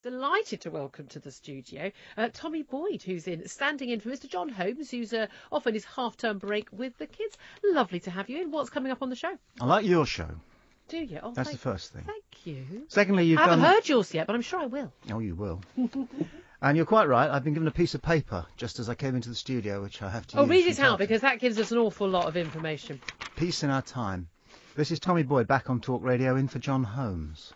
Delighted to welcome to the studio Tommy Boyd, who's standing in for Mr. John Holmes, who's off on his half-term break with the kids. Lovely to have you in. What's coming up on the show? I like your show. Do you? Oh, that's the first thing. Thank you. Secondly, I haven't heard yours yet, but I'm sure I will. Oh, you will. And you're quite right. I've been given a piece of paper just as I came into the studio, which I have to use. Oh, read it out, because that gives us an awful lot of information. Peace in our time. This is Tommy Boyd back on Talk Radio in for John Holmes.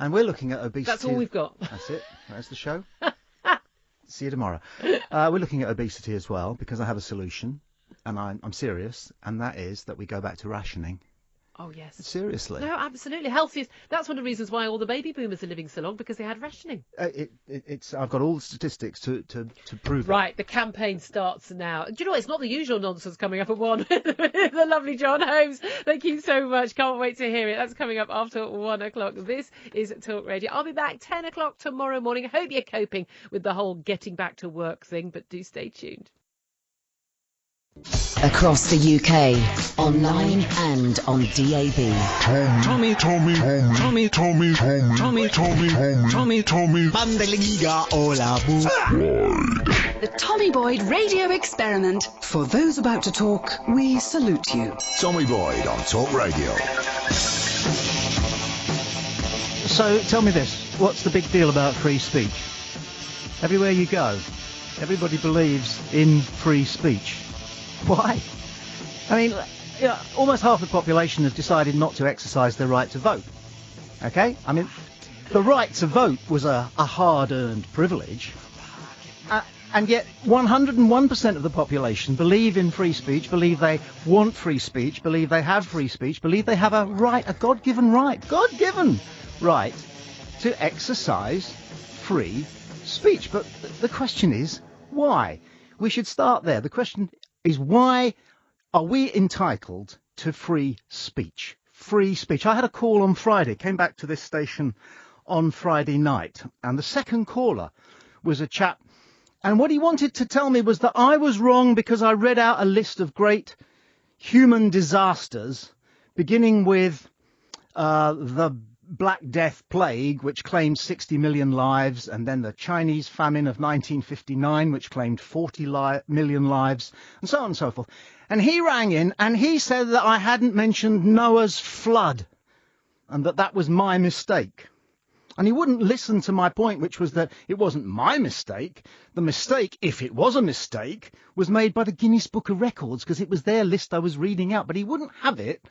And we're looking at obesity. That's all we've got. That's it. That's the show. See you tomorrow. We're looking at obesity as well, because I have a solution, and I'm serious, and that is that we go back to rationing. Oh, yes. Seriously. No, absolutely. Healthiest. That's one of the reasons why all the baby boomers are living so long, because they had rationing. I've got all the statistics to prove it. Right, the campaign starts now. Do you know what? It's not the usual nonsense coming up at 1. The lovely John Holmes. Thank you so much. Can't wait to hear it. That's coming up after 1 o'clock. This is Talk Radio. I'll be back 10 o'clock tomorrow morning. I hope you're coping with the whole getting back to work thing, but do stay tuned. Across the UK, online and on DAB. Tommy. Bandeliga ola boo. The Tommy Boyd radio experiment. For those about to talk, we salute you. Tommy Boyd on Talk Radio. So tell me this, what's the big deal about free speech? Everywhere you go, everybody believes in free speech. Why? I mean, almost half the population have decided not to exercise their right to vote. Okay? I mean, the right to vote was a hard-earned privilege. And yet 101% of the population believe in free speech, believe they want free speech, believe they have free speech, believe they have a right, a God-given right to exercise free speech. But the question is, why? We should start there. The question is, why are we entitled to free speech? Free speech. I had a call on Friday, came back to this station on Friday night, and the second caller was a chap, and what he wanted to tell me was that I was wrong because I read out a list of great human disasters, beginning with the Black Death Plague, which claimed 60 million lives, and then the Chinese famine of 1959, which claimed 40 million lives, and so on and so forth. And he rang in, and he said that I hadn't mentioned Noah's flood, and that was my mistake. And he wouldn't listen to my point, which was that it wasn't my mistake. The mistake, if it was a mistake, was made by the Guinness Book of Records, because it was their list I was reading out, but he wouldn't have it.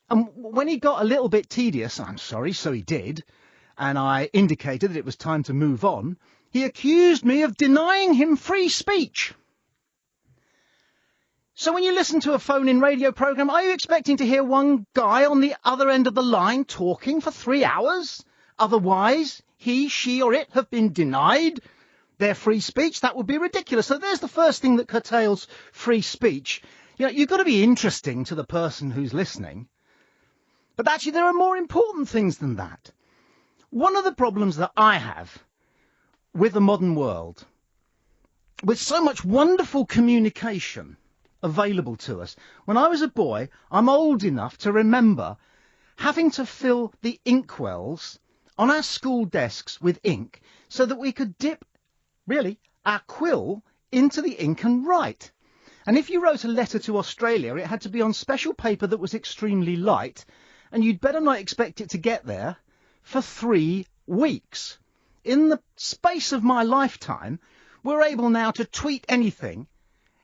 And when he got a little bit tedious, I'm sorry, so he did, and I indicated that it was time to move on, he accused me of denying him free speech. So when you listen to a phone-in radio programme, are you expecting to hear one guy on the other end of the line talking for 3 hours? Otherwise, he, she or it have been denied their free speech? That would be ridiculous. So there's the first thing that curtails free speech. You know, you've got to be interesting to the person who's listening. But actually, there are more important things than that. One of the problems that I have with the modern world, with so much wonderful communication available to us, when I was a boy, I'm old enough to remember having to fill the inkwells on our school desks with ink so that we could dip, really, our quill into the ink and write. And if you wrote a letter to Australia, it had to be on special paper that was extremely light, and you'd better not expect it to get there for 3 weeks. In the space of my lifetime, we're able now to tweet anything,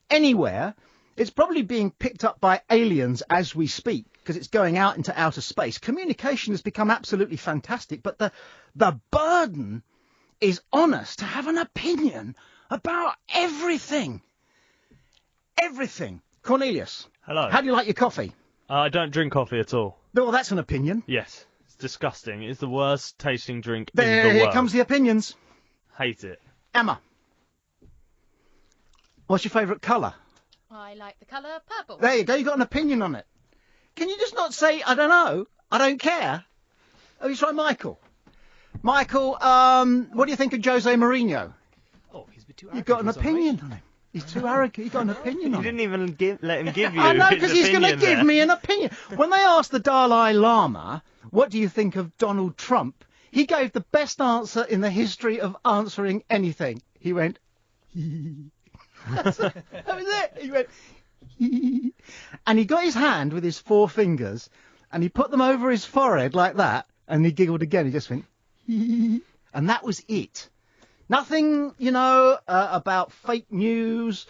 anywhere. It's probably being picked up by aliens as we speak, because it's going out into outer space. Communication has become absolutely fantastic, but the burden is on us to have an opinion about everything. Everything. Cornelius. Hello. How do you like your coffee? I don't drink coffee at all. Well, that's an opinion. Yes. It's disgusting. It's the worst tasting drink in the There, world. here comes the opinions. Hate it. Emma. What's your favourite colour? I like the colour purple. There you go, you got an opinion on it. Can you just not say, I don't know, I don't care? Oh, you try Michael. Michael, what do you think of Jose Mourinho? Oh, he's a bit too arrogant. You've got an opinion on him. He's too arrogant. You've got an opinion on him. You didn't even let him give you I know, his because he's going to give there. me an opinion. When they asked the Dalai Lama, what do you think of Donald Trump? He gave the best answer in the history of answering anything. He went, that was it. He went, and he got his hand with his 4 fingers, and he put them over his forehead like that, and he giggled again. He just went, and that was it. Nothing, about fake news,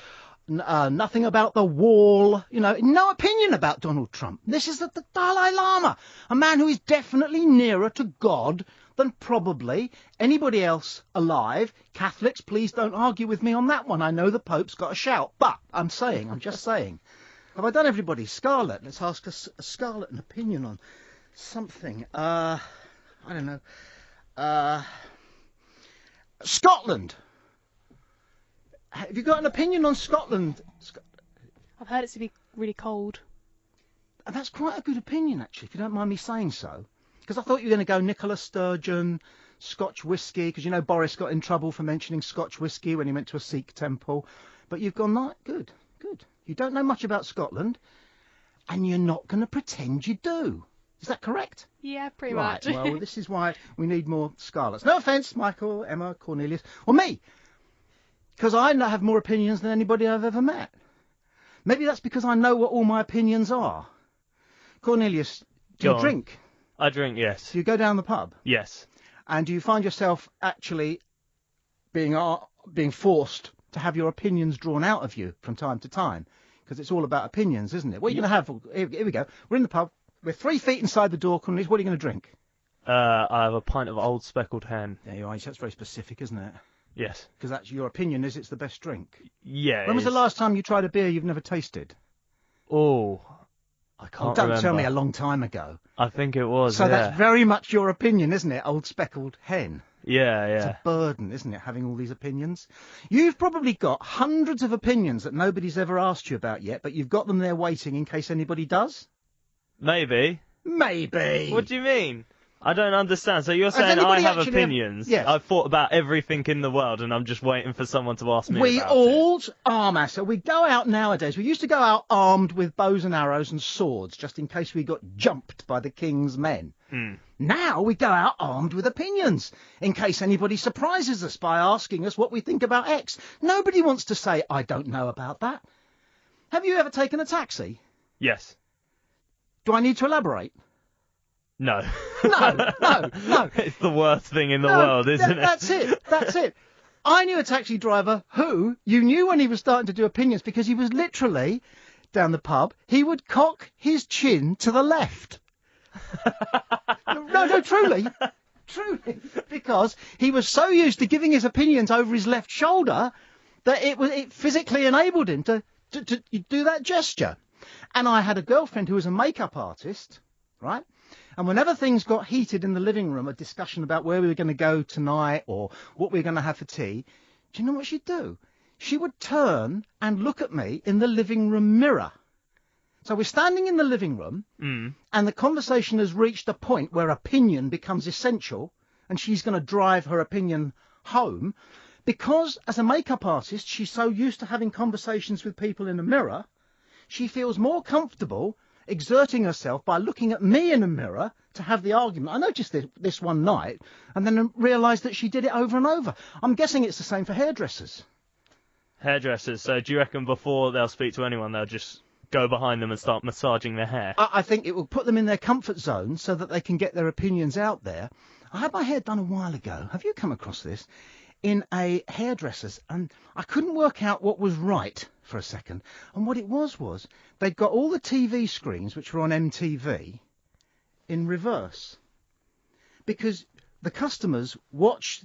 nothing about the wall, no opinion about Donald Trump. This is the Dalai Lama, a man who is definitely nearer to God than probably anybody else alive. Catholics, please don't argue with me on that one. I know the Pope's got a shout, but I'm just saying. Have I done everybody? Scarlett, let's ask a Scarlett an opinion on something. I don't know. Scotland. Have you got an opinion on Scotland? I've heard it to be really cold. And that's quite a good opinion, actually, if you don't mind me saying so. Because I thought you were going to go Nicola Sturgeon, Scotch whisky, because Boris got in trouble for mentioning Scotch whisky when he went to a Sikh temple. But you've gone, no, good. You don't know much about Scotland, and you're not going to pretend you do. Is that correct? Yeah, pretty much. much. Well, this is why we need more Scarletts. No offence, Michael, Emma, Cornelius, or me. Because I have more opinions than anybody I've ever met. Maybe that's because I know what all my opinions are. Cornelius, do you drink? I drink, yes. Do you go down the pub? Yes. And do you find yourself actually being forced to have your opinions drawn out of you from time to time? Because it's all about opinions, isn't it? What are you going to have? Here we go. We're in the pub. We're 3 feet inside the door, Cornelius. What are you going to drink? I have a pint of old speckled hen. There you are. That's very specific, isn't it? Yes. Because that's your opinion is it's the best drink. Yeah. When was the last time you tried a beer you've never tasted? Oh, I can't remember. Don't tell me a long time ago. I think it was, So that's very much your opinion, isn't it? Old speckled hen. Yeah. It's a burden, isn't it, having all these opinions? You've probably got hundreds of opinions that nobody's ever asked you about yet, but you've got them there waiting in case anybody does? Maybe. What do you mean? I don't understand. So you're saying I have opinions? Yes. I've thought about everything in the world and I'm just waiting for someone to ask me about it. We all are, Massa. We go out nowadays. We used to go out armed with bows and arrows and swords just in case we got jumped by the king's men. Now we go out armed with opinions in case anybody surprises us by asking us what we think about X. Nobody wants to say, I don't know about that. Have you ever taken a taxi? Yes. Do I need to elaborate? No. No. It's the worst thing in the world, isn't it? That's it. I knew a taxi driver who, you knew when he was starting to do opinions because he was literally, down the pub, he would cock his chin to the left. No, truly, because he was so used to giving his opinions over his left shoulder that it physically enabled him to do that gesture. And I had a girlfriend who was a makeup artist, right? And whenever things got heated in the living room, a discussion about where we were going to go tonight or what we were going to have for tea, do you know what she'd do? She would turn and look at me in the living room mirror. So we're standing in the living room, and the conversation has reached a point where opinion becomes essential, and she's going to drive her opinion home, because as a makeup artist, she's so used to having conversations with people in a mirror, she feels more comfortable exerting herself by looking at me in a mirror to have the argument. I noticed this one night, and then realised that she did it over and over. I'm guessing it's the same for hairdressers. Hairdressers, so do you reckon before they'll speak to anyone, they'll just go behind them and start massaging their hair? I think it will put them in their comfort zone so that they can get their opinions out there. I had my hair done a while ago. Have you come across this? In a hairdresser's, and I couldn't work out what was right for a second. And what it was they'd got all the TV screens, which were on MTV, in reverse. Because the customers watch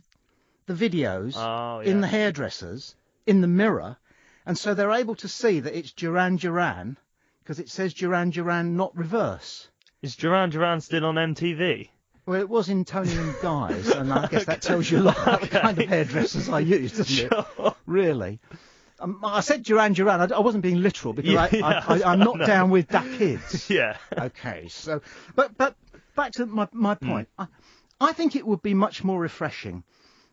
the videos in the hairdressers, in the mirror, and so they're able to see that it's Duran Duran, because it says Duran Duran, not reverse. Is Duran Duran still on MTV? Well, it was in Tony and Guy's, and I guess that tells you a lot about the kind of hairdressers I used, doesn't it? Really. I said Duran Duran. I wasn't being literal because I'm not down with da kids. Yeah. Okay. So, but back to my point. I think it would be much more refreshing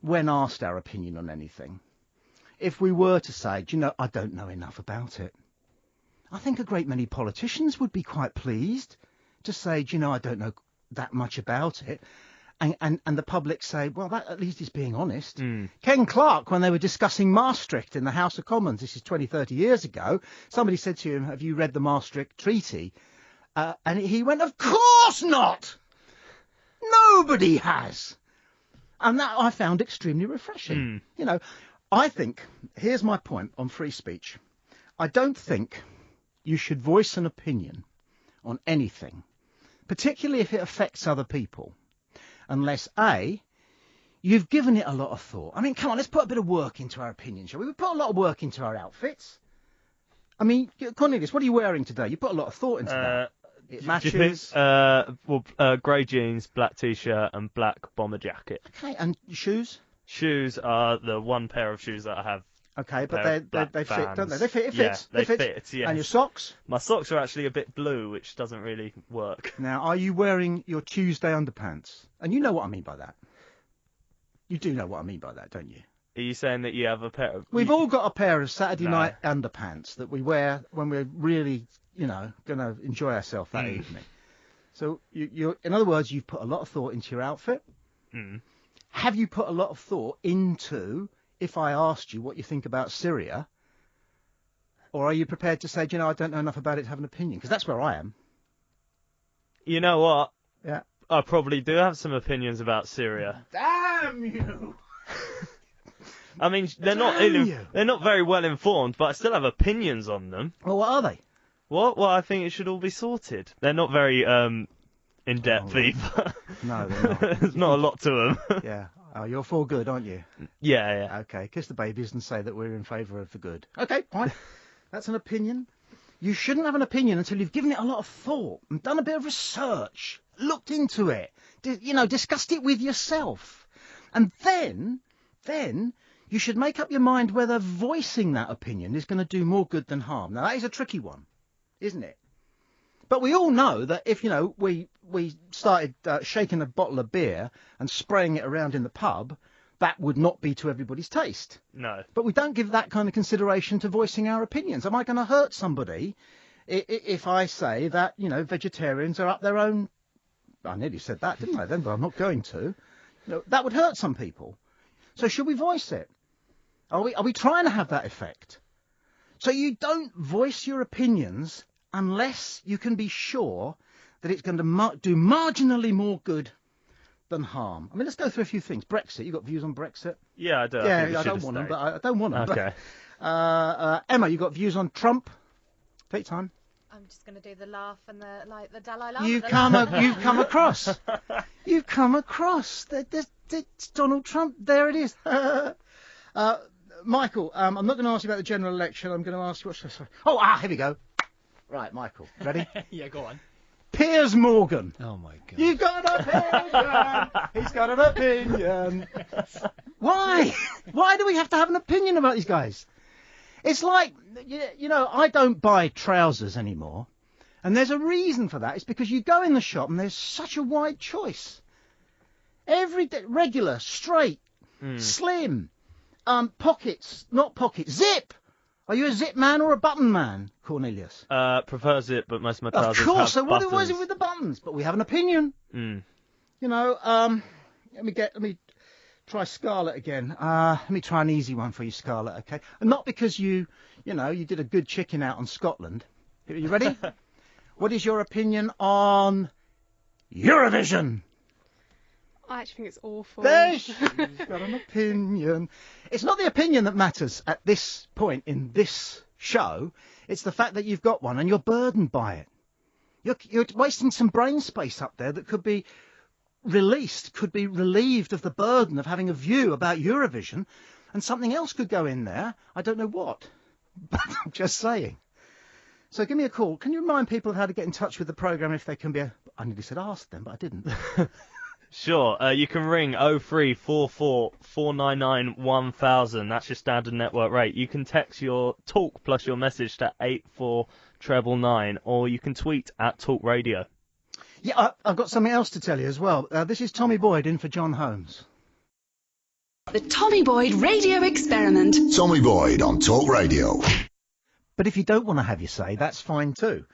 when asked our opinion on anything if we were to say, do you know, I don't know enough about it. I think a great many politicians would be quite pleased to say, do you know, I don't know that much about it. and the public say, well, that at least is being honest. Ken Clarke, when they were discussing Maastricht in the House of Commons, this is 20, 30 years ago, somebody said to him, have you read the Maastricht Treaty? And he went, of course not! Nobody has! And that I found extremely refreshing. You know, I think, here's my point on free speech. I don't think you should voice an opinion on anything, particularly if it affects other people, unless A, you've given it a lot of thought. I mean, come on, let's put a bit of work into our opinion, shall we? We put a lot of work into our outfits. I mean, Cornelius, what are you wearing today? You put a lot of thought into that. It matches. Grey jeans, black t-shirt, and black bomber jacket. Okay, and shoes? Shoes are the one pair of shoes that I have. Okay, but they fit, don't they? They fit. It Yeah, fits. they fit. fit, yes. And your socks? My socks are actually a bit blue, which doesn't really work. Now, are you wearing your Tuesday underpants? And you know what I mean by that. You do know what I mean by that, don't you? Are you saying that you have a pair of... We've all got a pair of Saturday night underpants that we wear when we're really, you know, going to enjoy ourselves that evening. So, you're, in other words, you've put a lot of thought into your outfit. Have you put a lot of thought into, if I asked you what you think about Syria, or are you prepared to say, do you know, I don't know enough about it to have an opinion? Because that's where I am. You know what? Yeah. I probably do have some opinions about Syria. Damn you! I mean, they're not very well informed, but I still have opinions on them. Well, what are they? What? Well, I think it should all be sorted. They're not very in-depth either. No, they're not. There's not a lot to them. Yeah. Oh, you're for good, aren't you? Yeah. Okay, kiss the babies and say that we're in favour of the good. Okay, fine. That's an opinion. You shouldn't have an opinion until you've given it a lot of thought and done a bit of research, looked into it, discussed it with yourself. And then you should make up your mind whether voicing that opinion is going to do more good than harm. Now, that is a tricky one, isn't it? But we all know that if, we started shaking a bottle of beer and spraying it around in the pub, that would not be to everybody's taste. No. But we don't give that kind of consideration to voicing our opinions. Am I going to hurt somebody if I say that, vegetarians are up their own... I nearly said that, didn't I then? But I'm not going to. That would hurt some people. So should we voice it? Are we trying to have that effect? So you don't voice your opinions unless you can be sure that it's going to do marginally more good than harm. I mean, let's go through a few things. Brexit, you got views on Brexit? Yeah, I do. Yeah, I don't want them, but I don't want them. Okay. But, Emma, you got views on Trump? Take time. I'm just going to do the laugh and the Dalai Lama. You've come across. You've come across. It's Donald Trump. There it is. Michael, I'm not going to ask you about the general election. I'm going to ask you here we go. Right, Michael, ready? Yeah, go on. Piers Morgan. Oh, my God. You've got an opinion. He's got an opinion. Why? Why do we have to have an opinion about these guys? It's like, I don't buy trousers anymore. And there's a reason for that. It's because you go in the shop and there's such a wide choice. Every day, regular, straight, slim, pockets, not pockets, zip. Are you a zip man or a button man, Cornelius? Prefer zip, but most of my trousers Of course, so have what is it with the buttons? But we have an opinion. Let me try Scarlett again. Let me try an easy one for you, Scarlett, okay? And not because you did a good chicken out on Scotland. Are you ready? What is your opinion on Eurovision? I actually think it's awful. There she's got an opinion. It's not the opinion that matters at this point in this show. It's the fact that you've got one and you're burdened by it. You're wasting some brain space up there that could be released, could be relieved of the burden of having a view about Eurovision, and something else could go in there. I don't know what, but I'm just saying. So give me a call. Can you remind people how to get in touch with the programme if they can be... I nearly said ask them, but I didn't. Sure, you can ring 0344 499 1000. That's your standard network rate. You can text your talk plus your message to 84999, or you can tweet at talkRADIO. Yeah, I've got something else to tell you as well. This is Tommy Boyd in for John Holmes. The Tommy Boyd Radio Experiment. Tommy Boyd on Talk Radio. But if you don't want to have your say, that's fine too.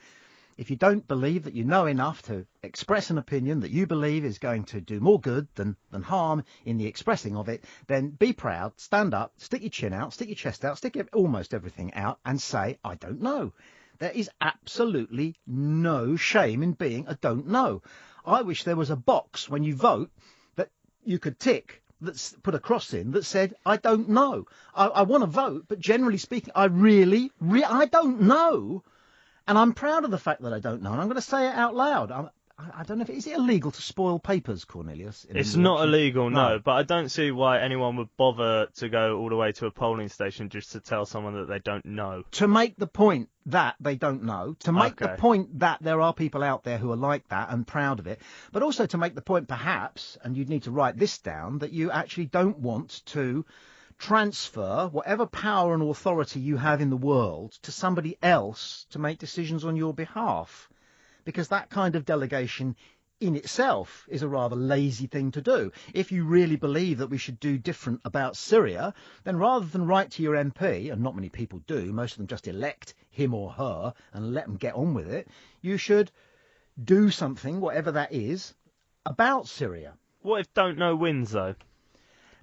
If you don't believe that you know enough to express an opinion that you believe is going to do more good than harm in the expressing of it, then be proud, stand up, stick your chin out, stick your chest out, stick almost everything out and say, I don't know. There is absolutely no shame in being a don't know. I wish there was a box when you vote that you could tick, that's put a cross in, that said, I don't know. I want to vote, but generally speaking, I I don't know. And I'm proud of the fact that I don't know, and I'm going to say it out loud. I don't know if is it illegal to spoil papers, Cornelius? It's not illegal, no, but I don't see why anyone would bother to go all the way to a polling station just to tell someone that they don't know. To make the point that they don't know, to make the point that there are people out there who are like that and proud of it, but also to make the point perhaps, and you'd need to write this down, that you actually don't want to transfer whatever power and authority you have in the world to somebody else to make decisions on your behalf. Because that kind of delegation in itself is a rather lazy thing to do. If you really believe that we should do different about Syria, then rather than write to your MP, and not many people do, most of them just elect him or her and let them get on with it, you should do something, whatever that is, about Syria. What if don't know wins, though?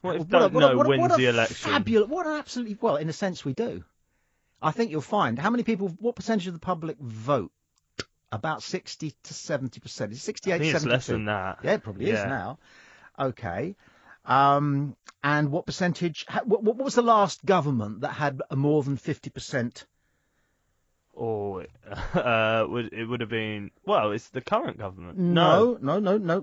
What if don't know wins the election? What an absolutely, well, in a sense we do. I think you'll find, what percentage of the public vote? About 60 to 70%. It's 68 I think to 72. It's less than that. Yeah, it probably is now. Okay. And what percentage? What was the last government that had more than 50%? Oh, it would have been. Well, it's the current government. No.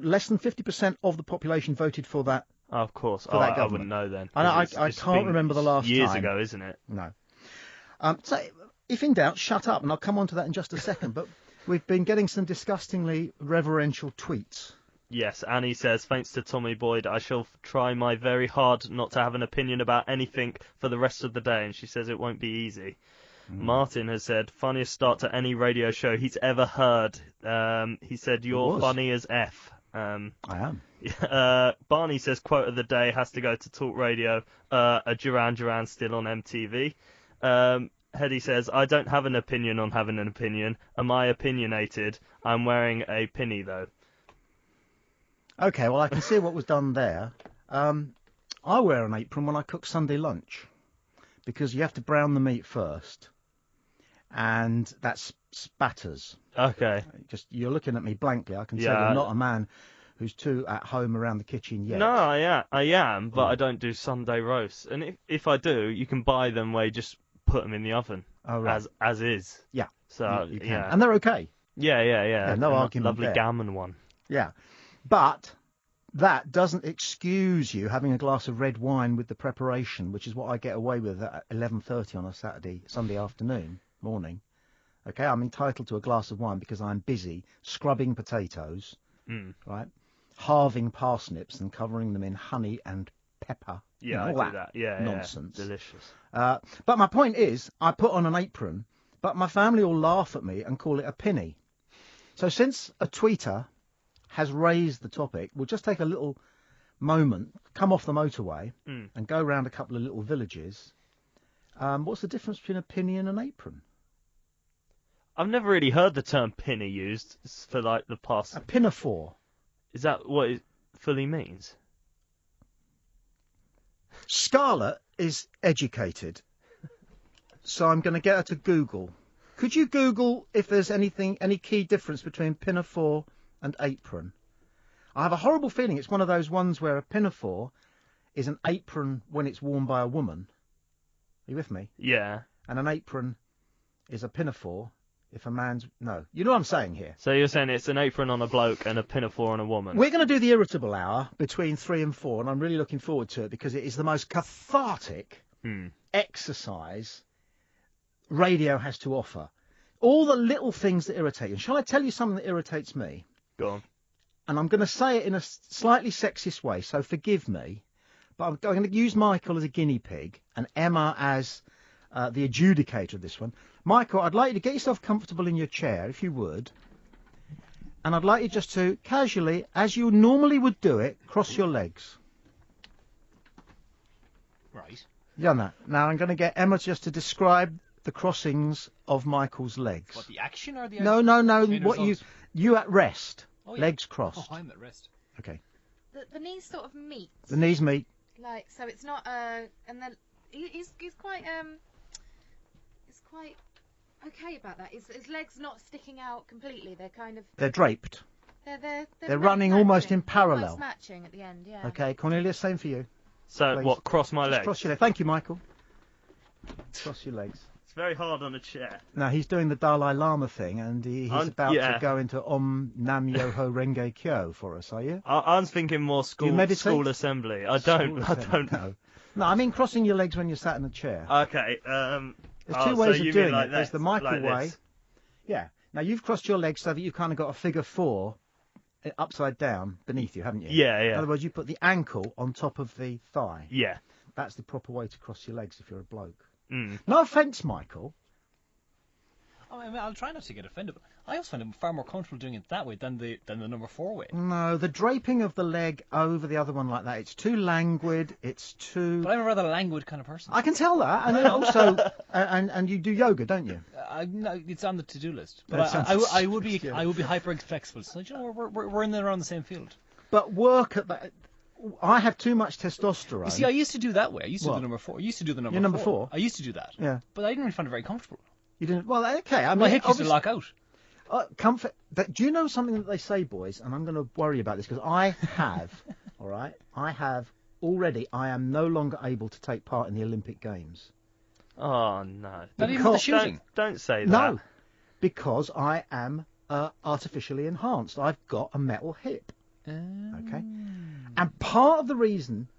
Less than 50% of the population voted for that. Oh, of course. I wouldn't know then. I can't remember the last years time. ago, isn't it? No. So, if in doubt, shut up, and I'll come on to that in just a second. But we've been getting some disgustingly reverential tweets. Yes, Annie says, thanks to Tommy Boyd, I shall try my very hard not to have an opinion about anything for the rest of the day, and she says it won't be easy. Martin has said, funniest start to any radio show he's ever heard. He said, you're funny as F. I am. Barney says, quote of the day has to go to Talk Radio, a Duran Duran still on MTV. Hedy says, I don't have an opinion on having an opinion. Am I opinionated? I'm wearing a pinny, though. OK, well, I can see what was done there. I wear an apron when I cook Sunday lunch, because you have to brown the meat first, and that spatters. OK. You're looking at me blankly. I can tell you're not a man who's too at home around the kitchen yet. No, I am, but I don't do Sunday roasts. And if I do, you can buy them where you just put them in the oven as is. Yeah. So you can. And they're okay. Yeah. No argument lovely there. gammon one. Yeah. But that doesn't excuse you having a glass of red wine with the preparation, which is what I get away with at 11:30 on a Sunday morning. Okay, I'm entitled to a glass of wine because I'm busy scrubbing potatoes, right, halving parsnips and covering them in honey and pepper. Yeah, all I do that. Yeah, nonsense. Yeah, delicious. But my point is, I put on an apron, but my family will laugh at me and call it a pinny. So since a tweeter has raised the topic, we'll just take a little moment, come off the motorway and go around a couple of little villages. What's the difference between a pinny and an apron? I've never really heard the term pinny used for like the past. A pinafore. Is that what it fully means? Scarlett is educated, so I'm going to get her to Google. Could you Google if there's any key difference between pinafore and apron? I have a horrible feeling it's one of those ones where a pinafore is an apron when it's worn by a woman. Are you with me? Yeah. And an apron is a pinafore if a man's... No. You know what I'm saying here? So you're saying it's an apron on a bloke and a pinafore on a woman? We're going to do the irritable hour between 3 and 4, and I'm really looking forward to it because it is the most cathartic exercise radio has to offer. All the little things that irritate you. Shall I tell you something that irritates me? Go on. And I'm going to say it in a slightly sexist way, so forgive me. But I'm going to use Michael as a guinea pig and Emma as the adjudicator of this one. Michael, I'd like you to get yourself comfortable in your chair, if you would. And I'd like you just to casually, as you normally would do it, cross your legs. Right. You done that. Now I'm going to get Emma just to describe the crossings of Michael's legs. What, the action or the... No. What you at rest. Oh, yeah. Legs crossed. Oh, I'm at rest. Okay. The knees sort of meet. The knees meet. Like, so it's not and then he's quite okay about that. His legs not sticking out completely. They're kind of... They're draped. They're running matching. almost in parallel. Almost matching at the end, yeah. Okay, Cornelius, same for you. So, Please. what, cross my Just legs? cross your legs. Thank you, Michael. Cross your legs. It's very hard on a chair. Now, he's doing the Dalai Lama thing, and he's about to go into Om Nam Myoho Renge Kyo for us, are you? I was thinking more school assembly. I don't. know. No, I mean crossing your legs when you're sat in a chair. Okay. There's two ways of doing it. There's the Michael way. This. Yeah. Now, you've crossed your legs so that you've kind of got a figure 4 upside down beneath you, haven't you? Yeah. In other words, you put the ankle on top of the thigh. Yeah. That's the proper way to cross your legs if you're a bloke. Mm. No offence, Michael. Oh, I mean, I'll try not to get offended, but I also find it far more comfortable doing it that way than the number 4 way. No, the draping of the leg over the other one like that, it's too languid, it's too... But I'm a rather languid kind of person. I can tell that, and then also... and you do yoga, don't you? No, it's on the to-do list. But I would be hyper flexible. So, you know, we're in there around the same field. But work at that... I have too much testosterone. You see, I used to do that way. I used to do the number 4. I used to do the number 4. You're number 4? I used to do that. Yeah. But I didn't really find it very comfortable. You didn't... Well, okay. I mean, my hip used to lock out. Comfort... Do you know something that they say, boys? And I'm going to worry about this because I have, all right? I am no longer able to take part in the Olympic Games. Oh, no. Not even with the shooting? Don't say that. No, because I am artificially enhanced. I've got a metal hip. Okay? And part of the reason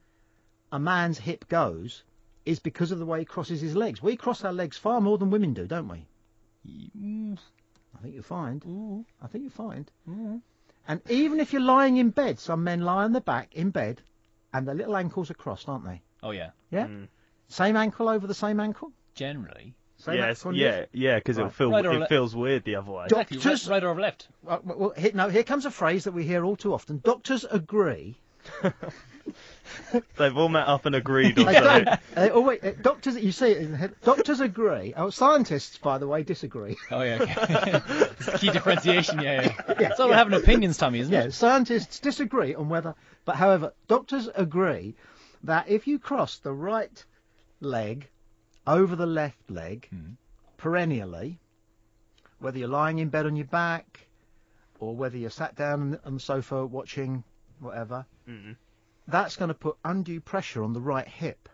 a man's hip goes is because of the way he crosses his legs. We cross our legs far more than women do, don't we? I think you'll find. I think you'll find. And even if you're lying in bed, some men lie on the back in bed and their little ankles are crossed, aren't they? Oh, yeah. Yeah? Same ankle over the same ankle? Generally. Because it feels weird the other way. Doctors, right or left? Well, here comes a phrase that we hear all too often. Doctors agree. They've all met up and agreed on something. Doctors, you see it in the head. Doctors agree. Oh, scientists, by the way, disagree. Oh, yeah. Okay. It's the key differentiation, yeah. It's all having opinions, Tommy, isn't it? Yeah, scientists disagree on whether... But, however, doctors agree that if you cross the right leg over the left leg perennially, whether you're lying in bed on your back or whether you're sat down on the sofa watching whatever, that's going to put undue pressure on the right hip.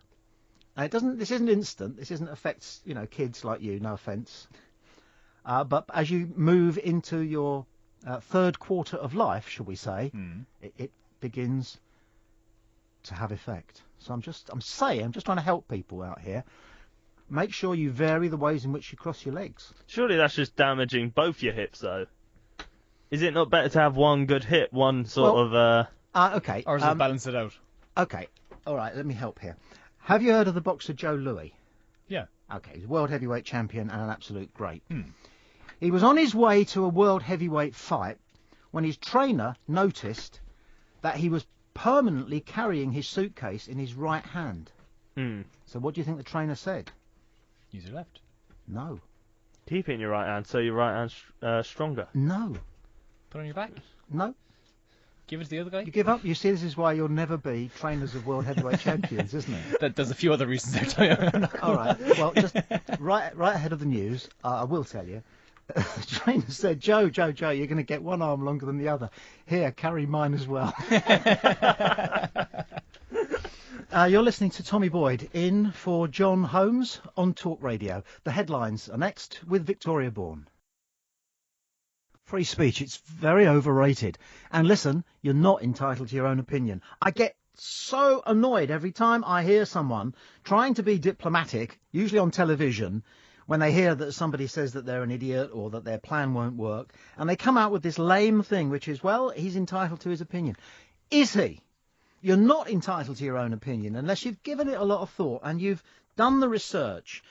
And this isn't instant. This isn't affects, kids like you, no offence. But as you move into your third quarter of life, shall we say, it begins to have effect. So I'm just trying to help people out here. Make sure you vary the ways in which you cross your legs. Surely that's just damaging both your hips, though. Is it not better to have one good hip, one sort of... Okay. Or does it balance it out? Okay. All right, let me help here. Have you heard of the boxer Joe Louis? Yeah. Okay, he's a world heavyweight champion and an absolute great. He was on his way to a world heavyweight fight when his trainer noticed that he was permanently carrying his suitcase in his right hand. So what do you think the trainer said? Use your left. No. Keep it in your right hand so your right hand's stronger. No. Put it on your back. No. Give it to the other guy. You give up. You see, this is why you'll never be trainers of world heavyweight champions, isn't it? There's a few other reasons there. All right. Well, just right ahead of the news, I will tell you. The trainer said, Joe, you're going to get one arm longer than the other. Here, carry mine as well. You're listening to Tommy Boyd in for John Holmes on Talk Radio. The headlines are next with Victoria Bourne. Free speech, it's very overrated. And listen, you're not entitled to your own opinion. I get so annoyed every time I hear someone trying to be diplomatic, usually on television, when they hear that somebody says that they're an idiot or that their plan won't work, and they come out with this lame thing, which is, well, he's entitled to his opinion. Is he? You're not entitled to your own opinion unless you've given it a lot of thought and you've done the research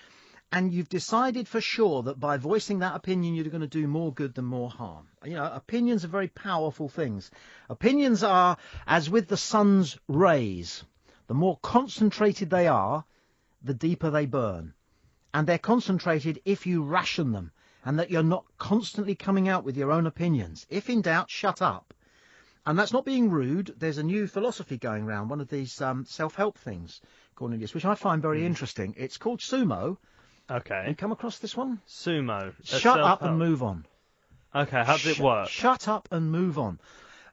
and you've decided for sure that by voicing that opinion you're going to do more good than more harm. Opinions are very powerful things. Opinions are, as with the sun's rays, the more concentrated they are, the deeper they burn. and they're concentrated if you ration them, and that you're not constantly coming out with your own opinions. If in doubt, shut up. And that's not being rude. There's a new philosophy going around, one of these self-help things, Cornelius, which I find very interesting. It's called sumo. Okay. You come across this one? Sumo. Shut up and move on. Okay, how does it work? Shut up and move on.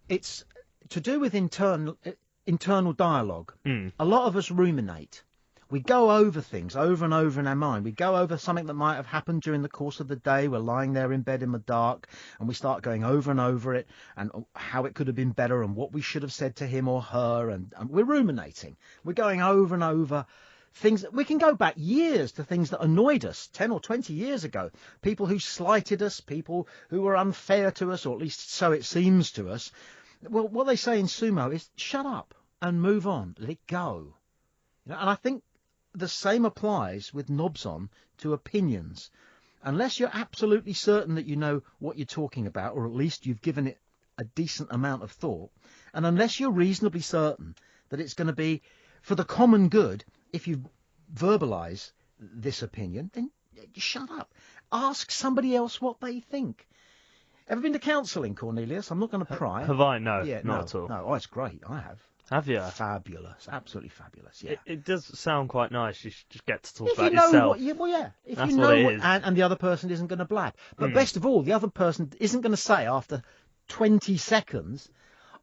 It's to do with internal dialogue. A lot of us ruminate. We go over things over and over in our mind. We go over something that might have happened during the course of the day. We're lying there in bed in the dark, and we start going over and over it, and how it could have been better, and what we should have said to him or her, and we're ruminating. We're going over and over things. We can go back years to things that annoyed us 10 or 20 years ago. People who slighted us, people who were unfair to us, or at least so it seems to us. Well, what they say in sumo is shut up and move on. Let it go. And I think the same applies with knobs on to opinions. Unless you're absolutely certain that you know what you're talking about, or at least you've given it a decent amount of thought, and unless you're reasonably certain that it's going to be for the common good, if you verbalise this opinion, then shut up. Ask somebody else what they think. Ever been to counselling, Cornelius? I'm not going to pry. Have I? No, Yeah, not at all. No, oh, it's great. I have. Have you? Fabulous, absolutely fabulous. Yeah. It does sound quite nice. You should just get to talk If about you know yourself. what, well, yeah. If That's you what know it what, is. and the other person isn't going to blab. But best of all, the other person isn't going to say after 20 seconds,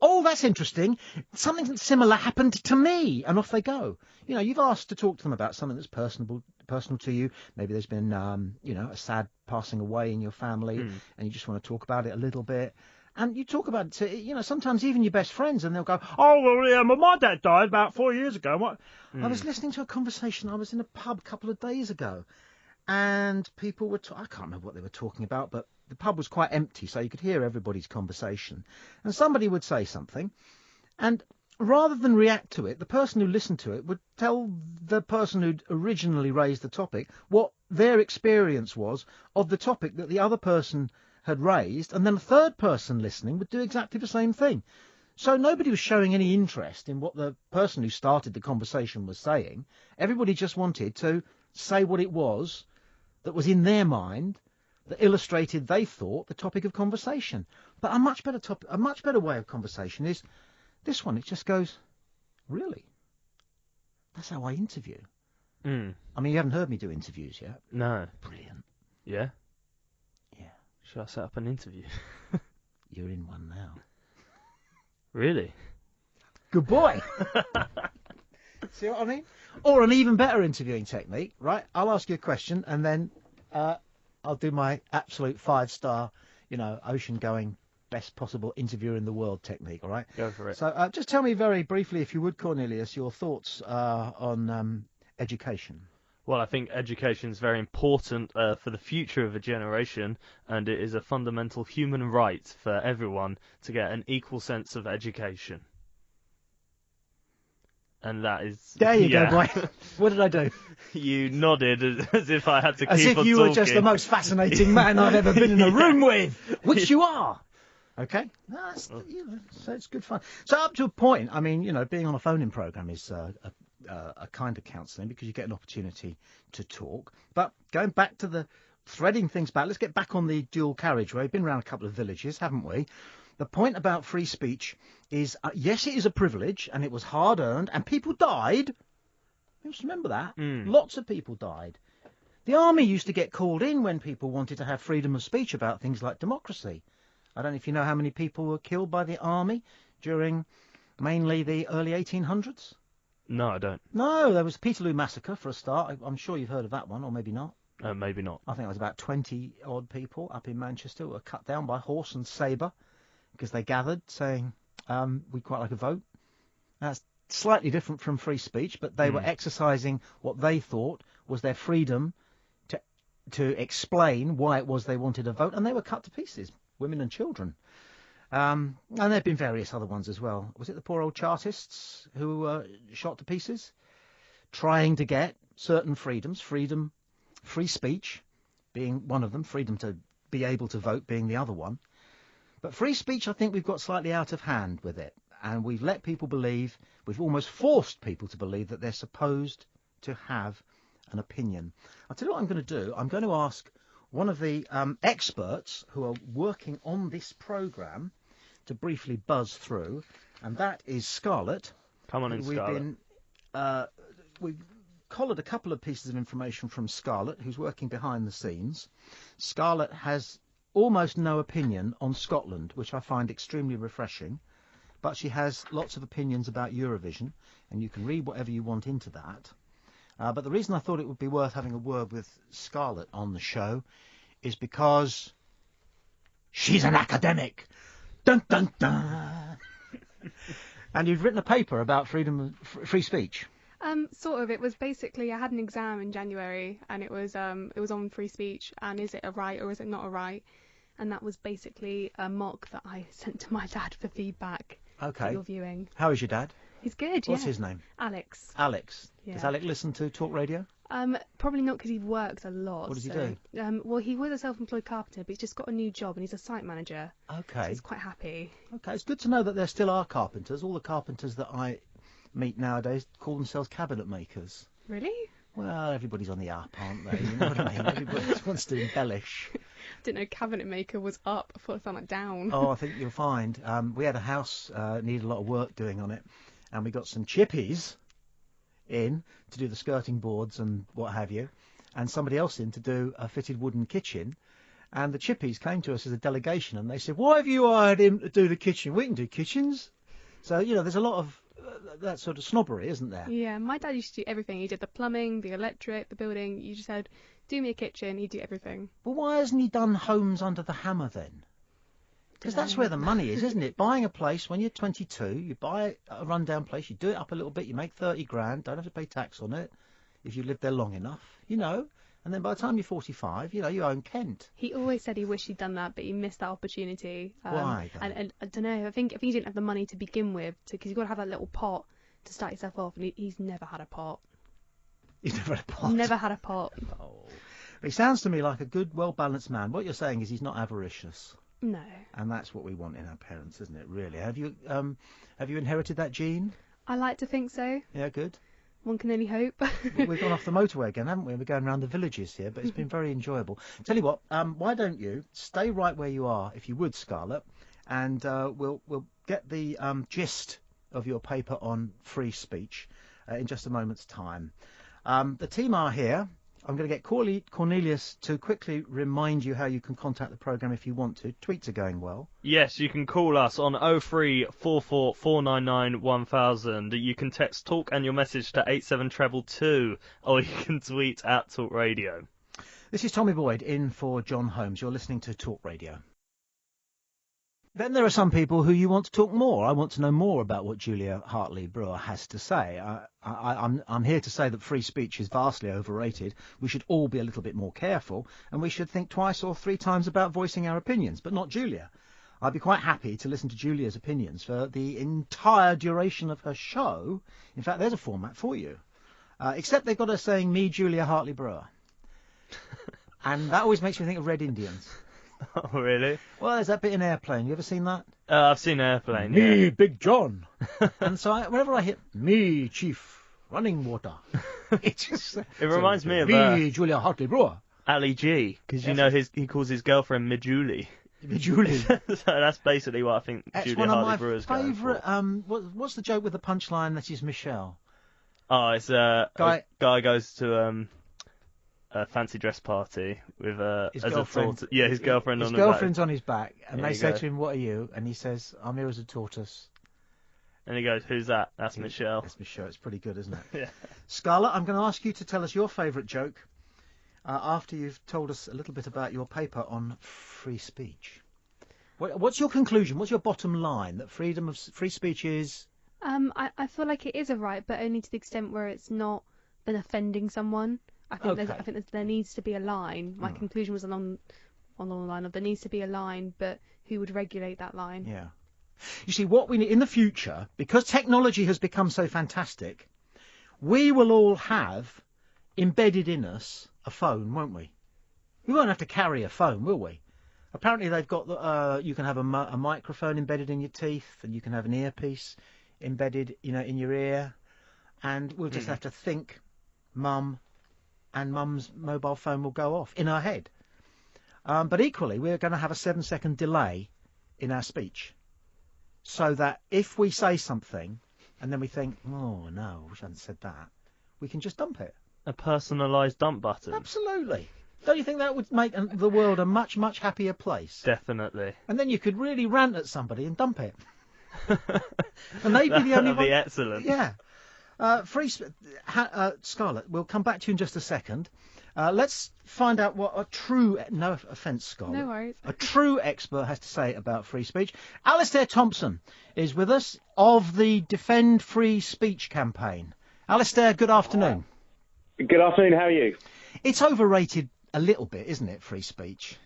"Oh, that's interesting. Something similar happened to me," and off they go. You know, you've asked to talk to them about something that's personal to you. Maybe there's been, a sad passing away in your family, and you just want to talk about it a little bit. And you talk about it to, sometimes even your best friends, and they'll go, "Oh, well, yeah, my dad died about 4 years ago." What? I was listening to a conversation. I was in a pub a couple of days ago, and people were, I can't remember what they were talking about, but the pub was quite empty, so you could hear everybody's conversation. And somebody would say something, and rather than react to it, the person who listened to it would tell the person who'd originally raised the topic what their experience was of the topic that the other person had raised, and then a third person listening would do exactly the same thing. So nobody was showing any interest in what the person who started the conversation was saying. Everybody just wanted to say what it was that was in their mind that illustrated, they thought, the topic of conversation. But a much better way of conversation is this one. It just goes, "Really? That's how I interview." I mean, you haven't heard me do interviews yet. No. Brilliant. Yeah? Yeah. Should I set up an interview? You're in one now. Really? Good boy. See what I mean? Or an even better interviewing technique, right? I'll ask you a question, and then I'll do my absolute 5-star, ocean-going, best possible interviewer in the world technique, all right? Go for it. So just tell me very briefly, if you would, Cornelius, your thoughts on education. Well, I think education is very important for the future of a generation, and it is a fundamental human right for everyone to get an equal sense of education. And that is... There you go, boy. What did I do? You nodded as if I had to keep on talking. As if you were just the most fascinating man I've ever been in a room with, which you are. Okay? No, so it's good fun. So up to a point, I mean, being on a phone-in programme is a kind of counselling, because you get an opportunity to talk. But going back to the threading things back, let's get back on the dual carriageway. We've been around a couple of villages, haven't we? The point about free speech is, yes, it is a privilege, and it was hard-earned, and people died. You must remember that. Lots of people died. The army used to get called in when people wanted to have freedom of speech about things like democracy. I don't know if you know how many people were killed by the army during mainly the early 1800s. No, I don't. No, there was the Peterloo Massacre, for a start. I'm sure you've heard of that one, or maybe not. Maybe not. I think it was about 20-odd people up in Manchester who were cut down by horse and sabre because they gathered saying, we'd quite like a vote. That's slightly different from free speech, but they were exercising what they thought was their freedom to explain why it was they wanted a vote, and they were cut to pieces, women and children. And there have been various other ones as well. Was it the poor old Chartists who were shot to pieces? Trying to get certain freedoms, free speech being one of them, freedom to be able to vote being the other one. But free speech, I think we've got slightly out of hand with it. And we've let people believe, we've almost forced people to believe that they're supposed to have an opinion. I'll tell you what I'm going to do. I'm going to ask one of the experts who are working on this programme to briefly buzz through, and that is Scarlett. Come on in, Scarlett. We've collared a couple of pieces of information from Scarlett, who's working behind the scenes. Scarlett has almost no opinion on Scotland, which I find extremely refreshing, but she has lots of opinions about Eurovision, and you can read whatever you want into that. But the reason I thought it would be worth having a word with Scarlett on the show is because she's an academic. Dun, dun, dun. And you've written a paper about free speech. Sort of. It was basically, I had an exam in January, and it was on free speech, and is it a right or is it not a right? And that was basically a mock that I sent to my dad for feedback. Okay. For your viewing. How is your dad? He's good, What's his name? Alex. Alex. Yeah. Does Alex listen to Talk Radio? Probably not, because he works a lot. What does he do? Well, he was a self-employed carpenter, but he's just got a new job, and he's a site manager. Okay. So he's quite happy. Okay, it's good to know that there still are carpenters. All the carpenters that I meet nowadays call themselves cabinet makers. Really? Well, everybody's on the up, aren't they? You know what I mean? Everybody just wants to embellish. Didn't know cabinet maker was up. I thought it sounded like down. Oh, I think you'll find. We had a house needed a lot of work doing on it, and we got some chippies in to do the skirting boards and what have you, and somebody else in to do a fitted wooden kitchen. And the chippies came to us as a delegation, and they said, "Why have you hired him to do the kitchen? We can do kitchens." So, you know, there's a lot of that sort of snobbery, isn't there? Yeah, my dad used to do everything. He did the plumbing, the electric, the building. You just said, do me a kitchen, he'd do everything. Well, why hasn't he done Holmes under the hammer then? Because that's where the money is, isn't it? Buying a place when you're 22, you buy a rundown place, you do it up a little bit, you make 30 grand, don't have to pay tax on it if you live there long enough, you know. And then by the time you're 45, you know, you own Kent. He always said he wished he'd done that, but he missed that opportunity. Why? And I don't know, I think if he didn't have the money to begin with, because you've got to have that little pot to start yourself off, and he's never had a pot. He's never had a pot? Never had a pot. Oh. He sounds to me like a good, well-balanced man. What you're saying is he's not avaricious. No. And that's what we want in our parents, isn't it, really? Have you inherited that gene? I like to think so. Yeah, good. One can only hope. We've gone off the motorway again, haven't we? We're going around the villages here, but it's been very enjoyable. Tell you what, why don't you stay right where you are, if you would, Scarlett, and we'll get the gist of your paper on free speech in just a moment's time. The team are here. I'm going to get Cornelius to quickly remind you how you can contact the programme if you want to. Tweets are going well. Yes, you can call us on 0344 499 1000. You can text talk and your message to 87222, or you can tweet at Talk Radio. This is Tommy Boyd in for John Holmes. You're listening to Talk Radio. Then there are some people who you want to talk more. I want to know more about what Julia Hartley-Brewer has to say. I'm here to say that free speech is vastly overrated. We should all be a little bit more careful, and we should think twice or three times about voicing our opinions, but not Julia. I'd be quite happy to listen to Julia's opinions for the entire duration of her show. In fact, there's a format for you. Except they've got her saying, "Me, Julia Hartley-Brewer." And that always makes me think of Red Indians. Oh, really? Well, there's that bit in Airplane. You ever seen that? I've seen Airplane, Me, yeah. Big John. And so whenever I hit me, Chief Running Water, it reminds me of me, Julia Hartley-Brewer. Ali G, because you know he calls his girlfriend Mijuli. Mijuli. So that's basically what I think That's Julia one of my Hartley-Brewer's going for. favourite. What's the joke with the punchline that is Michelle? Oh, it's a Guy goes to a fancy dress party with his as girlfriend. a tortoise. Yeah, his girlfriend his on girlfriend's the back. on his back, and There they you say go. to him, "What are you?" And he says, "I'm here as a tortoise." And he goes, "Who's that?" That's Michelle. That's Michelle. It's pretty good, isn't it? Yeah. Scarlett, I'm going to ask you to tell us your favourite joke after you've told us a little bit about your paper on free speech. What's your conclusion? What's your bottom line? That freedom of free speech is? I feel like it is a right, but only to the extent where it's not been offending someone. I think there needs to be a line. My conclusion was along the line of there needs to be a line, but who would regulate that line? Yeah. You see, what we need in the future, because technology has become so fantastic, we will all have embedded in us a phone, won't we? We won't have to carry a phone, will we? Apparently they've got you can have a microphone embedded in your teeth, and you can have an earpiece embedded, in your ear, and we'll just have to think, Mum, and Mum's mobile phone will go off in her head. But equally, we're going to have a 7-second delay in our speech, so that if we say something and then we think, oh no, I wish I hadn't said that, we can just dump it. A personalised dump button. Absolutely. Don't you think that would make the world a much, much happier place? Definitely. And then you could really rant at somebody and dump it. And they'd be the only one. That'd be excellent. Yeah. Scarlett, we'll come back to you in just a second. Let's find out what a true, no offence, Scarlett, No worries. a true expert has to say about free speech. Alistair Thompson is with us of the Defend Free Speech campaign. Alistair, good afternoon. Good afternoon, how are you? It's overrated a little bit, isn't it, free speech?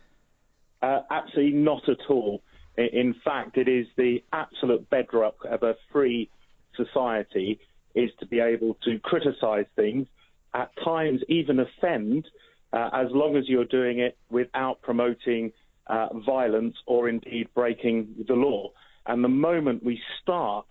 Absolutely not at all. In fact, it is the absolute bedrock of a free society, is to be able to criticise things, at times even offend, as long as you're doing it without promoting violence or indeed breaking the law. And the moment we start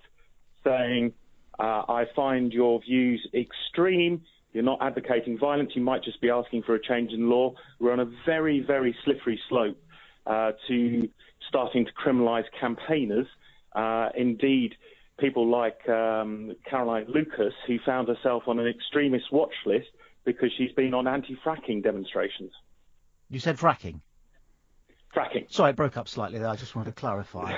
saying, I find your views extreme, you're not advocating violence, you might just be asking for a change in law, we're on a very, very slippery slope to starting to criminalise campaigners. Indeed, people like Caroline Lucas, who found herself on an extremist watch list because she's been on anti-fracking demonstrations. You said fracking? Fracking. Sorry, it broke up slightly there. I just wanted to clarify.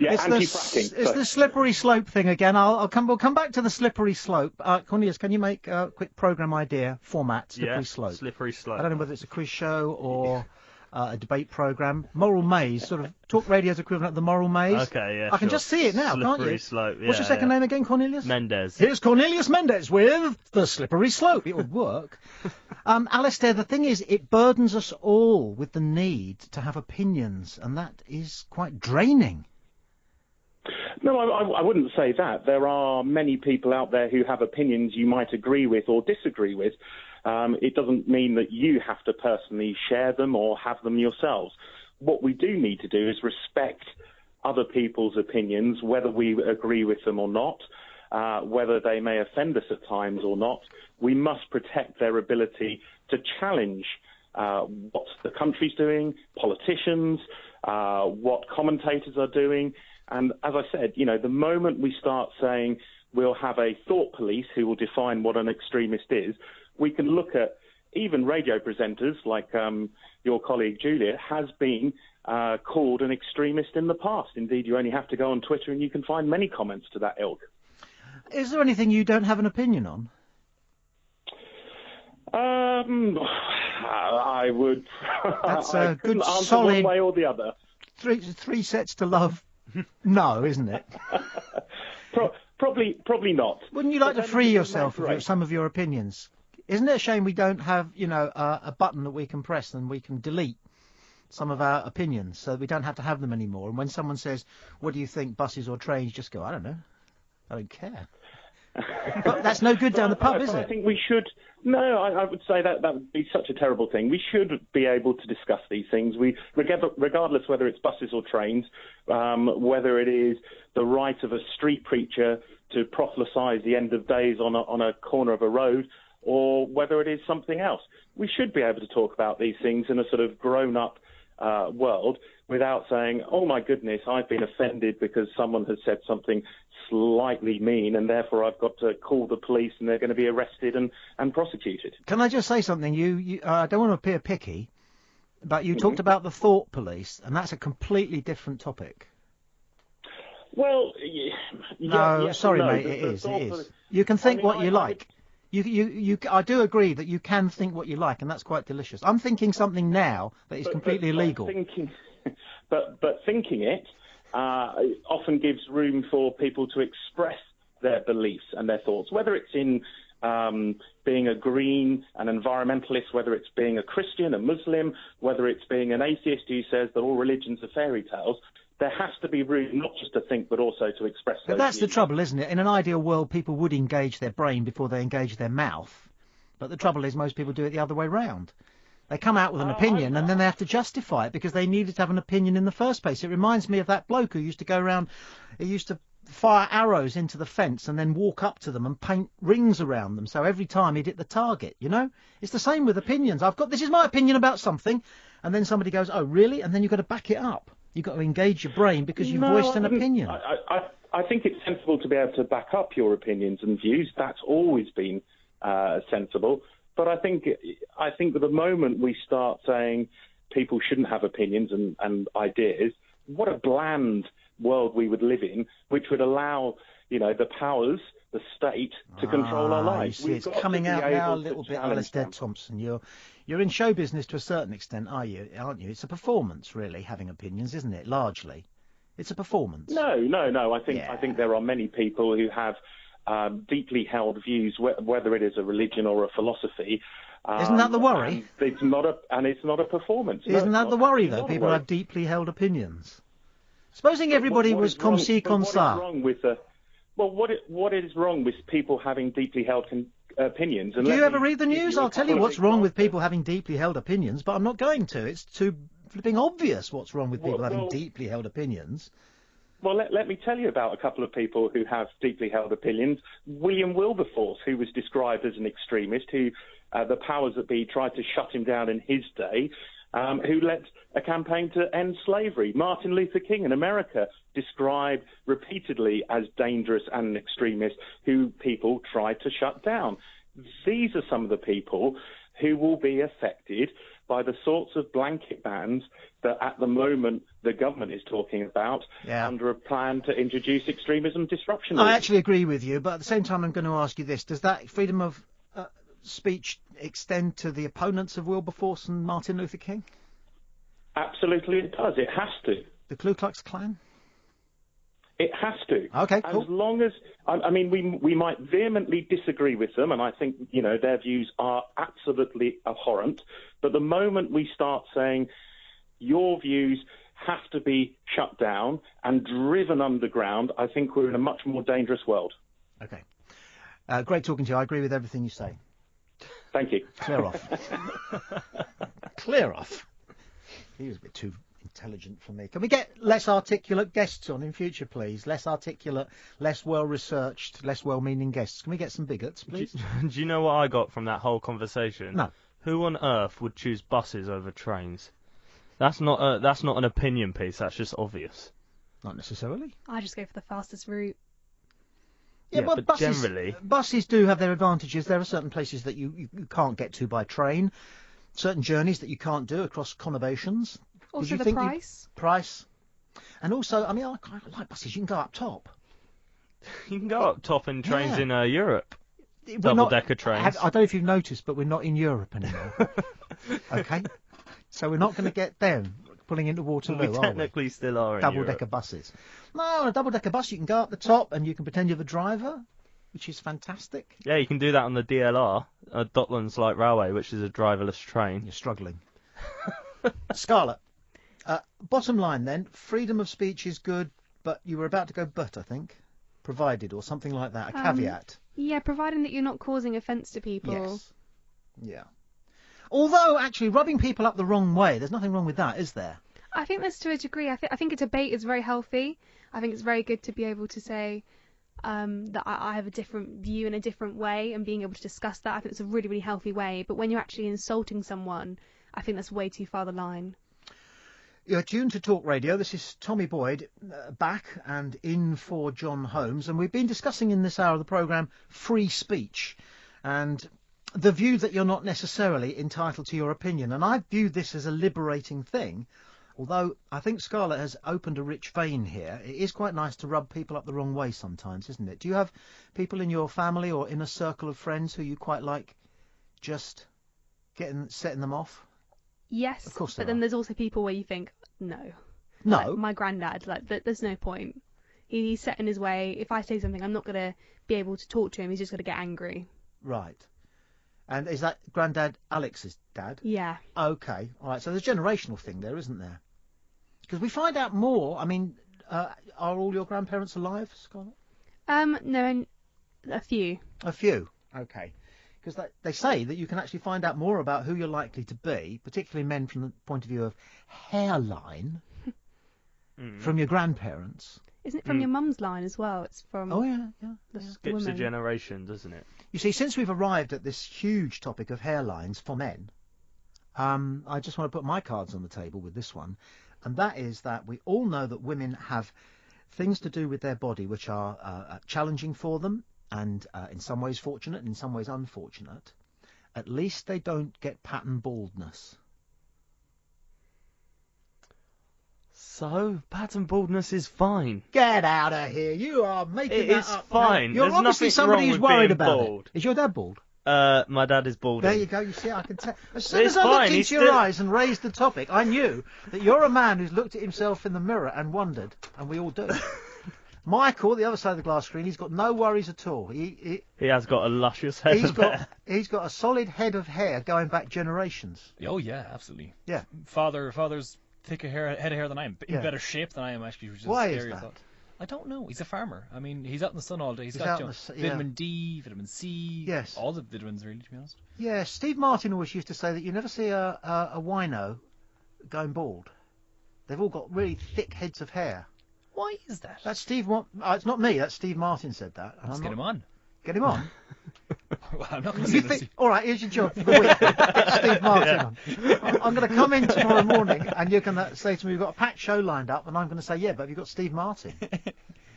Yeah, it's anti-fracking. It's the slippery slope thing again. We'll come back to the slippery slope. Cornelius, can you make a quick programme idea format? Slippery slope. Slippery slope. I don't know whether it's a quiz show or a debate programme. Moral Maze, sort of Talk Radio's equivalent of the Moral Maze. Okay, yeah. I can just see it now, can't you? Slippery slope. Yeah, What's your second name again, Cornelius? Mendes. Here's Cornelius Mendes with the slippery slope. It would work. Alistair, the thing is, it burdens us all with the need to have opinions, and that is quite draining. No, I wouldn't say that. There are many people out there who have opinions you might agree with or disagree with. It doesn't mean that you have to personally share them or have them yourselves. What we do need to do is respect other people's opinions, whether we agree with them or not, whether they may offend us at times or not. We must protect their ability to challenge what the country's doing, politicians, what commentators are doing. And as I said, the moment we start saying we'll have a thought police who will define what an extremist is, we can look at even radio presenters like your colleague Julia has been called an extremist in the past. Indeed, you only have to go on Twitter and you can find many comments to that ilk. Is there anything you don't have an opinion on? I would. That's I a good, answer solid one way or the other. Three sets to love. No, isn't it? Probably not. Wouldn't you like But to then free it yourself doesn't of some of your opinions? Isn't it a shame we don't have, a button that we can press and we can delete some of our opinions so that we don't have to have them anymore? And when someone says, what do you think, buses or trains, just go, I don't know. I don't care. But that's no good down the pub, is it? I think we should. No, I would say that would be such a terrible thing. We should be able to discuss these things. Regardless whether it's buses or trains, whether it is the right of a street preacher to prophesy the end of days on a corner of a road, or whether it is something else. We should be able to talk about these things in a sort of grown-up world without saying, oh my goodness, I've been offended because someone has said something slightly mean and therefore I've got to call the police and they're going to be arrested and prosecuted. Can I just say something? You I don't want to appear picky, but you talked about the thought police, and that's a completely different topic. Well, no, yes, sorry, no, mate, it is. You can think what you like. I do agree that you can think what you like, and that's quite delicious. I'm thinking something now that is completely illegal. But thinking it often gives room for people to express their beliefs and their thoughts, whether it's in being a green, an environmentalist, whether it's being a Christian, a Muslim, whether it's being an atheist who says that all religions are fairy tales. There has to be room not just to think but also to express those But that's views. the trouble, isn't it? In an ideal world, people would engage their brain before they engage their mouth. But the trouble is most people do it the other way round. They come out with an opinion and then they have to justify it because they needed to have an opinion in the first place. It reminds me of that bloke who used to go around, he used to fire arrows into the fence and then walk up to them and paint rings around them, so every time he'd hit the target, you know? It's the same with opinions. This is my opinion about something, and then somebody goes, oh, really? And then you've got to back it up. You've got to engage your brain because you've voiced an opinion. I think it's sensible to be able to back up your opinions and views. That's always been sensible. But I think that the moment we start saying people shouldn't have opinions and ideas, what a bland world we would live in, which would allow, the powers, the state, to control our lives. You see, it's coming out now a little bit, Alistair Thompson. You're in show business to a certain extent, aren't you? It's a performance, really, having opinions, isn't it? Largely, it's a performance. No. I think there are many people who have deeply held views, whether it is a religion or a philosophy. Isn't that the worry? It's not a performance. Isn't that the worry, though? People have deeply held opinions. Supposing everybody was comme ci, comme ça. What is wrong with people having deeply held opinions? Do you ever read the news? I'll tell you what's wrong with people having deeply held opinions, but I'm not going to. It's too flipping obvious what's wrong with people having deeply held opinions. Well, let me tell you about a couple of people who have deeply held opinions. William Wilberforce, who was described as an extremist, who the powers that be tried to shut him down in his day, who led a campaign to end slavery. Martin Luther King in America, described repeatedly as dangerous and an extremist, who people tried to shut down. These are some of the people who will be affected by the sorts of blanket bans that at the moment the government is talking about under a plan to introduce extremism disruption. I actually agree with you, but at the same time I'm going to ask you this. Does that freedom of speech extend to the opponents of Wilberforce and Martin Luther King? Absolutely it does. It has to. The Ku Klux Klan? It has to. Okay, cool. As long as, we might vehemently disagree with them, and I think, their views are absolutely abhorrent, but the moment we start saying your views have to be shut down and driven underground, I think we're in a much more dangerous world. Okay. Great talking to you. I agree with everything you say. Thank you. Clear off. Clear off. He was a bit too intelligent for me. Can we get less articulate guests on in future, please? Less articulate, less well-researched, less well-meaning guests. Can we get some bigots, please? Do you know what I got from that whole conversation? No. Who on earth would choose buses over trains? That's not an opinion piece. That's just obvious. Not necessarily. I just go for the fastest route. Yeah, but generally, buses do have their advantages. There are certain places that you can't get to by train, certain journeys that you can't do across conurbations. Also the price. Price. And also, I quite like buses. You can go up top. You can go up top in trains in Europe. Double-decker trains. I don't know if you've noticed, but we're not in Europe anymore. Okay? So we're not going to get them pulling into Waterloo, We technically still are in double-decker buses. No, on a double-decker bus you can go up the top and you can pretend you're the driver, which is fantastic. Yeah, you can do that on the DLR, Docklands Light Railway, which is a driverless train. You're struggling. Scarlett, bottom line then, freedom of speech is good, but you were about to go I think, provided or something like that, a caveat. Yeah, providing that you're not causing offence to people. Yes. Yeah. Although, actually, rubbing people up the wrong way, there's nothing wrong with that, is there? I think there's to a degree. I think a debate is very healthy. I think it's very good to be able to say that I have a different view in a different way and being able to discuss that. I think it's a really, really healthy way. But when you're actually insulting someone, I think that's way too far the line. You're tuned to Talk Radio. This is Tommy Boyd, back and in for John Holmes. And we've been discussing in this hour of the programme free speech and the view that you're not necessarily entitled to your opinion. And I view this as a liberating thing, although I think Scarlett has opened a rich vein here. It is quite nice to rub people up the wrong way sometimes, isn't it? Do you have people in your family or in a circle of friends who you quite like just setting them off? Yes, of course but then there's also people where you think, no. No? Like my granddad, there's no point. He's set in his way. If I say something, I'm not going to be able to talk to him. He's just going to get angry. Right. And is that Grandad Alex's dad? Yeah. Okay. All right. So there's a generational thing there, isn't there? Because we find out more. I mean, are all your grandparents alive, Scarlett? No, a few. A few. Okay. Because they say that you can actually find out more about who you're likely to be, particularly men from the point of view of hairline, from your grandparents. Isn't it from your mum's line as well? It's from. Oh yeah. The Skips a women. generation, doesn't it? You see, since we've arrived at this huge topic of hairlines for men, I just want to put my cards on the table with this one, and that is that we all know that women have things to do with their body which are challenging for them, and in some ways fortunate, and in some ways unfortunate. At least they don't get pattern baldness. So, pattern baldness is fine. Get out of here! You are making It that is up. fine. You're There's obviously nothing somebody wrong who's with worried being about bald. it. Is your dad bald? My dad is balding. There you go. You see, I can tell. As soon It's as I looked fine, into he's your still- eyes and raised the topic, I knew that you're a man who's looked at himself in the mirror and wondered, and we all do. Michael, the other side of the glass screen, he's got no worries at all. He has got a luscious head of hair. He's got a solid head of hair going back generations. Oh yeah, absolutely. Yeah. Father's thicker head of hair than I am, in Yeah. better shape than I am actually, which is Why is scary that? thought. I don't know. He's a farmer. I mean, he's out in the sun all day. He's He's got out you in know, the sun, vitamin D, vitamin C. Yes. All the vitamins, really, to be honest. Yeah, Steve Martin always used to say that you never see a wino going bald. They've all got really thick heads of hair. Why is that? That's Steve. It's not me. That's Steve Martin said that. And Let's I'm get not- him on. Get him on. Well, I'm not going to You say think, this. all right, here's your job for the week. Get Steve Martin on. I'm going to come in tomorrow morning, and you're going to say to me, "We've got a packed show lined up," and I'm going to say, "Yeah, but have you got Steve Martin?"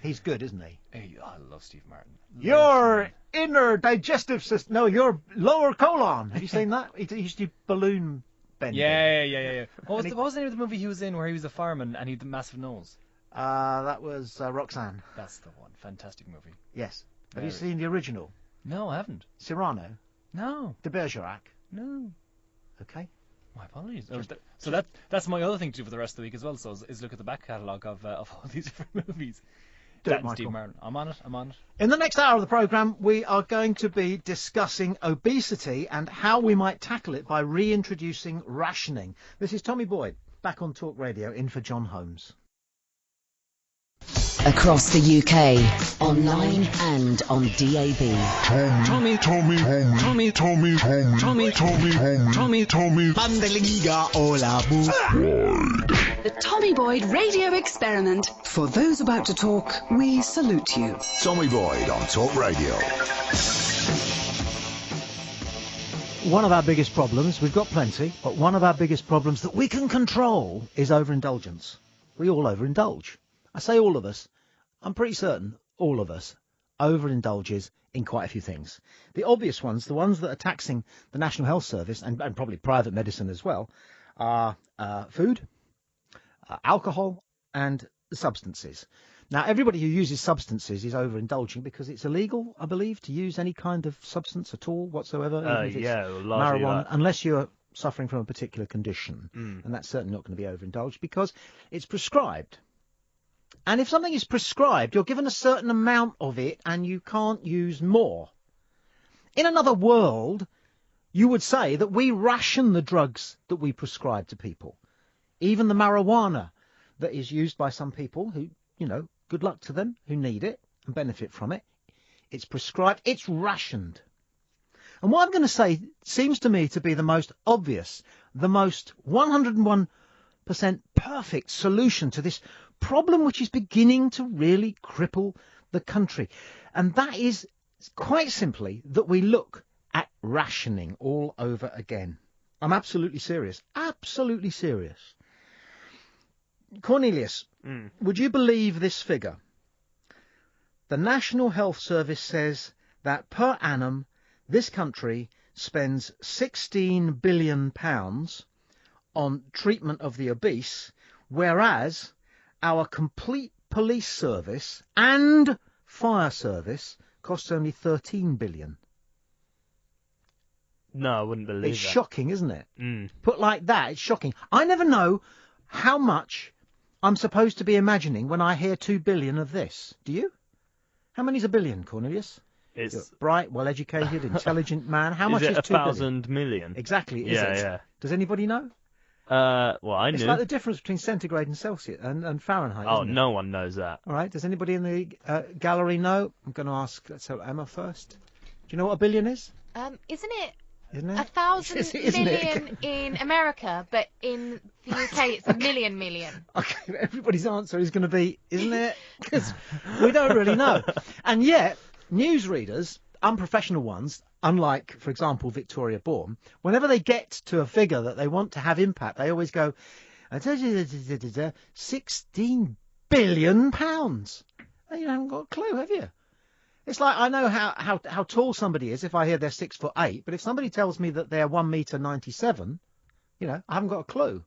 He's good, isn't he? Hey, I love Steve Martin. Your inner digestive system. No, your lower colon. Have you seen that? He used to do balloon bending. Yeah. What was, And what was the name of the movie he was in where he was a fireman and he had the massive nose? That was Roxanne. That's the one. Fantastic movie. Yes. Have you Very. seen the original? No, I haven't. Cyrano. No. De Bergerac. No. Okay. My apologies. So that's my other thing to do for the rest of the week as well. So is look at the back catalogue of all these different movies. Do it, That and Steve Michael. Martin. I'm on it. In the next hour of the programme, we are going to be discussing obesity and how we might tackle it by reintroducing rationing. This is Tommy Boyd, back on Talk Radio, in for John Holmes. Across the UK, online and on DAB. Tommy, Mandeliga Ola Boo. The Tommy Boyd Radio Experiment. For those about to talk, we salute you. Tommy Boyd on Talk Radio. One of our biggest problems, we've got plenty, but one of our biggest problems that we can control is overindulgence. We all overindulge. I say all of us. I'm pretty certain all of us overindulges in quite a few things. The obvious ones, the ones that are taxing the National Health Service and probably private medicine as well, are food, alcohol and substances. Now, everybody who uses substances is overindulging because it's illegal, I believe, to use any kind of substance at all whatsoever, even if it's largely marijuana, that. unless you're suffering from a particular condition. And that's certainly not going to be overindulged because it's prescribed. And if something is prescribed, you're given a certain amount of it and you can't use more. In another world, you would say that we ration the drugs that we prescribe to people. Even the marijuana that is used by some people who, good luck to them, who need it and benefit from it. It's prescribed, it's rationed. And what I'm going to say seems to me to be the most obvious, the most 101% perfect solution to this problem which is beginning to really cripple the country. And that is quite simply that we look at rationing all over again. I'm absolutely serious. Absolutely serious. Cornelius, would you believe this figure? The National Health Service says that per annum this country spends £16 billion on treatment of the obese, whereas our complete police service and fire service costs only £13 billion. No, I wouldn't believe It's that. shocking, isn't it? Put like that, it's shocking. I never know how much I'm supposed to be imagining when I hear 2 billion of this. Do you? How many's a billion, Cornelius? It's You're a bright, well-educated, intelligent man. How much it is 2 2 billion? 1,000 million? Exactly, is Yeah, it? yeah. Does anybody know? Well, I It's knew. like the difference between centigrade and Celsius and Fahrenheit. Oh, isn't it? no one knows that. All right. Does anybody in the gallery know? I'm going to ask. Let's have Emma first. Do you know what a billion is? Isn't it isn't it? 1,000 Isn't it? million in America, but in the UK it's a million. Okay, everybody's answer is going to be, isn't it? Because we don't really know. And yet, newsreaders, unprofessional ones, unlike, for example, Victoria Bourne, whenever they get to a figure that they want to have impact, they always go, 16 billion pounds. You haven't got a clue, have you? It's like, I know how tall somebody is if I hear they're 6'8", but if somebody tells me that they're 1.97 m, I haven't got a clue.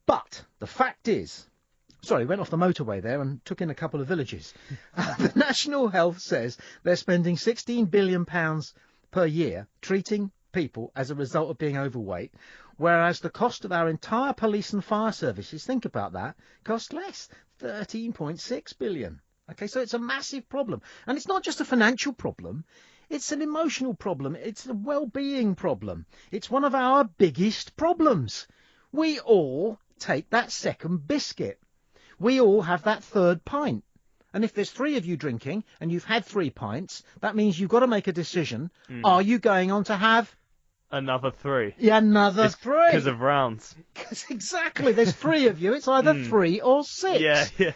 But the fact is, sorry, went off the motorway there and took in a couple of villages. The National Health says they're spending £16 billion per year treating people as a result of being overweight, whereas the cost of our entire police and fire services, think about that, cost less, 13.6 billion. Okay, so it's a massive problem. And it's not just a financial problem. It's an emotional problem. It's a well-being problem. It's one of our biggest problems. We all take that second biscuit. We all have that third pint. And if there's 3 of you drinking and you've had 3 pints, that means you've got to make a decision. Are you going on to have... Another 3. Yeah, another 3. Because of rounds. Exactly. There's 3 of you. It's either 3 or 6. Yeah.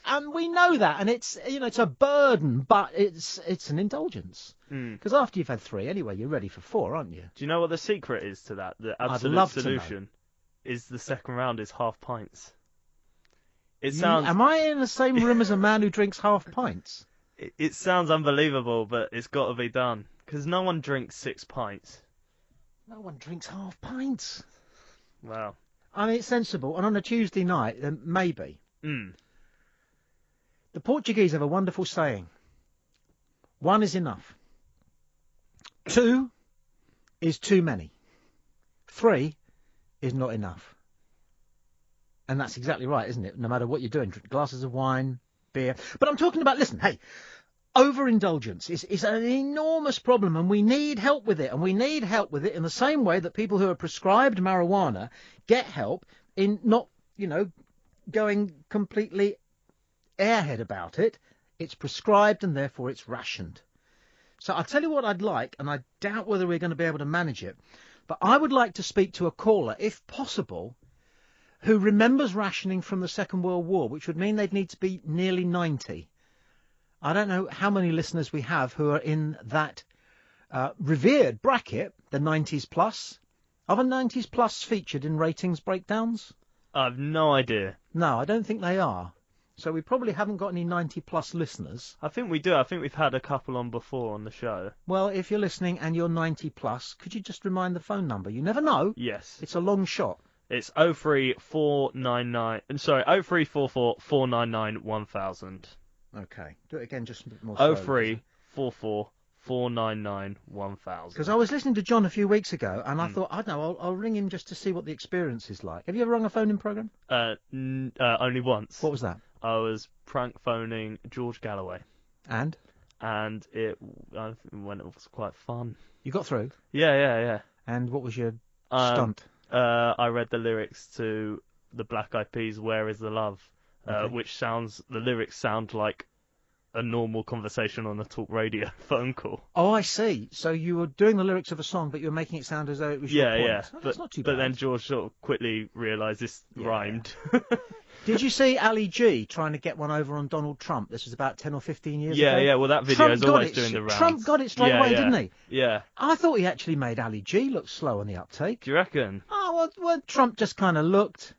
And we know that. And it's, it's a burden, but it's an indulgence. Because after you've had 3, anyway, you're ready for 4, aren't you? Do you know what the secret is to that? The absolute love to solution is the second round is half pints. It sounds. Am I in the same room as a man who drinks half pints? It sounds unbelievable, but it's got to be done. Because no one drinks 6 pints. No one drinks half pints. Wow. I mean, it's sensible. And on a Tuesday night, then maybe. The Portuguese have a wonderful saying. 1 is enough. 2 is too many. 3 is not enough. And that's exactly right, isn't it? No matter what you're doing, drink glasses of wine, beer. But I'm talking about, listen, hey, overindulgence is an enormous problem, and we need help with it. And we need help with it in the same way that people who are prescribed marijuana get help in not, going completely airhead about it. It's prescribed and therefore it's rationed. So I'll tell you what I'd like, and I doubt whether we're going to be able to manage it, but I would like to speak to a caller, if possible, who remembers rationing from the Second World War, which would mean they'd need to be nearly 90. I don't know how many listeners we have who are in that revered bracket, the 90s plus. Are the 90s plus featured in ratings breakdowns? I've no idea. No, I don't think they are. So we probably haven't got any 90 plus listeners. I think we do. I think we've had a couple on before on the show. Well, if you're listening and you're 90 plus, could you just remind the phone number? You never know. Yes. It's a long shot. It's 0344 499 1000. Okay. Do it again just a bit more slowly. 0344 499 1000. Because I was listening to John a few weeks ago, and I thought, I don't know, I'll ring him just to see what the experience is like. Have you ever rung a phone-in programme? Only once. What was that? I was prank phoning George Galloway. And? And it was quite fun. You got through? Yeah. And what was your stunt? I read the lyrics to the Black Eyed Peas' Where Is the Love, which the lyrics sound like a normal conversation on a talk radio phone call. Oh, I see. So you were doing the lyrics of a song, but you were making it sound as though it was your point. Yeah. Oh, that's not too bad. But then George sort of quickly realised this rhymed. Did you see Ali G trying to get one over on Donald Trump? This was about 10 or 15 years ago. Yeah, well, that video is always doing the rounds. Trump got it straight away, didn't he? Yeah. I thought he actually made Ali G look slow on the uptake. Do you reckon? Oh, well, Trump just kind of looked,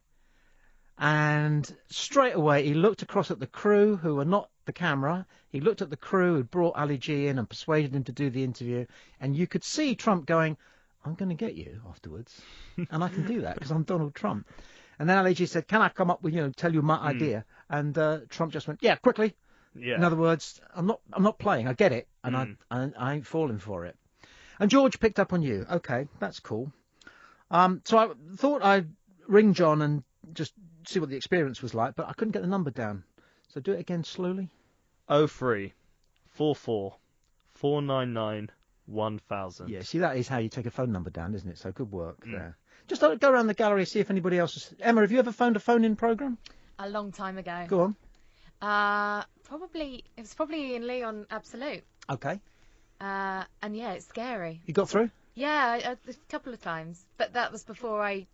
and straight away he looked across at the crew, who were not the camera. He looked at the crew who brought Ali G in and persuaded him to do the interview, and you could see Trump going, I'm going to get you afterwards, and I can do that because I'm Donald Trump. And then Ali G said, can I come up with, tell you my idea? And Trump just went, yeah, quickly. Yeah. In other words, I'm not playing. I get it, and I ain't falling for it. And George picked up on you. Okay, that's cool. So I thought I'd ring John and just see what the experience was like, but I couldn't get the number down. So do it again slowly. 0344 499 1000. Yeah, see, that is how you take a phone number down, isn't it? So good work there. Just go around the gallery, see if anybody else has... Emma, have you ever phoned a phone-in programme? A long time ago. Go on. It was probably Ian Lee on Absolute. Okay. And yeah, it's scary. You got through? Yeah, a couple of times. But that was before I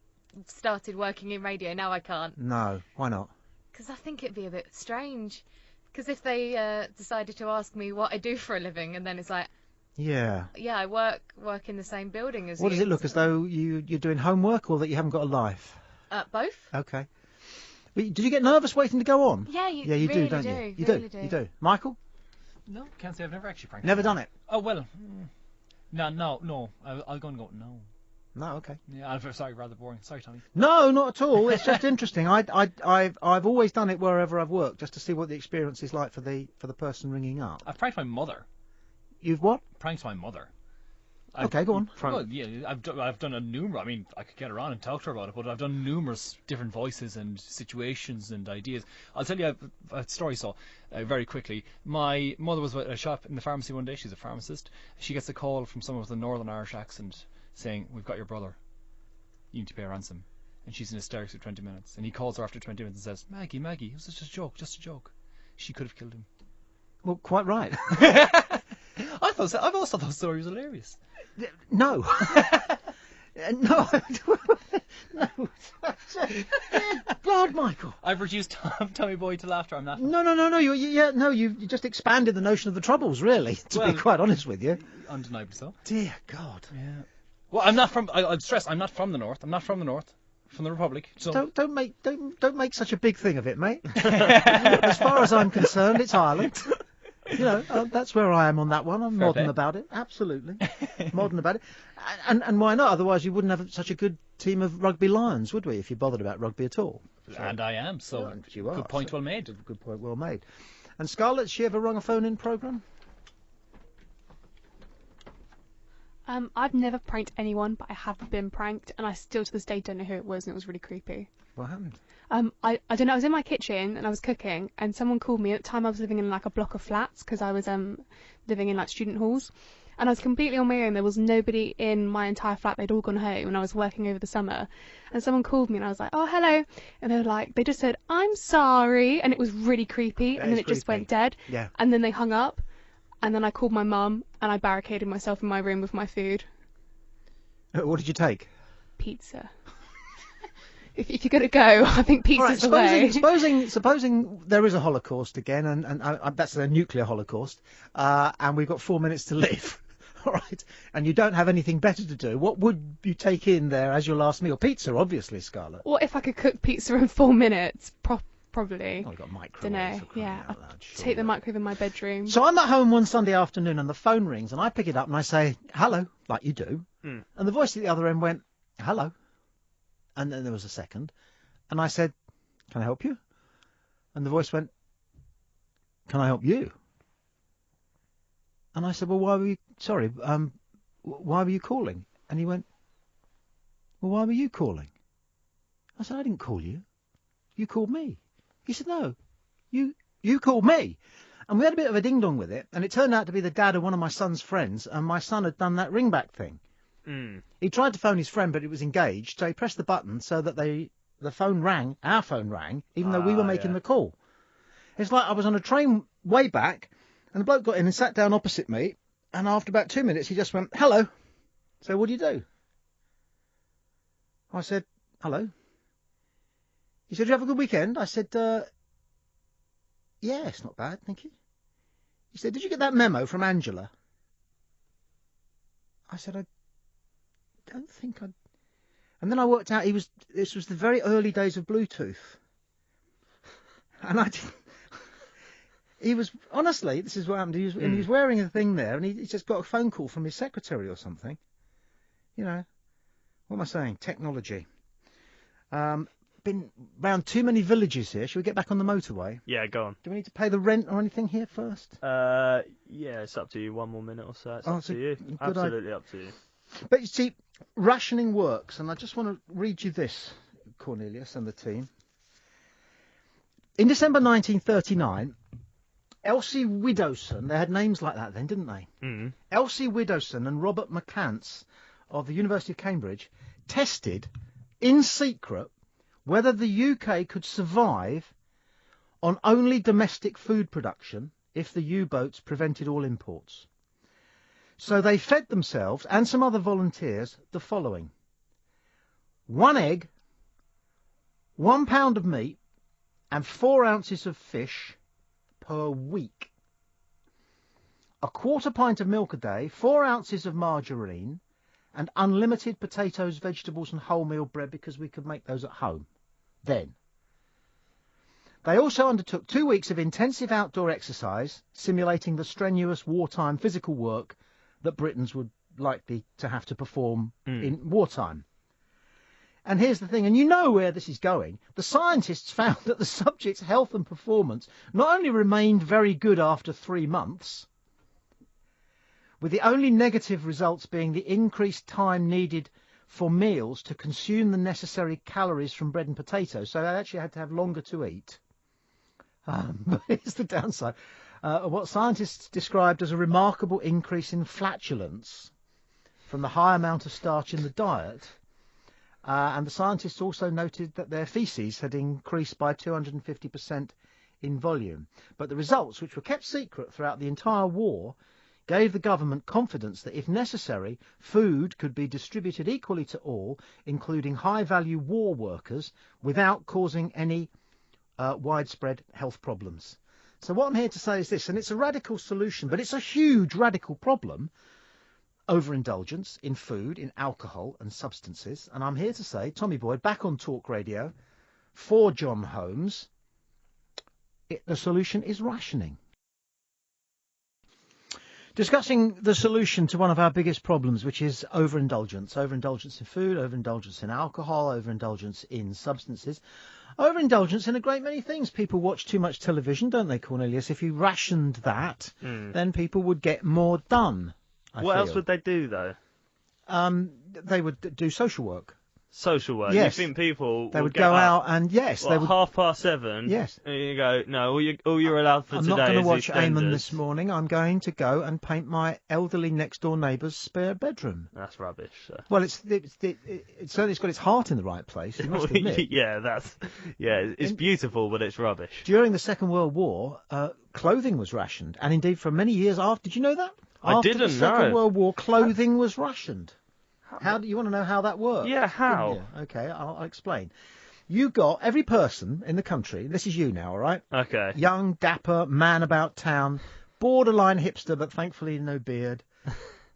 started working in radio. Now I can't. No. Why not? Because I think it'd be a bit strange. Because if they decided to ask me what I do for a living, and then it's like, Yeah. yeah, I work in the same building as you. What does it look as though you're doing homework or that you haven't got a life? Both. Okay. Did you get nervous waiting to go on? Yeah, you really do, don't do. you? You really do. You do. Michael? No, can't say I've never actually pranked. Never done it? Oh, well. No. I'll go and go. No. No, okay. Yeah, I'm sorry, rather boring. Sorry, Tommy. No, not at all. It's just interesting. I've always done it wherever I've worked, just to see what the experience is like for the person ringing up. I've pranked my mother. You've what? Pranked my mother. Okay, go on. Well, yeah, I've done a numerous. I mean, I could get her on and talk to her about it, but I've done numerous different voices and situations and ideas. I'll tell you a story. So, very quickly, my mother was at a shop in the pharmacy one day. She's a pharmacist. She gets a call from someone with a Northern Irish accent saying, "We've got your brother. You need to pay a ransom." And she's in hysterics for 20 minutes. And he calls her after 20 minutes and says, Maggie, it was just a joke. She could have killed him. Well, quite right. I've always thought that story was hilarious. No. No. No. God, Michael. I've reduced Tommy Boy to laughter. I'm not. No. You just expanded the notion of the Troubles, really, to be quite honest with you. Undeniably so. Dear God. Yeah. Well, I'm not from. I'm stressed. I'm not from the north. From the Republic. So don't make such a big thing of it, mate. As far as I'm concerned, it's Ireland. You know, that's where I am on that one. I'm modern about it. Absolutely. Modern about it. And why not? Otherwise, you wouldn't have such a good team of rugby lions, would we, if you bothered about rugby at all? So, and I am, so you are, good point well made. Good point well made. And Scarlett, has she ever rung a phone-in programme? I've never pranked anyone, but I have been pranked, and I still to this day don't know who it was, and it was really creepy. What happened? I don't know. I was in my kitchen and I was cooking, and someone called me. At the time, I was living in like a block of flats because I was living in like student halls, and I was completely on my own. There was nobody in my entire flat. They'd all gone home, and I was working over the summer. And someone called me, and I was like, "Oh, hello," and they just said, "I'm sorry," and it was really creepy. And then it just went dead. Yeah. And then they hung up, and then I called my mum, and I barricaded myself in my room with my food. What did you take? Pizza. If you're going to go, I think pizza's the way. Supposing there is a Holocaust again, and that's a nuclear Holocaust, and we've got 4 minutes to live, all right, and you don't have anything better to do, what would you take in there as your last meal? Pizza, obviously, Scarlett. What if I could cook pizza in 4 minutes? Probably. Oh, you've got a microwave. Dunno. Yeah, I'll take the microwave in my bedroom. So I'm at home one Sunday afternoon, and the phone rings, and I pick it up, and I say, hello, like you do, and the voice at the other end went, hello. And then there was a second, and I said, can I help you? And the voice went, can I help you? And I said, well, why were you calling? And he went, well, why were you calling? I said, I didn't call you. You called me. He said, no, you called me. And we had a bit of a ding-dong with it, and it turned out to be the dad of one of my son's friends, and my son had done that ringback thing. He tried to phone his friend, but it was engaged, so he pressed the button so that the phone rang, our phone rang, even though we were making the call. It's like I was on a train way back, and the bloke got in and sat down opposite me, and after about 2 minutes he just went, hello. So what do you do? I said, hello. He said, did you have a good weekend? I said, yeah, it's not bad, thank you. He said, did you get that memo from Angela? I said, I don't think I... And then I worked out this was the very early days of Bluetooth. And I didn't... He was, honestly, this is what happened. He was wearing a thing there, and he just got a phone call from his secretary or something. You know, what am I saying? Technology. Been round too many villages here. Shall we get back on the motorway? Yeah, go on. Do we need to pay the rent or anything here first? Yeah, it's up to you. 1 more minute or so. It's up to you. Absolutely up to you. But you see, rationing works, and I just want to read you this, Cornelius and the team. In December 1939, Elsie Widdowson, they had names like that then, didn't they? Mm. Elsie Widdowson and Robert McCants of the University of Cambridge tested, in secret, whether the UK could survive on only domestic food production if the U-boats prevented all imports. So they fed themselves and some other volunteers the following: 1 egg, 1 pound of meat, and 4 ounces of fish per week. A quarter pint of milk a day, 4 ounces of margarine, and unlimited potatoes, vegetables and wholemeal bread, because we could make those at home then. They also undertook 2 weeks of intensive outdoor exercise, simulating the strenuous wartime physical work that Britons would likely to have to perform in wartime. And here's the thing, and you know where this is going. The scientists found that the subjects' health and performance not only remained very good after 3 months, with the only negative results being the increased time needed for meals to consume the necessary calories from bread and potatoes. So they actually had to have longer to eat. But here's the downside. What scientists described as a remarkable increase in flatulence from the high amount of starch in the diet. And the scientists also noted that their faeces had increased by 250% in volume. But the results, which were kept secret throughout the entire war, gave the government confidence that, if necessary, food could be distributed equally to all, including high-value war workers, without causing any widespread health problems. So what I'm here to say is this, and it's a radical solution, but it's a huge radical problem: overindulgence in food, in alcohol and substances. And I'm here to say, Tommy Boyd, back on Talk Radio, for John Holmes, the solution is rationing. Discussing the solution to one of our biggest problems, which is overindulgence. Overindulgence in food, overindulgence in alcohol, overindulgence in substances, overindulgence in a great many things. People watch too much television, don't they, Cornelius? If you rationed that, then people would get more done. What else would they do, though? They would do social work. Social work? Yes. You think people They would get go up, out and, yes. what, They would. 7:30? Yes. And you go, no, all you're allowed for I'm today not going is to watch EastEnders. Eamon this morning. I'm going to go and paint my elderly next-door neighbour's spare bedroom. That's rubbish. So. Well, it's certainly got its heart in the right place, you must admit. It's beautiful, but it's rubbish. During the Second World War, clothing was rationed, and indeed for many years after. Did you know that? I After didn't the Second know. World War, clothing was rationed. How do you want to know how that worked? Yeah, how? Didn't you? Okay, I'll explain. You got every person in the country. This is you now, all right? Okay. Young, dapper, man about town, borderline hipster, but thankfully no beard.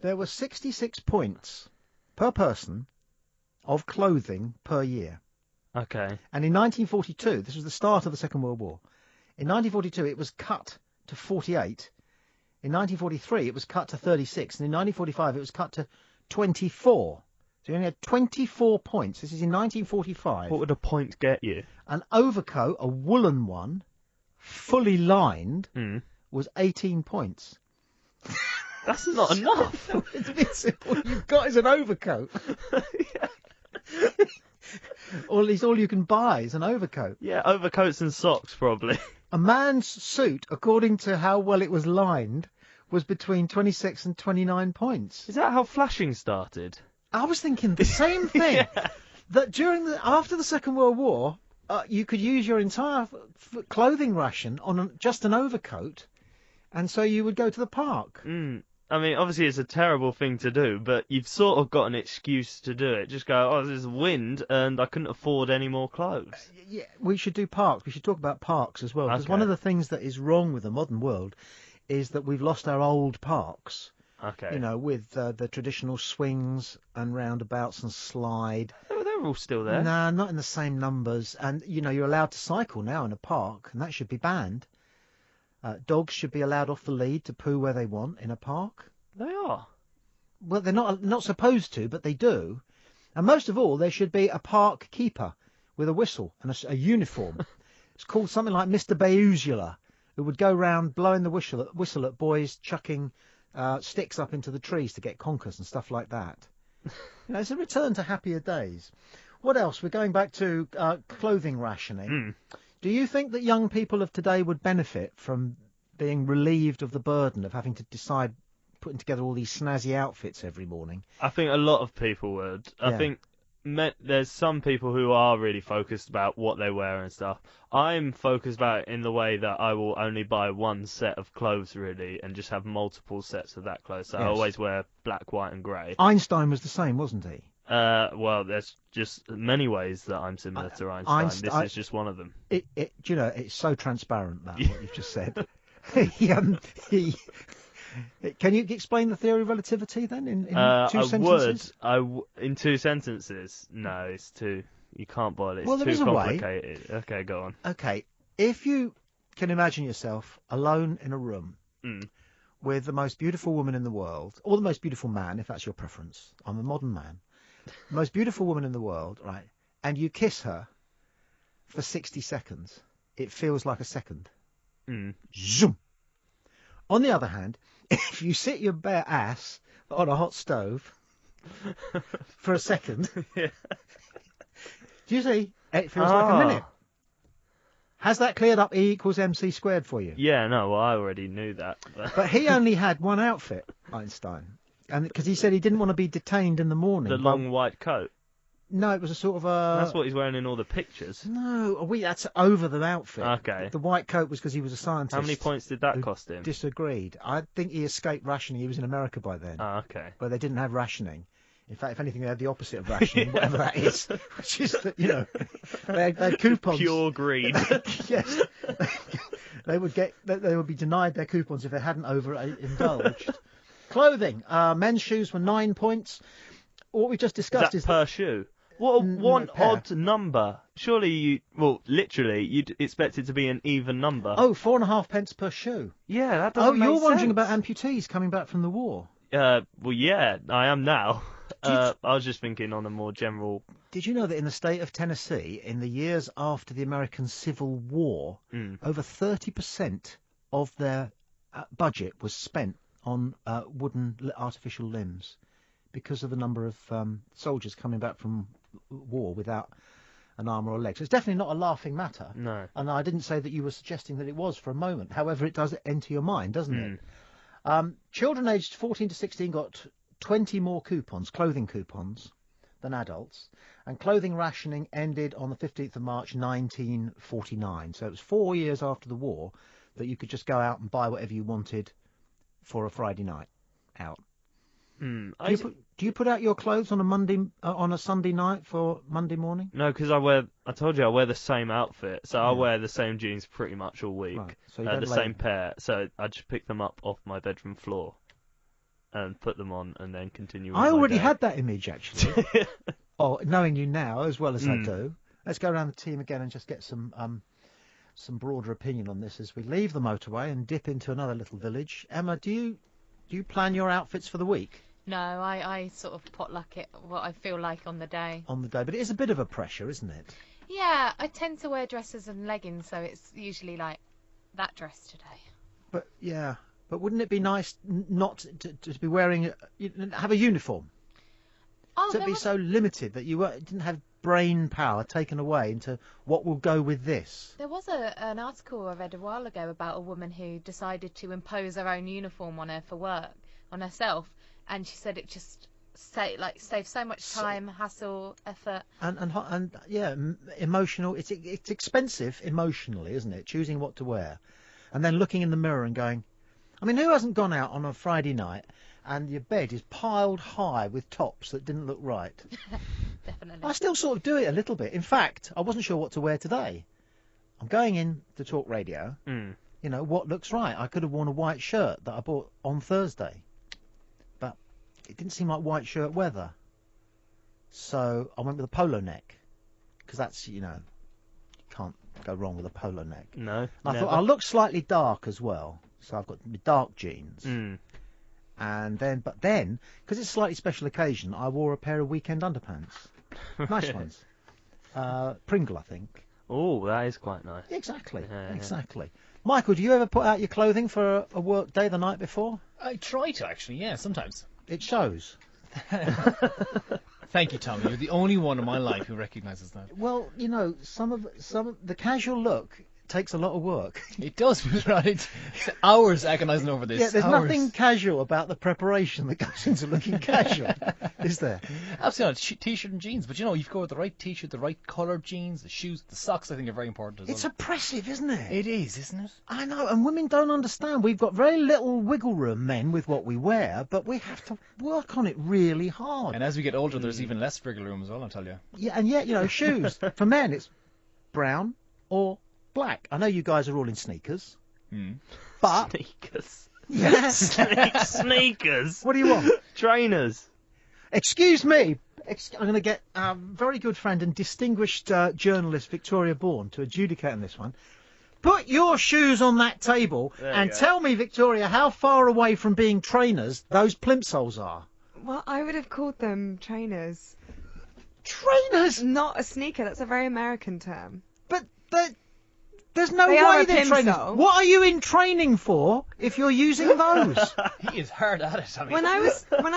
There were 66 points per person of clothing per year. Okay. And in 1942, this was the start of the Second World War. In 1942, it was cut to 48. In 1943, it was cut to 36. And in 1945, it was cut to 24. So you only had 24 points. This is in 1945. What would a point get you? An overcoat, a woolen one, fully lined, was 18 points. That's not enough. It's a bit simple. All you've got is an overcoat. Or at least all you can buy is an overcoat. Yeah, overcoats and socks, probably. A man's suit, according to how well it was lined, was between 26 and 29 points. Is that how flashing started? I was thinking the same thing. Yeah. That after the Second World War, you could use your entire clothing ration on just an overcoat, and so you would go to the park. I mean, obviously it's a terrible thing to do, but you've sort of got an excuse to do it. Just go, oh, there's wind, and I couldn't afford any more clothes. Yeah, we should do parks. We should talk about parks as well, because Okay. one of the things that is wrong with the modern world is that we've lost our old parks. Okay. You know, with the traditional swings and roundabouts and slide. They're all still there. Nah, not in the same numbers. And, you know, you're allowed to cycle now in a park, and that should be banned. Dogs should be allowed off the lead to poo where they want in a park. They are. Well, they're not supposed to, but they do. And most of all, there should be a park keeper with a whistle and a uniform. It's called something like Mr. Beuzula, who would go round blowing the whistle at boys chucking sticks up into the trees to get conkers and stuff like that. You know, it's a return to happier days. What else? We're going back to clothing rationing. Do you think that young people of today would benefit from being relieved of the burden of having to decide putting together all these snazzy outfits every morning? I think a lot of people would. I Yeah. think there's some people who are really focused about what they wear and stuff. I'm focused about it in the way that I will only buy one set of clothes really, and just have multiple sets of that clothes. So I Yes. always wear black, white, and grey. Einstein was the same, wasn't he? Well, there's just many ways that I'm similar to Einstein. This is just one of them. Do you know, it's so transparent that what you've just said. he Can you explain the theory of relativity then in 2 sentences? In 2 sentences. No, it's too. You can't boil it. It's well, there too is a complicated. way. Okay, go on. Okay, if you can imagine yourself alone in a room with the most beautiful woman in the world, or the most beautiful man, if that's your preference. I'm a modern man. The most beautiful woman in the world, right? And you kiss her for 60 seconds. It feels like a second. Zoom. On the other hand, if you sit your bare ass on a hot stove for a second, do you see? It feels like a minute. Has that cleared up E equals MC squared for you? Yeah, no, well, I already knew that. But he only had one outfit, Einstein, and because he said he didn't want to be detained in the morning. The long white coat. No, it was a sort of a... That's what he's wearing in all the pictures. No, that's over the outfit. Okay. The white coat was because he was a scientist. How many points did that cost him? Disagreed. I think he escaped rationing. He was in America by then. Okay. Where they didn't have rationing. In fact, if anything, they had the opposite of rationing, whatever that is. Which is that, they had coupons. Pure greed. Yes. They would be denied their coupons if they hadn't overindulged. Clothing. Men's shoes were 9 points. What we just discussed is per shoe. What one odd number. Surely literally, you'd expect it to be an even number. Oh, 4.5 pence per shoe. Yeah, that doesn't make sense. Oh, you're wondering about amputees coming back from the war? Well, yeah, I am now. I was just thinking on a more general... Did you know that in the state of Tennessee, in the years after the American Civil War, over 30% of their budget was spent on wooden artificial limbs because of the number of soldiers coming back from war without an arm or a leg. So it's definitely not a laughing matter. No. And I didn't say that you were suggesting that it was for a moment. However, it does enter your mind, doesn't it? Children aged 14 to 16 got 20 more coupons, clothing coupons, than adults. And clothing rationing ended on the 15th of March 1949. So it was 4 years after the war that you could just go out and buy whatever you wanted for a Friday night out. Do you put out your clothes on a Sunday night for Monday morning? No, because I told you I wear the same outfit, so I wear the same jeans pretty much all week. Right. So the same pair, so I just pick them up off my bedroom floor and put them on and then continue with I already my day. had that image, actually. Knowing you now as well as I do. Let's go around the team again and just get some broader opinion on this as we leave the motorway and dip into another little village. Emma, do you plan your outfits for the week? No, I sort of potluck it what I feel like on the day. On the day, but it is a bit of a pressure, isn't it? Yeah, I tend to wear dresses and leggings, so it's usually like that dress today. But wouldn't it be nice not to be wearing have a uniform? Oh, to be so limited that you didn't have brain power taken away into what will go with this. There was an article I read a while ago about a woman who decided to impose her own uniform on her for work, on herself, and she said it just saves so much time, hassle, effort. And emotional. It's expensive emotionally, isn't it? Choosing what to wear, and then looking in the mirror and going, I mean, who hasn't gone out on a Friday night and your bed is piled high with tops that didn't look right? Definitely. I still sort of do it a little bit. In fact, I wasn't sure what to wear today. I'm going in to talk radio. What looks right? I could have worn a white shirt that I bought on Thursday, but it didn't seem like white shirt weather. So I went with a polo neck, because that's, you can't go wrong with a polo neck. No. I thought I'll look slightly dark as well. So I've got dark jeans. And then, because it's a slightly special occasion, I wore a pair of weekend underpants. Nice ones. Pringle, I think. Oh, that is quite nice. Exactly. Yeah. Exactly. Michael, do you ever put out your clothing for a work day the night before? I try to, actually, yeah, sometimes. It shows. Thank you, Tommy. You're the only one in my life who recognises that. Well, some of the casual look takes a lot of work. It does, right? It's hours agonising over this. Yeah, there's hours. nothing casual about the preparation that goes into looking casual, is there? Absolutely not. T-shirt and jeans, but you've got the right T-shirt, the right coloured jeans, the shoes, the socks. I think are very important as well. It's oppressive, isn't it? It is, isn't it? I know, and women don't understand. We've got very little wiggle room, men, with what we wear, but we have to work on it really hard. And as we get older, there's even less wiggle room as well, I'll tell you. Yeah, and yet, shoes for men, it's brown or black. I know you guys are all in sneakers, but Sneakers. yeah. Sneakers. What do you want? Trainers. Excuse me. I'm going to get very good friend and distinguished journalist Victoria Bourne to adjudicate on this one. Put your shoes on that table and tell me, Victoria, how far away from being trainers those plimsolls are. Well, I would have called them trainers. Trainers? Not a sneaker. That's a very American term. But there's no They are way a they're trainers. plimsoll. What are you in training for if you're using those? He is hard at it. I mean, When I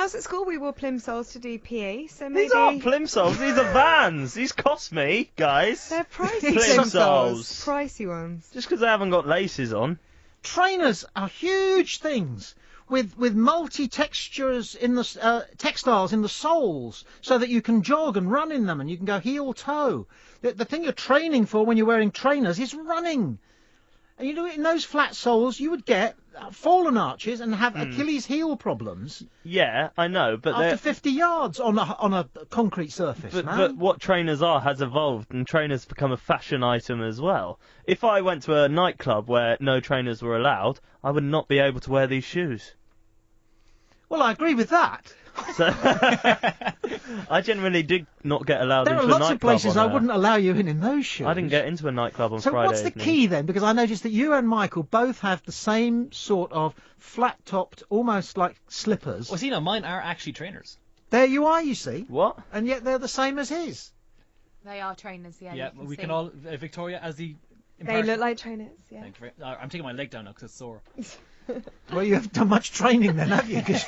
was at school, we wore plimsolls to do PE. So maybe These aren't plimsolls, these are Vans. These cost me, guys. they're pricey Plimsolls. Pricey ones. Just because they haven't got laces on. Trainers are huge things with multi-textures in the textiles in the soles, so that you can jog and run in them, and you can go heel toe. The thing you're training for when you're wearing trainers is running. And in those flat soles, you would get fallen arches and have Achilles heel problems. Yeah, I know, but after 50 yards on a concrete surface, man. But what trainers are has evolved, and trainers become a fashion item as well. If I went to a nightclub where no trainers were allowed, I would not be able to wear these shoes. Well, I agree with that. So I generally did not get allowed There into are a lots nightclub. of places I wouldn't allow you in those shoes. I didn't get into a nightclub on so Friday what's the evening. key then? Because I noticed that you and Michael both have the same sort of flat-topped, almost like slippers. Well, see, now mine are actually trainers. There you are, you see. What? And yet they're the same as his. They are trainers, yeah. Yeah, you can we see. can all Victoria as the. They look like trainers. Yeah. Thank you I'm taking my leg down now because it's sore. Well, you haven't done much training then, have you? Because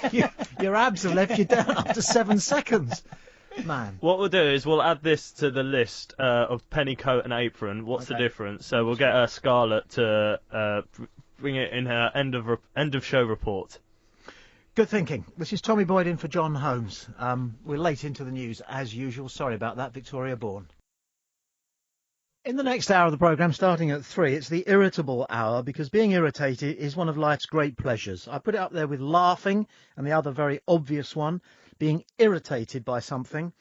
your abs have left you down after 7 seconds. Man. What we'll do is we'll add this to the list of pennycoat and apron. What's the difference? So we'll get Scarlett to bring it in her end of show report. Good thinking. This is Tommy Boyd in for John Holmes. We're late into the news as usual. Sorry about that, Victoria Bourne. In the next hour of the programme, starting at 3, it's the irritable hour, because being irritated is one of life's great pleasures. I put it up there with laughing, and the other very obvious one, being irritated by something.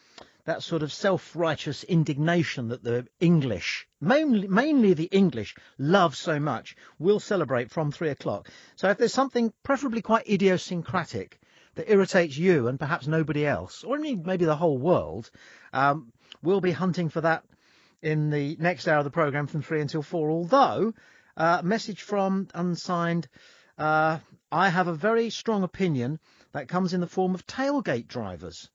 That sort of self-righteous indignation that the English, mainly the English, love so much, will celebrate from 3 o'clock. So if there's something preferably quite idiosyncratic that irritates you and perhaps nobody else, or maybe the whole world, we'll be hunting for that in the next hour of the programme from 3 until 4, although, message from unsigned, I have a very strong opinion that comes in the form of tailgate drivers.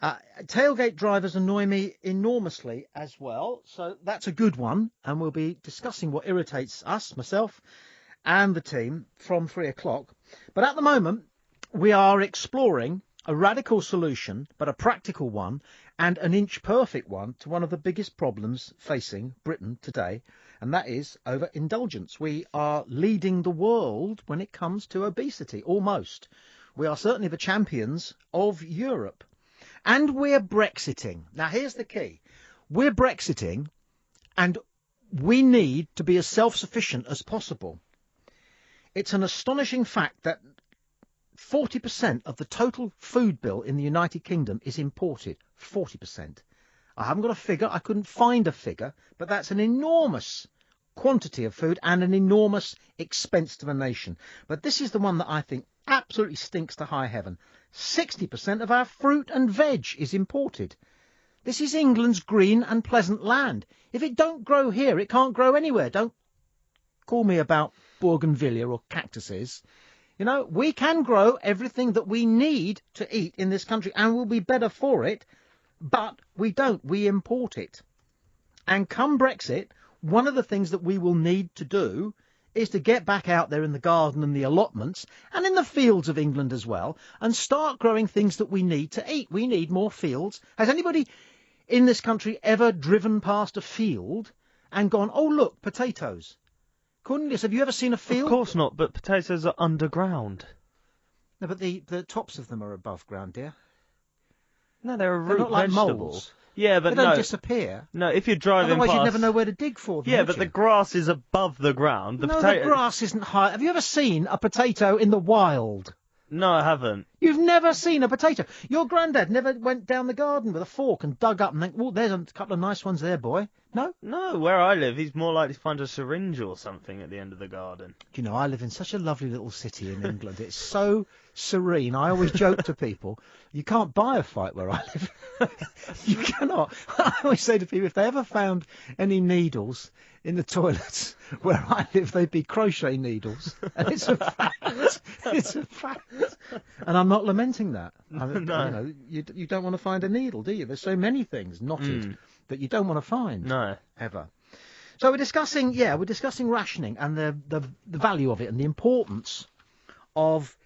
Tailgate drivers annoy me enormously as well, so that's a good one, and we'll be discussing what irritates us, myself, and the team from 3 o'clock. But at the moment, we are exploring a radical solution, but a practical one, and an inch-perfect one to one of the biggest problems facing Britain today, and that is overindulgence. We are leading the world when it comes to obesity, almost. We are certainly the champions of Europe. And we're Brexiting. Now, here's the key. We're Brexiting, and we need to be as self-sufficient as possible. It's an astonishing fact that 40% of the total food bill in the United Kingdom is imported. 40%. I haven't got a figure. I couldn't find a figure, but that's an enormous quantity of food and an enormous expense to the nation. But this is the one that I think absolutely stinks to high heaven. 60% of our fruit and veg is imported. This is England's green and pleasant land. If it don't grow here, it can't grow anywhere. Don't call me about bougainvillea or cactuses. You know, we can grow everything that we need to eat in this country, and we'll be better for it, but we don't. We import it. And come Brexit, one of the things that we will need to do is to get back out there in the garden and the allotments and in the fields of England as well and start growing things that we need to eat. We need more fields. Has anybody in this country ever driven past a field and gone, oh, look, potatoes. Cornelius, have you ever seen a field? Of course not, but potatoes are underground. No, but the tops of them are above ground, dear. No, they're a They're root not like vegetable. moles. Yeah, but They don't no. disappear. No, if you're driving Otherwise, past... you'd never know where to dig for them. Yeah, would but you? the grass is above the ground. The the grass isn't high. Have you ever seen a potato in the wild? No, I haven't. You've never seen a potato. Your granddad never went down the garden with a fork and dug up and think, oh, there's a couple of nice ones there, boy. No? No, where I live, he's more likely to find a syringe or something at the end of the garden. Do you know, I live in such a lovely little city in England. It's so serene. I always joke to people, you can't buy a fight where I live. You cannot. I always say to people, if they ever found any needles in the toilets where I live, they'd be crochet needles. And it's a fact. It's a fact. And I'm not lamenting that. No. You know, you don't want to find a needle, do you? There's so many things knotted that you don't want to find. No. Ever. So we're discussing rationing and the value of it and the importance of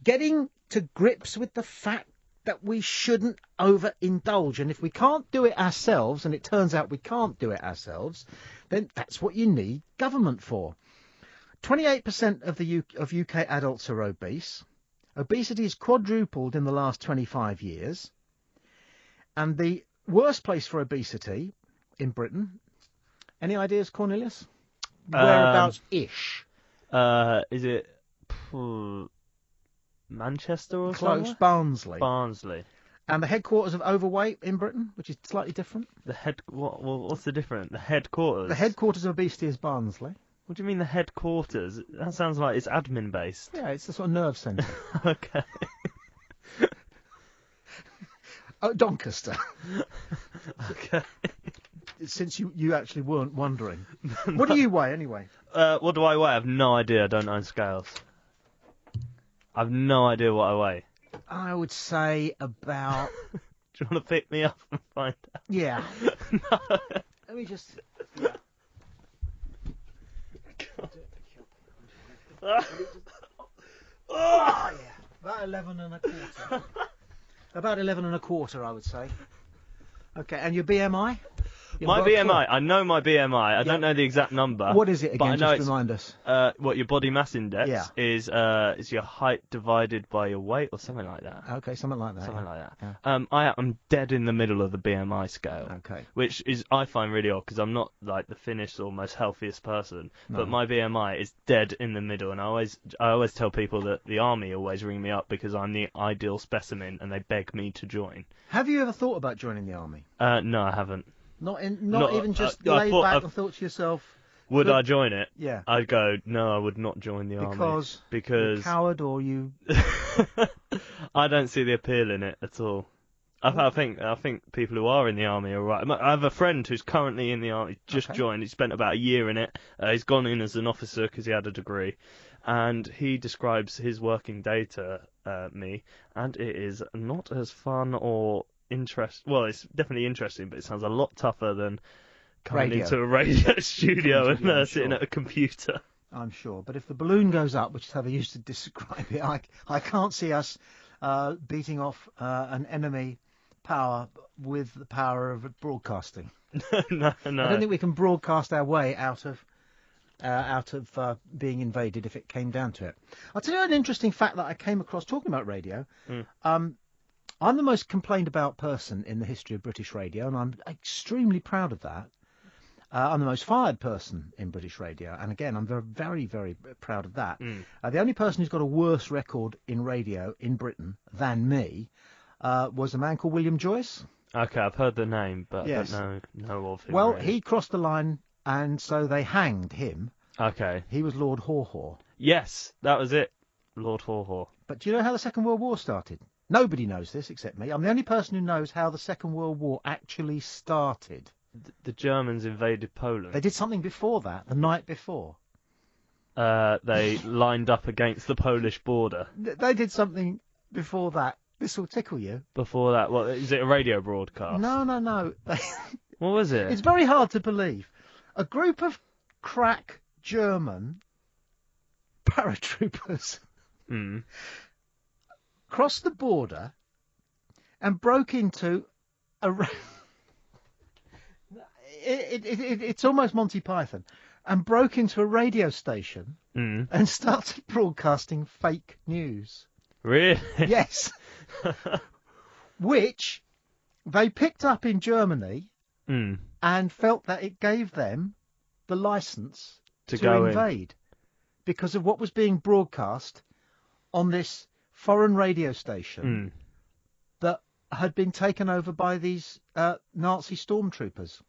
getting to grips with the fact that we shouldn't overindulge. And if we can't do it ourselves, and it turns out we can't do it ourselves, then that's what you need government for. 28% of UK adults are obese. Obesity has quadrupled in the last 25 years. And the worst place for obesity in Britain, any ideas, Cornelius? Whereabouts-ish? Is it Manchester or Close, somewhere? Barnsley. And the headquarters of overweight in Britain, which is slightly different. What's the difference? The headquarters? The headquarters of obesity is Barnsley. What do you mean the headquarters? That sounds like it's admin based. Yeah, it's the sort of nerve centre. Okay. Oh, Doncaster. Okay. Since you actually weren't wondering. What do you weigh, anyway? What do I weigh? I have no idea. I don't own scales. I've no idea what I weigh. I would say about... Do you want to pick me up and find out? Yeah. No. Let me just... Yeah. Oh, yeah. About 11 and a quarter. About 11 and a quarter, I would say. Okay, and your BMI? My BMI, I know my BMI. I don't know the exact number. What is it again? But I know just remind us. What your body mass index is your height divided by your weight or something like that. Okay, something like that. Something like that. Yeah. I'm dead in the middle of the BMI scale. Okay. Which is I find really odd because I'm not like the fittest or most healthiest person, but my BMI is dead in the middle, and I always tell people that the army always ring me up because I'm the ideal specimen, and they beg me to join. Have you ever thought about joining the army? No, I haven't. Not even just laid back and thought to yourself... Would I join it? Yeah. I'd go, no, I would not join the army. Because... You're a coward or you... I don't see the appeal in it at all. I think people who are in the army are right. I have a friend who's currently in the army, just joined. He spent about a year in it. He's gone in as an officer because he had a degree. And he describes his working day to me, and it is not as fun or... Well, it's definitely interesting, but it sounds a lot tougher than coming into a radio studio and sitting at a computer. I'm sure. But if the balloon goes up, which is how they used to describe it, I can't see us beating off an enemy power with the power of broadcasting. No. I don't think we can broadcast our way out of being invaded if it came down to it. I'll tell you an interesting fact that I came across talking about radio. I'm the most complained about person in the history of British radio, and I'm extremely proud of that. I'm the most fired person in British radio, and again, I'm very, very, very proud of that. The only person who's got a worse record in radio in Britain than me was a man called William Joyce. Okay, I've heard the name, but I don't know of him. Well, really. he crossed the line, and so they hanged him. Okay. He was Lord Haw-Haw. Yes, that was it. Lord Haw-Haw. But do you know how the Second World War started? Nobody knows this except me. I'm the only person who knows how the Second World War actually started. The Germans invaded Poland. They did something before that, the night before. They lined up against the Polish border. They did something before that. This will tickle you. Before that, what is it? A radio broadcast? No. What was it? It's very hard to believe. A group of crack German paratroopers crossed the border and broke into a... it's almost Monty Python, and broke into a radio station and started broadcasting fake news. Really? Yes. Which they picked up in Germany and felt that it gave them the license to go invade because of what was being broadcast on this foreign radio station that had been taken over by these Nazi stormtroopers.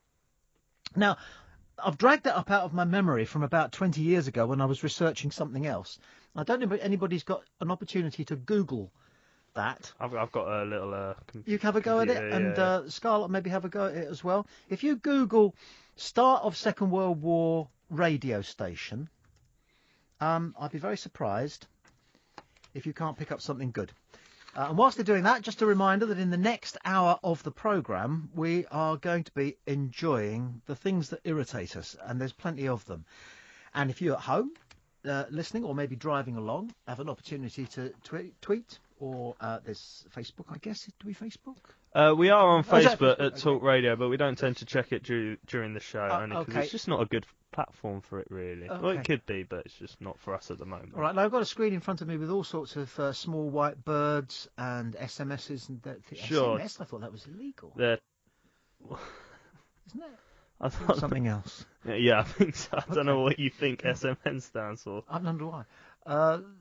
Now, I've dragged that up out of my memory from about 20 years ago when I was researching something else. I don't know if anybody's got an opportunity to Google that. I've got a little... you can have a go at it, and Scarlett maybe have a go at it as well. If you Google start of Second World War radio station, I'd be very surprised if you can't pick up something good. And whilst they're doing that, just a reminder that in the next hour of the programme, we are going to be enjoying the things that irritate us, and there's plenty of them. And if you're at home listening or maybe driving along, have an opportunity to tweet, or there's Facebook, I guess. Do we Facebook? We are on Facebook at Talk Radio, but we don't tend to check it during the show, only because it's just not a good platform for it, really. Okay. Well, it could be, but it's just not for us at the moment. All right, now I've got a screen in front of me with all sorts of small white birds and SMSs and Sure. SMS. I thought that was illegal. They're... Isn't it? I thought something else. Yeah, I think so. I don't know what you think SMN stands for. I wonder why.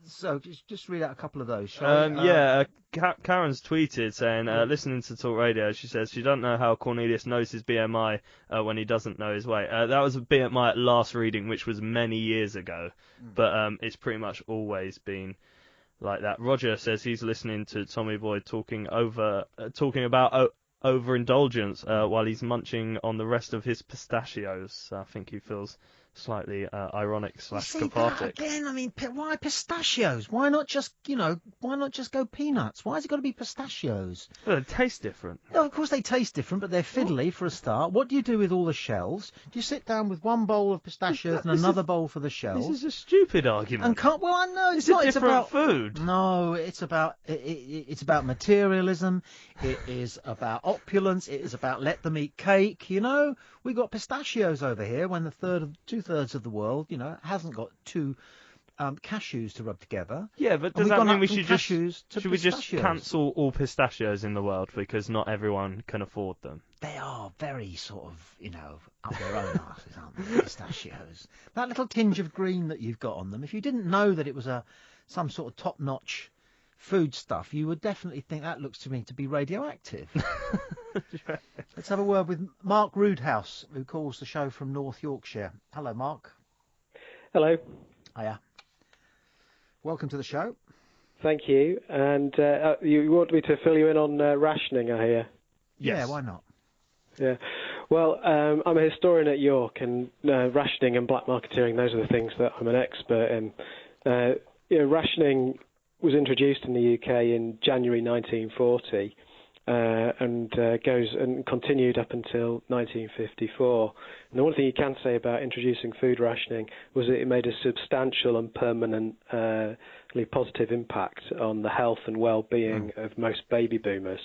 So just read out a couple of those, shall we? Karen's tweeted saying, listening to Talk Radio, she says she doesn't know how Cornelius knows his BMI when he doesn't know his weight. That was a BMI at last reading, which was many years ago, but it's pretty much always been like that. Roger says he's listening to Tommy Boyd talking about overindulgence while he's munching on the rest of his pistachios. I think he feels slightly ironic / cathartic. Again, I mean, why pistachios? Why not just go peanuts? Why has it got to be pistachios? Well, they taste different. No, of course they taste different, but they're fiddly for a start. What do you do with all the shells? Do you sit down with one bowl of pistachios and another bowl for the shells? This is a stupid argument. And well, I know it's not. It's about food. No, it's about materialism. It is about opulence. It is about let them eat cake. You know, we got pistachios over here when the two-thirds of the world, hasn't got two cashews to rub together. Yeah, but does that mean we should we just cancel all pistachios in the world because not everyone can afford them? They are very sort of, up their own arses, aren't they, pistachios? That little tinge of green that you've got on them, if you didn't know that it was some sort of top-notch food stuff, you would definitely think that looks to me to be radioactive. Let's have a word with Mark Roodhouse, who calls the show from North Yorkshire. Hello, Mark. Hello. Hiya. Welcome to the show. Thank you. And you want me to fill you in on rationing, I hear? Yes. Yeah, why not? Yeah. Well, I'm a historian at York, and rationing and black marketeering, those are the things that I'm an expert in. Rationing was introduced in the UK in January 1940 and goes and continued up until 1954. And the one thing you can say about introducing food rationing was that it made a substantial and permanently positive impact on the health and well-being of most baby boomers.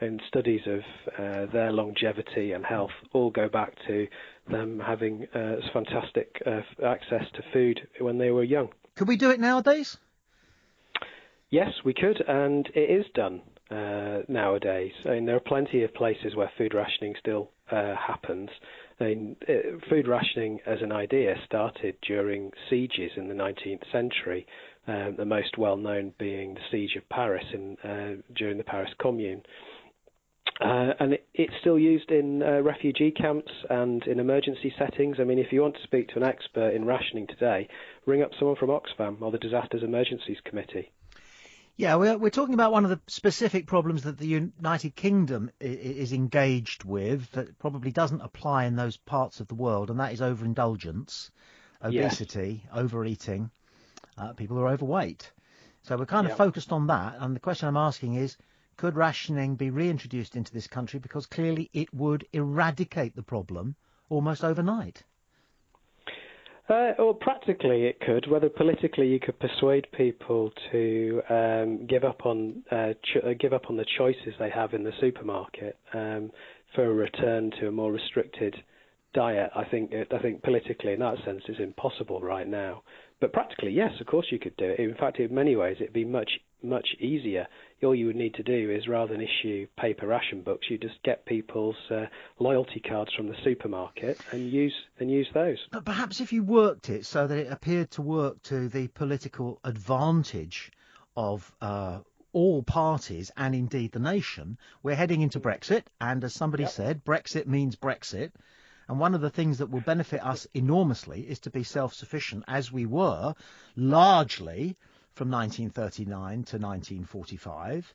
And studies of their longevity and health all go back to them having fantastic access to food when they were young. Could we do it nowadays? Yes, we could, and it is done nowadays. I mean, there are plenty of places where food rationing still happens. I mean, food rationing as an idea started during sieges in the 19th century, the most well-known being the Siege of Paris during the Paris Commune. And it's still used in refugee camps and in emergency settings. I mean, if you want to speak to an expert in rationing today, ring up someone from Oxfam or the Disasters Emergencies Committee. Yeah, we're talking about one of the specific problems that the United Kingdom is engaged with that probably doesn't apply in those parts of the world, and that is overindulgence, obesity, overeating, people who are overweight. So we're kind of focused on that, and the question I'm asking is, could rationing be reintroduced into this country? Because clearly it would eradicate the problem almost overnight. Well, practically it could. Whether politically you could persuade people to give up on the choices they have in the supermarket for a return to a more restricted diet, I think politically in that sense is impossible right now. But practically, yes, of course you could do it. In fact, in many ways, it'd be much easier. All you would need to do is, rather than issue paper ration books, you just get people's loyalty cards from the supermarket and use those. But perhaps if you worked it so that it appeared to work to the political advantage of all parties and indeed the nation. We're heading into Brexit, and as somebody said, Brexit means Brexit. And one of the things that will benefit us enormously is to be self-sufficient, as we were largely from 1939 to 1945.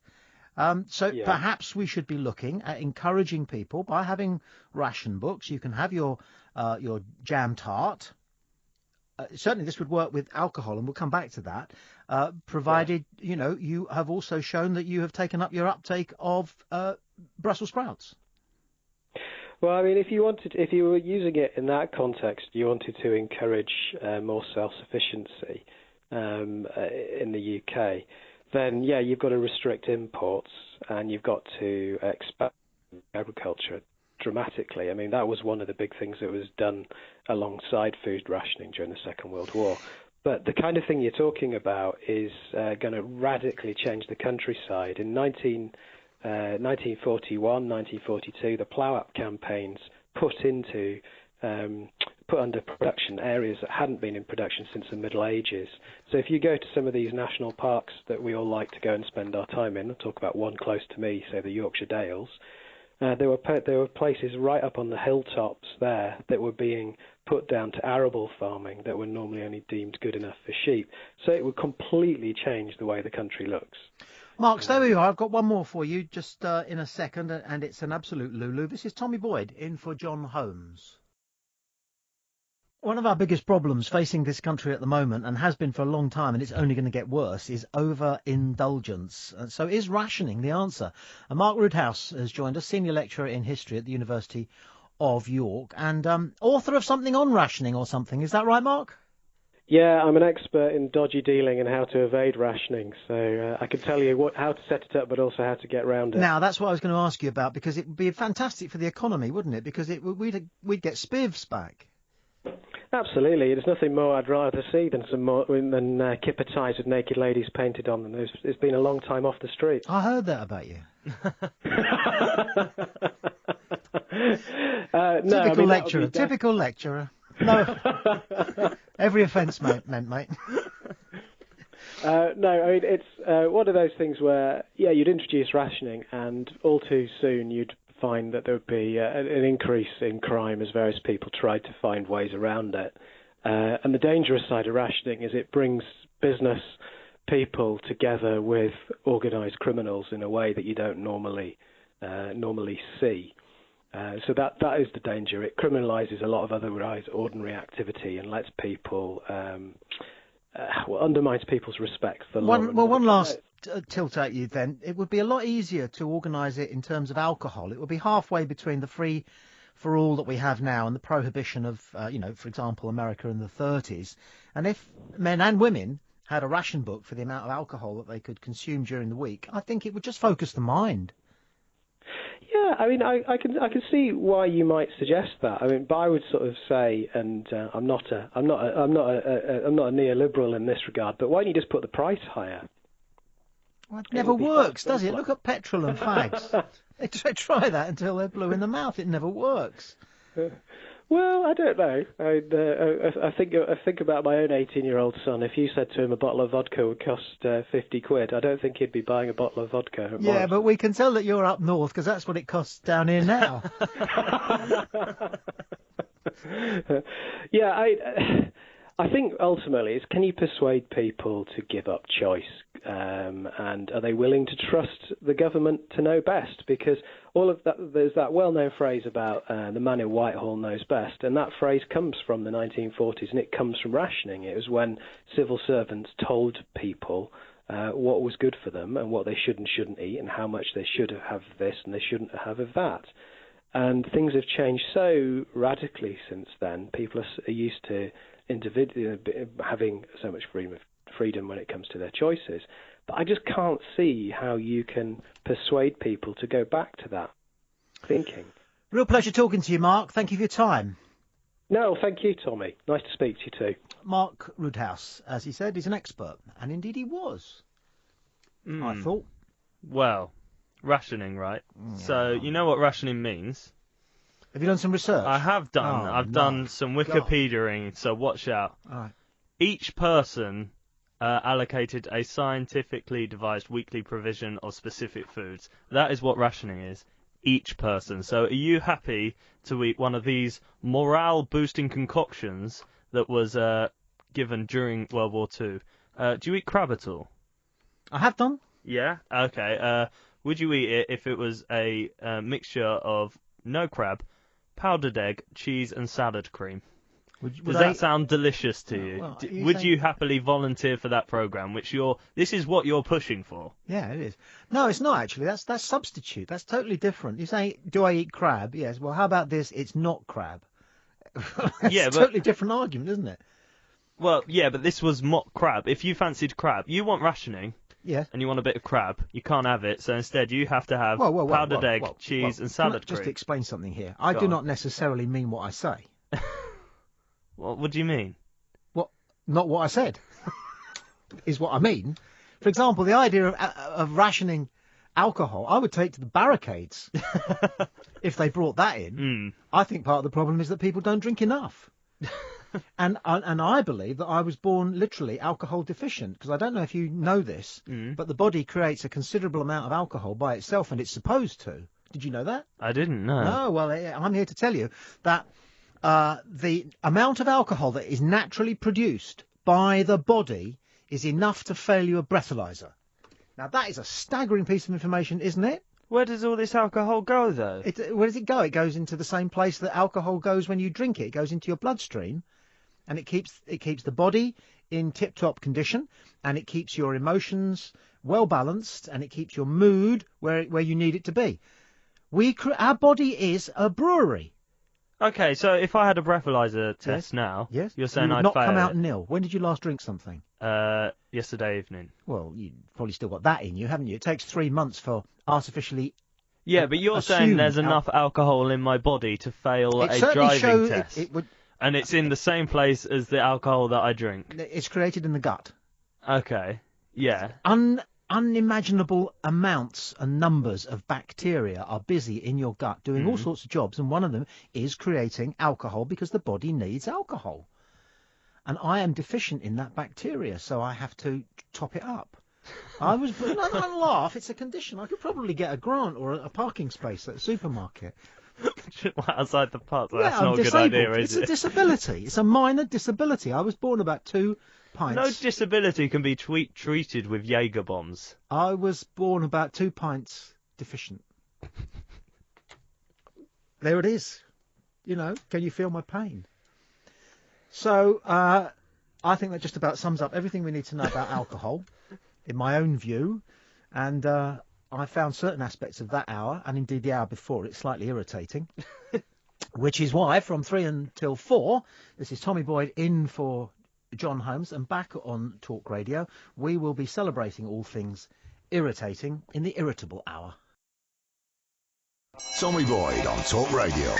Perhaps we should be looking at encouraging people by having ration books. You can have your jam tart. Certainly this would work with alcohol, and we'll come back to that, provided, you have also shown that you have taken up your uptake of Brussels sprouts. Well, I mean, if you were using it in that context, you wanted to encourage more self-sufficiency in the UK, then, you've got to restrict imports and you've got to expand agriculture dramatically. I mean, that was one of the big things that was done alongside food rationing during the Second World War. But the kind of thing you're talking about is going to radically change the countryside. In 1941, 1942, the plough-up campaigns put under production areas that hadn't been in production since the Middle Ages. So if you go to some of these national parks that we all like to go and spend our time in, I'll talk about one close to me, say the Yorkshire Dales, there were places right up on the hilltops there that were being put down to arable farming that were normally only deemed good enough for sheep. So it would completely change the way the country looks. Mark, stay where you are. I've got one more for you just in a second, and it's an absolute Lulu. This is Tommy Boyd in for John Holmes. One of our biggest problems facing this country at the moment, and has been for a long time, and it's only going to get worse, is overindulgence. So is rationing the answer? And Mark Roodhouse has joined us, senior lecturer in history at the University of York, and author of something on rationing or something. Is that right, Mark? Yeah, I'm an expert in dodgy dealing and how to evade rationing, so I can tell you how to set it up, but also how to get around it. Now, that's what I was going to ask you about, because it would be fantastic for the economy, wouldn't it? Because we'd get spivs back. Absolutely. There's nothing more I'd rather see than kipper ties with naked ladies painted on them. It's been a long time off the street. I heard that about you. Typical lecturer. No, every offence meant, mate. No, I mean, it's one of those things where, you'd introduce rationing, and all too soon you'd find that there would be an increase in crime as various people tried to find ways around it. And the dangerous side of rationing is it brings business people together with organised criminals in a way that you don't normally see. So that is the danger. It criminalises a lot of otherwise ordinary activity and lets people, undermines people's respect for law. One last tilt at you then. It would be a lot easier to organise it in terms of alcohol. It would be halfway between the free for all that we have now and the prohibition of, for example, America in the 30s. And if men and women had a ration book for the amount of alcohol that they could consume during the week, I think it would just focus the mind. Yeah, I mean, I can see why you might suggest that. I mean, but I would sort of say, and I'm not a neoliberal in this regard, but why don't you just put the price higher? Well, it never works, does it? Look at petrol and fags. They try that until they're blue in the mouth. It never works. Well, I don't know. I think about my own 18-year-old son. If you said to him a bottle of vodka would cost 50 quid, I don't think he'd be buying a bottle of vodka. Yeah, but we can tell that you're up north because that's what it costs down here now. Yeah, I think ultimately it's, can you persuade people to give up choice? And are they willing to trust the government to know best? Because all of that, there's that well-known phrase about the man in Whitehall knows best, and that phrase comes from the 1940s, and it comes from rationing. It was when civil servants told people what was good for them and what they should and shouldn't eat and how much they should have this and they shouldn't have of that. And things have changed so radically since then. People are used to having so much freedom when it comes to their choices. But I just can't see how you can persuade people to go back to that thinking. Real pleasure talking to you, Mark. Thank you for your time. No, thank you, Tommy. Nice to speak to you too. Mark Rudhouse, as he said, is an expert, and indeed he was. I thought. Well, rationing, right? So you know what rationing means? Have you done some research? I have done. I've done some Wikipediaing, so watch out. All right. Each person allocated a scientifically devised weekly provision of specific foods. That is what rationing is. Each person. So are you happy to eat one of these morale-boosting concoctions that was given during World War II? Do you eat crab at all? I have done. Yeah? Okay. Would you eat it if it was a mixture of no crab, powdered egg, cheese and salad cream? Does that sound delicious to you? Well, would you happily volunteer for that programme, this is what you're pushing for? Yeah, it is. No, it's not actually. That's substitute. That's totally different. You say, do I eat crab? Yes. Well, how about this? It's not crab. It's a totally different argument, isn't it? Well, yeah, but this was mock crab. If you fancied crab, you want rationing. Yes. And you want a bit of crab. You can't have it, so instead you have to have powdered egg, cheese and salad cream. Just explain something here. I do not necessarily mean what I say. What do you mean? Not what I said, is what I mean. For example, the idea of rationing alcohol, I would take to the barricades if they brought that in. I think part of the problem is that people don't drink enough. And I believe that I was born literally alcohol deficient, because I don't know if you know this, but the body creates a considerable amount of alcohol by itself, and it's supposed to. Did you know that? I didn't know. No, well, I'm here to tell you that the amount of alcohol that is naturally produced by the body is enough to fail you a breathalyzer. Now, that is a staggering piece of information, isn't it? Where does all this alcohol go, though? Where does it go? It goes into the same place that alcohol goes when you drink it. It goes into your bloodstream, and it keeps the body in tip-top condition, and it keeps your emotions well balanced, and it keeps your mood where you need it to be. Our body is a brewery. Okay, so if I had a breathalyzer test now, you're saying I'd not fail come out it. nil. When did you last drink something? Yesterday evening. Well, you've probably still got that in you, haven't you? It takes 3 months for artificially. Yeah, but you're saying there's enough alcohol in my body to fail a driving test. And it's in the same place as the alcohol that I drink. It's created in the gut. Okay, yeah. Unimaginable amounts and numbers of bacteria are busy in your gut doing all sorts of jobs, and one of them is creating alcohol because the body needs alcohol. And I am deficient in that bacteria, so I have to top it up. Don't laugh, it's a condition. I could probably get a grant or a parking space at a supermarket. Outside the pub, that's not a good idea, is it? It's a disability. It's a minor disability. I was born about 2 pints. No disability can be treated with Jaeger bombs. I was born about 2 pints deficient. There it is. You know, can you feel my pain? So, I think that just about sums up everything we need to know about alcohol, in my own view. And I found certain aspects of that hour, and indeed the hour before it, slightly irritating. Which is why, from 3 until 4, this is Tommy Boyd in for John Holmes, and back on Talk Radio, we will be celebrating all things irritating in the irritable hour. Tommy Boyd on Talk Radio.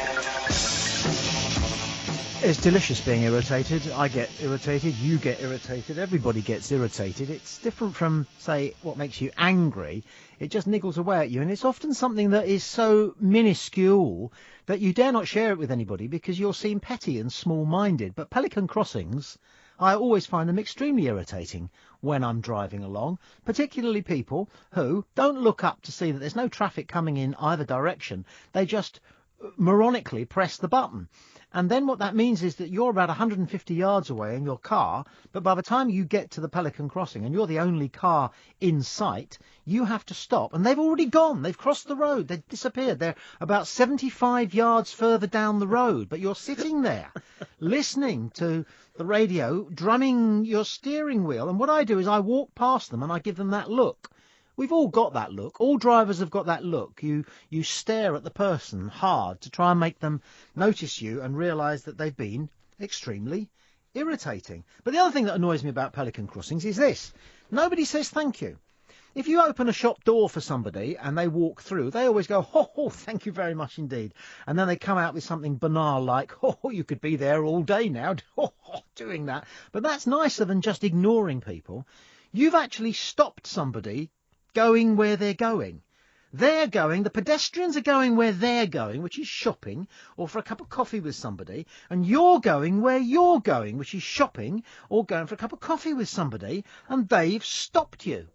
It's delicious being irritated. I get irritated, you get irritated, everybody gets irritated. It's different from, say, what makes you angry. It just niggles away at you, and it's often something that is so minuscule that you dare not share it with anybody because you'll seem petty and small-minded. But Pelican Crossings, I always find them extremely irritating when I'm driving along, particularly people who don't look up to see that there's no traffic coming in either direction. They just moronically press the button. And then what that means is that you're about 150 yards away in your car, but by the time you get to the Pelican Crossing and you're the only car in sight, you have to stop. And they've already gone. They've crossed the road. They've disappeared. They're about 75 yards further down the road, but you're sitting there listening to the radio, drumming your steering wheel. And what I do is I walk past them and I give them that look. We've all got that look. All drivers have got that look. You stare at the person hard to try and make them notice you and realise that they've been extremely irritating. But the other thing that annoys me about Pelican Crossings is this. Nobody says thank you. If you open a shop door for somebody and they walk through, they always go, oh, thank you very much indeed. And then they come out with something banal like, oh, you could be there all day now, doing that. But that's nicer than just ignoring people. You've actually stopped somebody going where they're going. The pedestrians are going where they're going, which is shopping, or for a cup of coffee with somebody, and you're going where you're going, which is shopping, or going for a cup of coffee with somebody, and they've stopped you.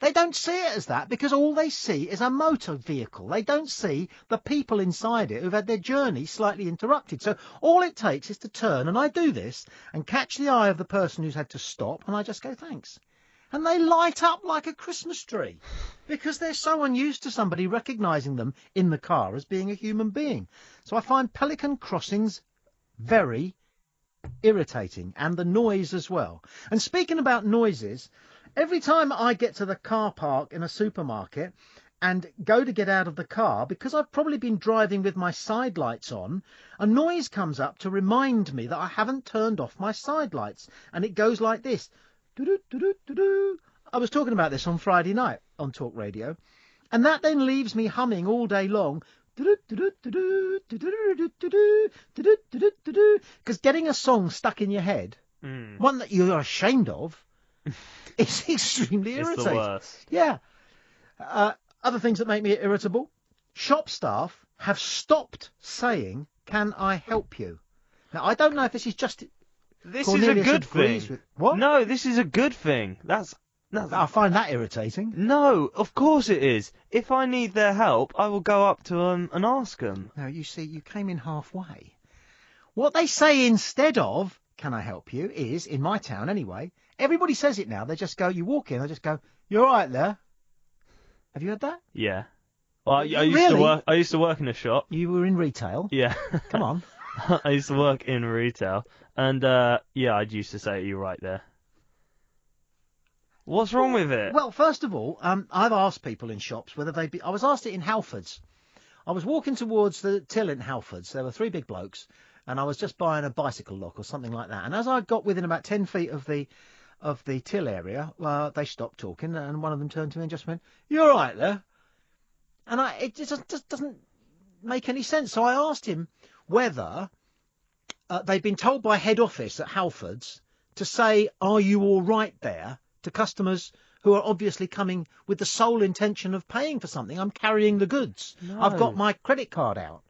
They don't see it as that because all they see is a motor vehicle. They don't see the people inside it who've had their journey slightly interrupted. So all it takes is to turn, and I do this, and catch the eye of the person who's had to stop, and I just go, thanks. And they light up like a Christmas tree because they're so unused to somebody recognising them in the car as being a human being. So I find pelican crossings very irritating, and the noise as well. And speaking about noises, every time I get to the car park in a supermarket and go to get out of the car, because I've probably been driving with my side lights on, a noise comes up to remind me that I haven't turned off my side lights. And it goes like this. Do-do-do-do-do-do. I was talking about this on Friday night on Talk Radio, and that then leaves me humming all day long. Because getting a song stuck in your head, one that you're ashamed of, is extremely irritating. It's the worst. Yeah. Other things that make me irritable. Shop staff have stopped saying, "Can I help you?" Now, I don't know if this is just... This Cornelius is a good thing. What? No, this is a good thing. I find that irritating. No, of course it is. If I need their help, I will go up to them and ask them. No, you see, you came in halfway. What they say instead of, "Can I help you?" is, in my town anyway, everybody says it now. They just go, you walk in, they just go, "You all right there?" Have you heard that? Yeah. Well, I used to work in a shop. You were in retail? Yeah. Come on. I used to work in retail, and yeah, I used to say, "You right there." What's wrong with it? Well, first of all, I've asked people in shops whether they'd be... I was asked it in Halfords. I was walking towards the till in Halfords. There were three big blokes, and I was just buying a bicycle lock or something like that. And as I got within about 10 feet of the till area, they stopped talking, and one of them turned to me and just went, "You all right there?" And it just doesn't make any sense. So I asked him whether they'd been told by head office at Halfords to say, "Are you all right there?" to customers who are obviously coming with the sole intention of paying for something. I'm carrying the goods. No. I've got my credit card out.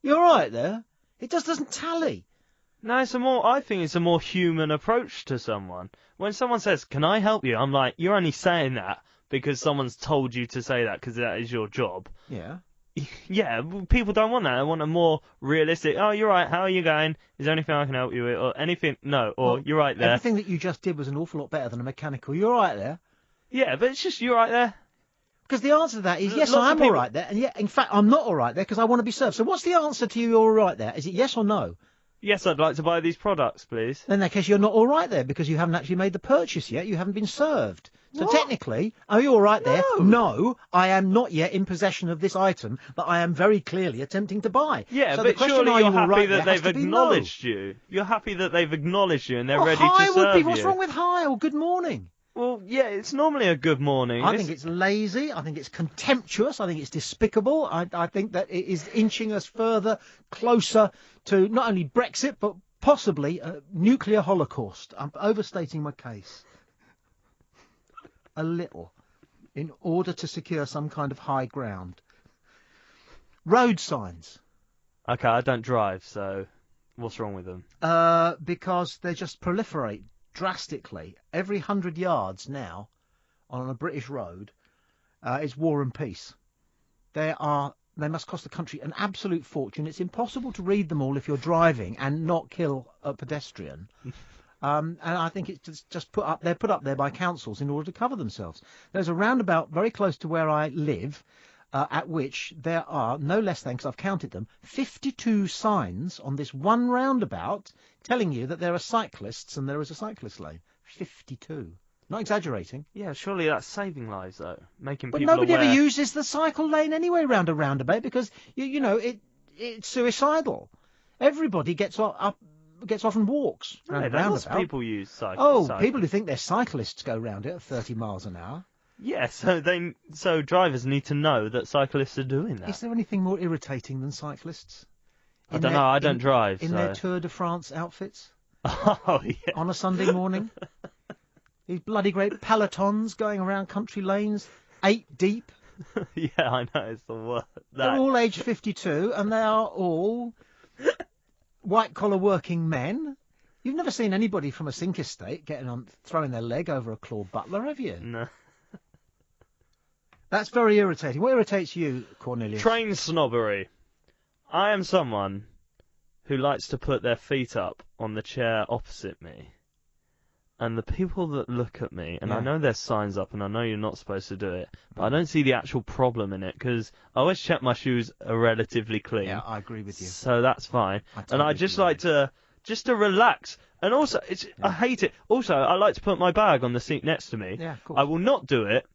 "You all right there?" It just doesn't tally. No, I think it's a more human approach to someone. When someone says, "Can I help you?" I'm like, you're only saying that because someone's told you to say that because that is your job. Yeah. Yeah, people don't want that. They want a more realistic, "Oh, you're right, how are you going? Is there anything I can help you with?" Or anything, no, or Well, "You're right there." Everything that you just did was an awful lot better than a mechanical "You all right there?" Yeah, but it's just, "You're right there." Because the answer to that is, yes, Lots I of am all people- right there. And yet, in fact, I'm not all right there because I want to be served. So what's the answer to "You're all right there"? Is it yes or no? Yes, I'd like to buy these products, please. In that case, you're not all right there because you haven't actually made the purchase yet. You haven't been served. So What? technically, are you all right there? No. No, I am not yet in possession of this item that I am very clearly attempting to buy. Yeah, so the but question, surely "Are you're you all happy right that there?" has they've to be no. acknowledged you. You're happy that they've acknowledged you and they're Well, ready hi to would serve be. you. What's wrong with hi or good morning? Well, yeah, it's normally a good morning. I think it's lazy. I think it's contemptuous. I think it's despicable. I think that it is inching us further closer to not only Brexit, but possibly a nuclear holocaust. I'm overstating my case a little in order to secure some kind of high ground. Road signs. Okay, I don't drive, so what's wrong with them? Because they just proliferate drastically. Every 100 yards now on a British road is War and Peace. They must cost the country an absolute fortune. It's impossible to read them all if you're driving and not kill a pedestrian. And I think it's just put up there by councils in order to cover themselves. There's a roundabout very close to where I live, at which there are no less than, because I've counted them, 52 signs on this one roundabout telling you that there are cyclists and there is a cyclist lane. 52. Not exaggerating. Yeah, surely that's saving lives, though. Making But people nobody aware. ever uses the cycle lane anyway round a roundabout because, it's suicidal. Everybody gets off and walks round a Yeah, lots roundabout. of people use cycles. People who think they're cyclists go round it at 30 miles an hour. Yeah, so drivers need to know that cyclists are doing that. Is there anything more irritating than cyclists? I don't know. I don't drive. In so. their Tour de France outfits Oh yeah. on a Sunday morning. These bloody great pelotons going around country lanes, 8 deep. Yeah, I know, it's the worst. They're all aged 52, and they are all white-collar working men. You've never seen anybody from a sink estate throwing their leg over a Claude Butler, have you? No. That's very irritating. What irritates you, Cornelius? Train snobbery. I am someone who likes to put their feet up on the chair opposite me. And the people that look at me, and I know there's signs up, and I know you're not supposed to do it, but I don't see the actual problem in it, because I always check my shoes are relatively clean. Yeah, I agree with you. So that's fine. And I just like to relax. And also, I hate it. Also, I like to put my bag on the seat next to me. Yeah, of course. I will not do it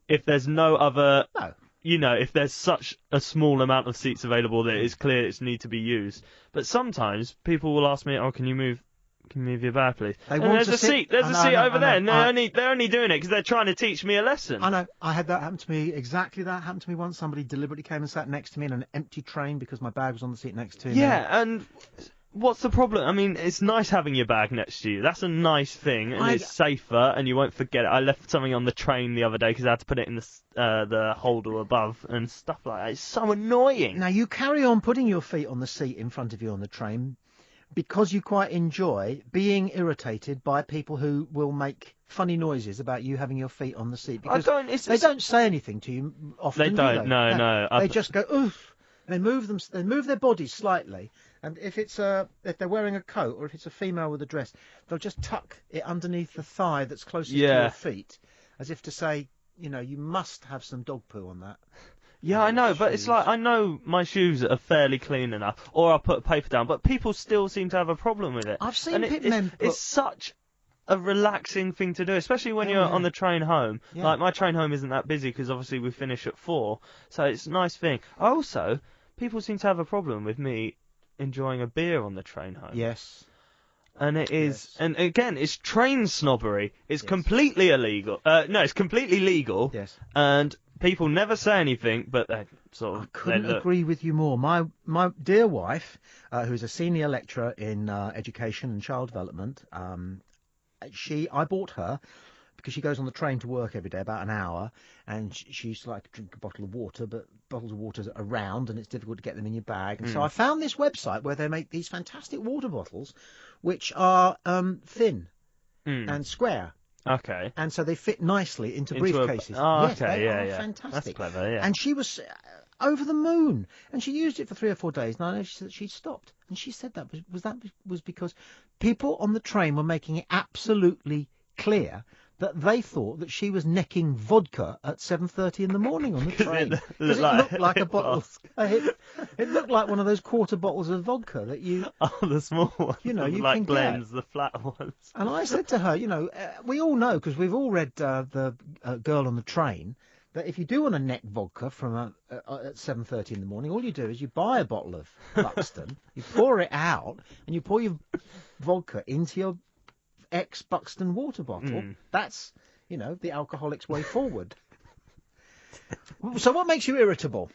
if there's no other... No. You know, if there's such a small amount of seats available that it's clear it's need to be used. But sometimes people will ask me, "Oh, can you move your bag, please?" And there's a seat over there, and they're only doing it because they're trying to teach me a lesson. I know. I had that happen to me. Exactly that happened to me once. Somebody deliberately came and sat next to me in an empty train because my bag was on the seat next to me. Yeah, and what's the problem? I mean, it's nice having your bag next to you. That's a nice thing, and it's safer, and you won't forget it. I left something on the train the other day because I had to put it in the holder above and stuff like that. It's so annoying. Now, you carry on putting your feet on the seat in front of you on the train because you quite enjoy being irritated by people who will make funny noises about you having your feet on the seat. Because they don't say anything to you often. They don't. Do they? No. They just go oof. They move their bodies slightly, and if they're wearing a coat or if it's a female with a dress, they'll just tuck it underneath the thigh that's closest to your feet, as if to say, you must have some dog poo on that. Yeah, I know, but it's like, I know my shoes are fairly clean enough, or I'll put paper down, but people still seem to have a problem with it. I've seen it's such a relaxing thing to do, especially when you're on the train home. Yeah. Like, my train home isn't that busy because obviously we finish at 4, so it's a nice thing. Also, people seem to have a problem with me enjoying a beer on the train home. Yes. And it is, and again, it's train snobbery. It's completely illegal. No, it's completely legal. Yes. And people never say anything, but they sort of... I couldn't agree with you more. My dear wife, who is a senior lecturer in education and child development, I bought her, because she goes on the train to work every day, about an hour, and she used to like to drink a bottle of water, but bottles of water are round and it's difficult to get them in your bag. And so I found this website where they make these fantastic water bottles, which are thin and square. Okay. And so they fit nicely into briefcases. Yes, okay, they are fantastic. That's clever, yeah. And she was over the moon, and she used it for 3 or 4 days. And I know she stopped, and she said that was because people on the train were making it absolutely clear that they thought that she was necking vodka at 7:30 in the morning on the train. Because it looked like a bottle. It looked like one of those quarter bottles of vodka that you... Oh, the small ones. You like can Glens, get. the flat ones. And I said to her, we all know, because we've all read the Girl on the Train, that if you do want to neck vodka from at 7:30 in the morning, all you do is you buy a bottle of Buxton, you pour it out, and you pour your vodka into your ex-Buxton water bottle. That's, the alcoholic's way forward. So what makes you irritable?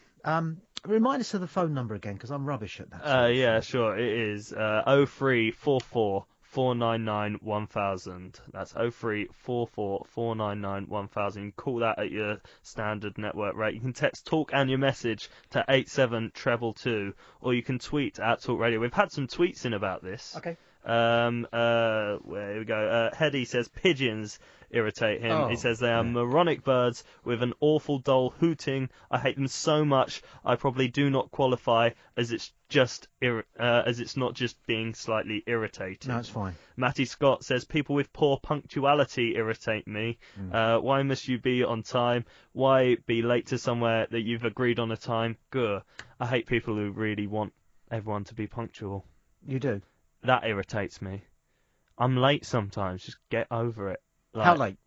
Remind us of the phone number again, because I'm rubbish at that. Yeah, sure. It is 0344 499 1000. That's 0344 499 1000. Call that at your standard network rate. You can text talk and your message to 87222, or you can tweet at Talk Radio. We've had some tweets in about this. Okay. Where we go. Hedy says pigeons irritate him. He says they are moronic birds with an awful dull hooting. I hate them so much. I probably do not qualify as it's not just being slightly irritating. No, it's fine. Matty Scott says people with poor punctuality irritate me. Why must you be on time? Why be late to somewhere that you've agreed on a time? Grr. I hate people who really want everyone to be punctual. You do? That irritates me. I'm late sometimes. Just get over it. How late?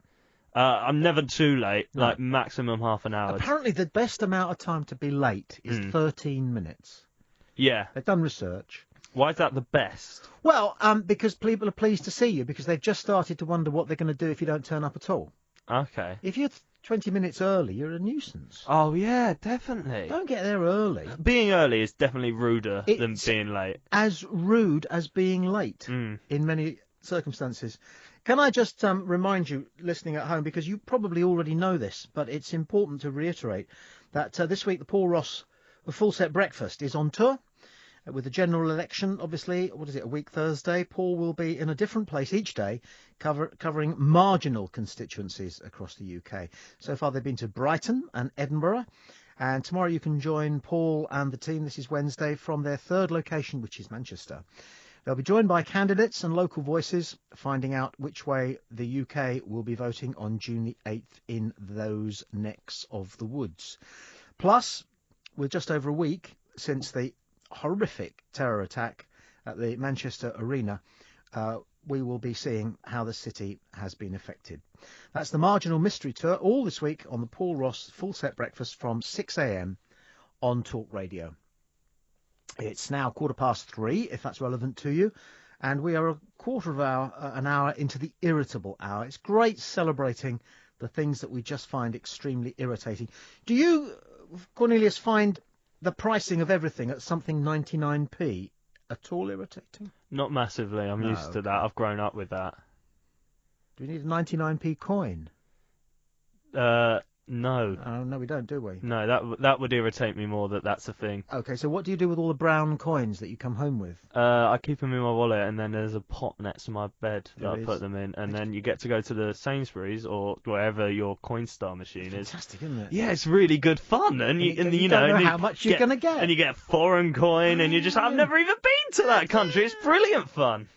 I'm never too late. No. Like maximum half an hour. Apparently, the best amount of time to be late is 13 minutes. Yeah. They've done research. Why is that the best? Well, because people are pleased to see you because they've just started to wonder what they're going to do if you don't turn up at all. Okay. If you're 20 minutes early, you're a nuisance. Oh, yeah, definitely. Don't get there early. Being early is definitely ruder than being late. As rude as being late in many circumstances. Can I just remind you, listening at home, because you probably already know this, but it's important to reiterate that this week the Paul Ross Full Set Breakfast is on tour. With the general election, obviously, a week Thursday, Paul will be in a different place each day, covering marginal constituencies across the UK. So far they've been to Brighton and Edinburgh, and tomorrow you can join Paul and the team, this is Wednesday, from their third location, which is Manchester. They'll be joined by candidates and local voices, finding out which way the UK will be voting on June the 8th in those necks of the woods. Plus, with just over a week since the horrific terror attack at the Manchester Arena, we will be seeing how the city has been affected. That's the Marginal Mystery Tour, all this week on the Paul Ross Full Set Breakfast from 6 a.m. on Talk Radio. It's now 3:15, if that's relevant to you, and we are an hour into the irritable hour. It's great celebrating the things that we just find extremely irritating. Do you, Cornelius, find the pricing of everything at something 99p at all irritating? Not massively. I'm used to that. I've grown up with that. Do we need a 99p coin? No. No, we don't, do we? No, that would irritate me more that's a thing. Okay, so what do you do with all the brown coins that you come home with? I keep them in my wallet, and then there's a pot next to my bed that I put them in, and then you get to go to the Sainsbury's or wherever your Coinstar machine is. Fantastic, isn't it? Yeah, it's really good fun, and you don't know how much you're going to get. And you get a foreign coin, and you're just, I've never even been to that country. It's brilliant fun.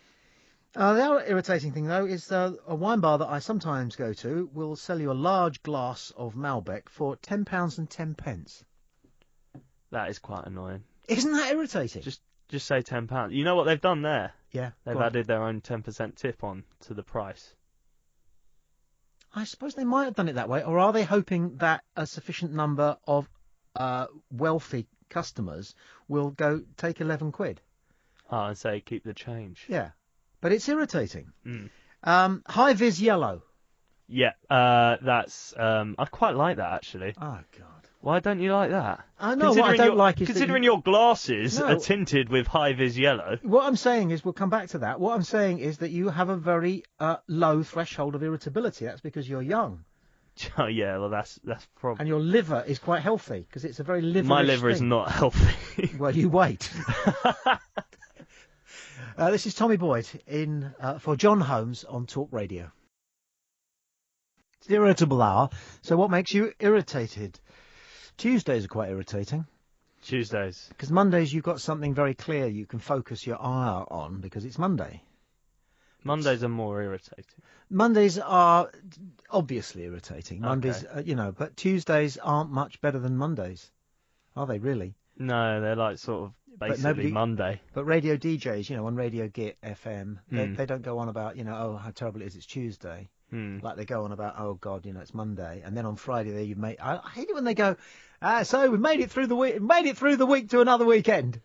The other irritating thing, though, is a wine bar that I sometimes go to will sell you a large glass of Malbec for £10.10. That is quite annoying. Isn't that irritating? Just say £10. You know what they've done there? Yeah. They've added their own 10% tip on to the price. I suppose they might have done it that way, or are they hoping that a sufficient number of wealthy customers will go take 11 quid? Oh, and say keep the change. Yeah. But it's irritating. High vis yellow. Yeah, that's I quite like that actually. Oh God. Why don't you like that? I know what I don't like is considering your glasses are tinted with high vis yellow. What I'm saying is, we'll come back to that. What I'm saying is that you have a very low threshold of irritability. That's because you're young. Oh yeah, well that's probably. And your liver is quite healthy because it's a very liverish My liver thing. is not healthy. Well, you wait. This is Tommy Boyd for John Holmes on Talk Radio. It's the irritable hour. So what makes you irritated? Tuesdays are quite irritating. Tuesdays. Because Mondays you've got something very clear you can focus your eye on because it's Monday. Mondays are more irritating. Mondays are obviously irritating. Okay. Mondays, but Tuesdays aren't much better than Mondays. Are they really? No, they're like sort of basically Monday. But radio DJs, on Radio Git FM, they don't go on about, oh, how terrible it is, it's Tuesday. Like they go on about, oh, God, it's Monday. And then on Friday, I hate it when they go, so we've made it through the week to another weekend.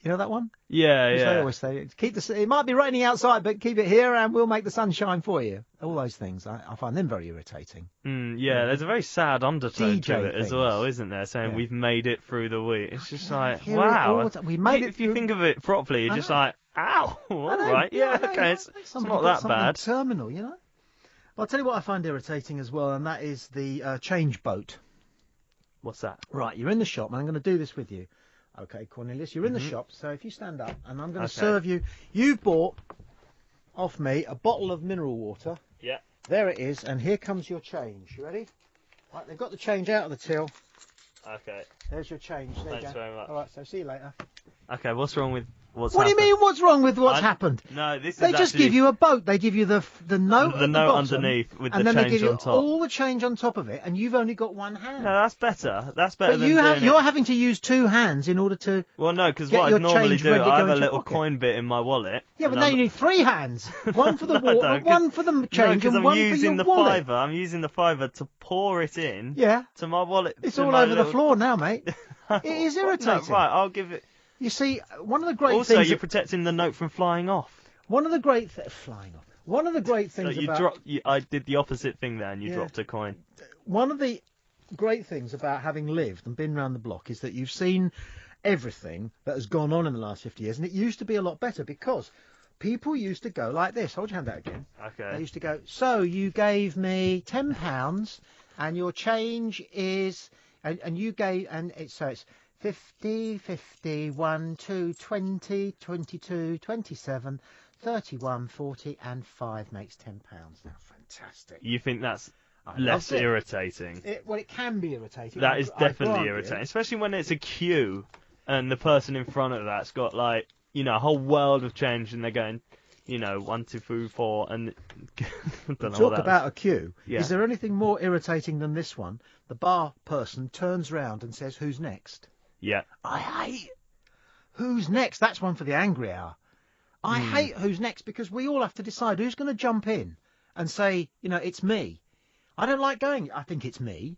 You know that one? Yeah, yeah. They always say, it might be raining outside, but keep it here and we'll make the sun shine for you. All those things, I find them very irritating. Yeah, there's a very sad undertone to it as well, isn't there? Saying we've made it through the week. It's just like, wow. We made it. If you think of it properly, you're just like, ow, all right, yeah, okay, it's not that bad. Terminal, Well, I'll tell you what I find irritating as well, and that is the change boat. What's that? Right, you're in the shop, and I'm going to do this with you. Okay, Cornelius, you're in the shop, so if you stand up, and I'm going to serve you. You've bought off me a bottle of mineral water. Yeah. There it is, and here comes your change. You ready? Right, they've got the change out of the till. Okay. There's your change. There Thanks you go. very much. All right, so see you later. Okay, what's wrong with what's What happened? do you mean, what's wrong with what's happened? No, this is They just give you a boat. They give you the note at the bottom, underneath with the and then change they give you on top. all the change on top of it, and you've only got one hand. No, that's better. That's better But than you're having to use two hands in order to. Well, no, because get what your I normally change do, ready to I go have a into your little pocket. coin bit in my wallet. Yeah, but now you need three hands. One for the No, I water, don't, 'cause- one for the change, no, and one for I'm using your the wallet. fiver. I'm using the fiver to pour it in. Yeah. To my wallet. It's to all my over the little- floor now, mate. It is irritating. No, right, I'll give it. You see, one of the great Also, things. you're protecting the note from flying off. One of the great flying off. One of the great things So about. I did the opposite thing there, and you dropped a coin. one of the great things about having lived and been round the block is that you've seen everything that has gone on in the last 50 years, and it used to be a lot better because people used to go like this. Hold your hand out again. Okay. They used to go, so you gave me £10 and your change is, and you gave, and it's 50, 50, 1, 2, 20, 22, 27, 31, 40, and 5 makes £10. Now, fantastic. You think that's I less loved it. irritating? Well, it can be irritating. That is definitely grant you. irritating, especially when it's a queue and the person in front of that's got like, you know, a whole world of change and they're going, you know, 1, 2, 3, 4, and I don't know Talk what that about was. a queue. Yeah. Is there anything more irritating than this one? The bar person turns round and says, "Who's next?" Yeah. I hate who's next. That's one for the angry hour. I hate who's next because we all have to decide who's going to jump in and say, you know, it's me. I don't like going, I think it's me,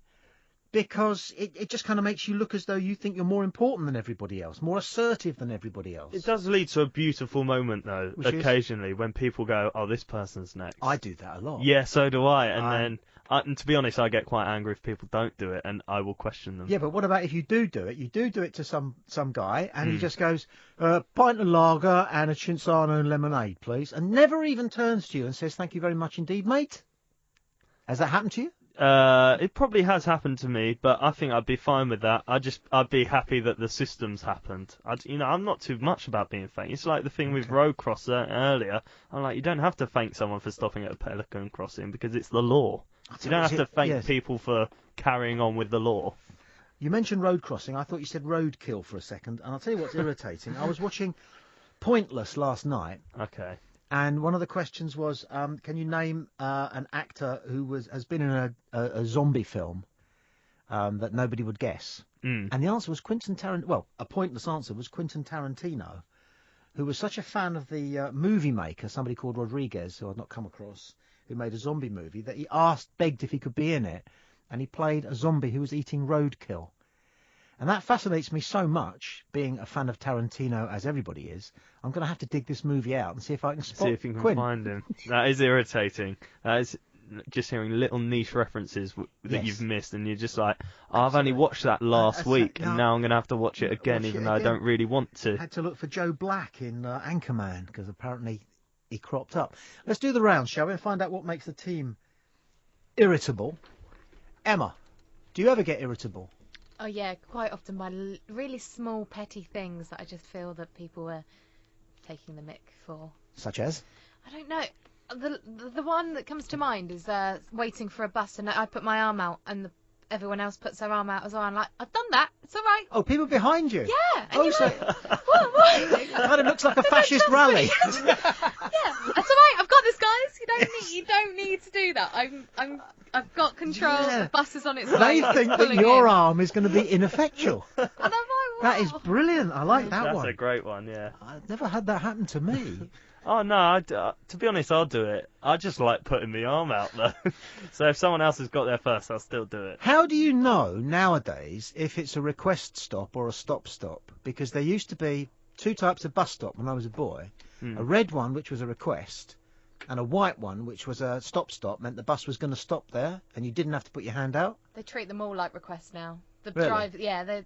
because it just kind of makes you look as though you think you're more important than everybody else, more assertive than everybody else. It does lead to a beautiful moment, though, Which is? occasionally, when people go, oh, this person's next. I do that a lot. Yeah, so do I. And and to be honest, I get quite angry if people don't do it, and I will question them. Yeah, but what about if you do it? You do it to some guy, and he just goes, pint of lager and a Chinsano and lemonade, please, and never even turns to you and says, thank you very much indeed, mate. Has that happened to you? It probably has happened to me, but I think I'd be fine with that. I'd be happy that the system's happened. I'm not too much about being thanked. It's like the thing with road crosser earlier. I'm like, you don't have to thank someone for stopping at a pelican crossing because it's the law. You don't have to thank people for carrying on with the law. You mentioned road crossing. I thought you said roadkill for a second, and I'll tell you what's irritating. I was watching Pointless last night. Okay. And one of the questions was, can you name an actor who has been in a zombie film that nobody would guess? And the answer was Quentin Tarantino. Well, a pointless answer was Quentin Tarantino, who was such a fan of the movie maker, somebody called Rodriguez, who I'd not come across, who made a zombie movie, that he begged if he could be in it, and he played a zombie who was eating roadkill. And that fascinates me so much, being a fan of Tarantino, as everybody is. I'm going to have to dig this movie out and see if I can spot See if you can Quinn. find him. That is irritating. That is just hearing little niche references that you've missed, and you're just like, oh, I've only watched that last week, and now I'm going to have to watch it again, even though I don't really want to. Had to look for Joe Black in Anchorman, because apparently he cropped up. Let's do the rounds, shall we, and find out what makes the team irritable. Emma, do you ever get irritable? Oh yeah, quite often by really small petty things that I just feel that people are taking the mick for. Such as? I don't know. The one that comes to mind is waiting for a bus and I put my arm out and everyone else puts their arm out as well. I'm like, I've done that. It's all right. Oh, people behind you? Yeah. And Oh, so what? it kind of looks like a fascist rally. Yeah, that's all right. I've got this, guys. You don't need to do that. I've got control. Yeah. The bus is on its way. They It's think that pulling your in. arm is going to be ineffectual. And I'm like, That is brilliant. I like that That's one. a great one, yeah. I've never had that happen to me. Oh, no, to be honest, I'll do it. I just like putting my arm out, though. So if someone else has got there first, I'll still do it. How do you know nowadays if it's a request stop or a stop stop? Because there used to be two types of bus stop when I was a boy. A red one, which was a request, and a white one, which was a stop stop, meant the bus was going to stop there and you didn't have to put your hand out. They treat them all like requests now. The Really?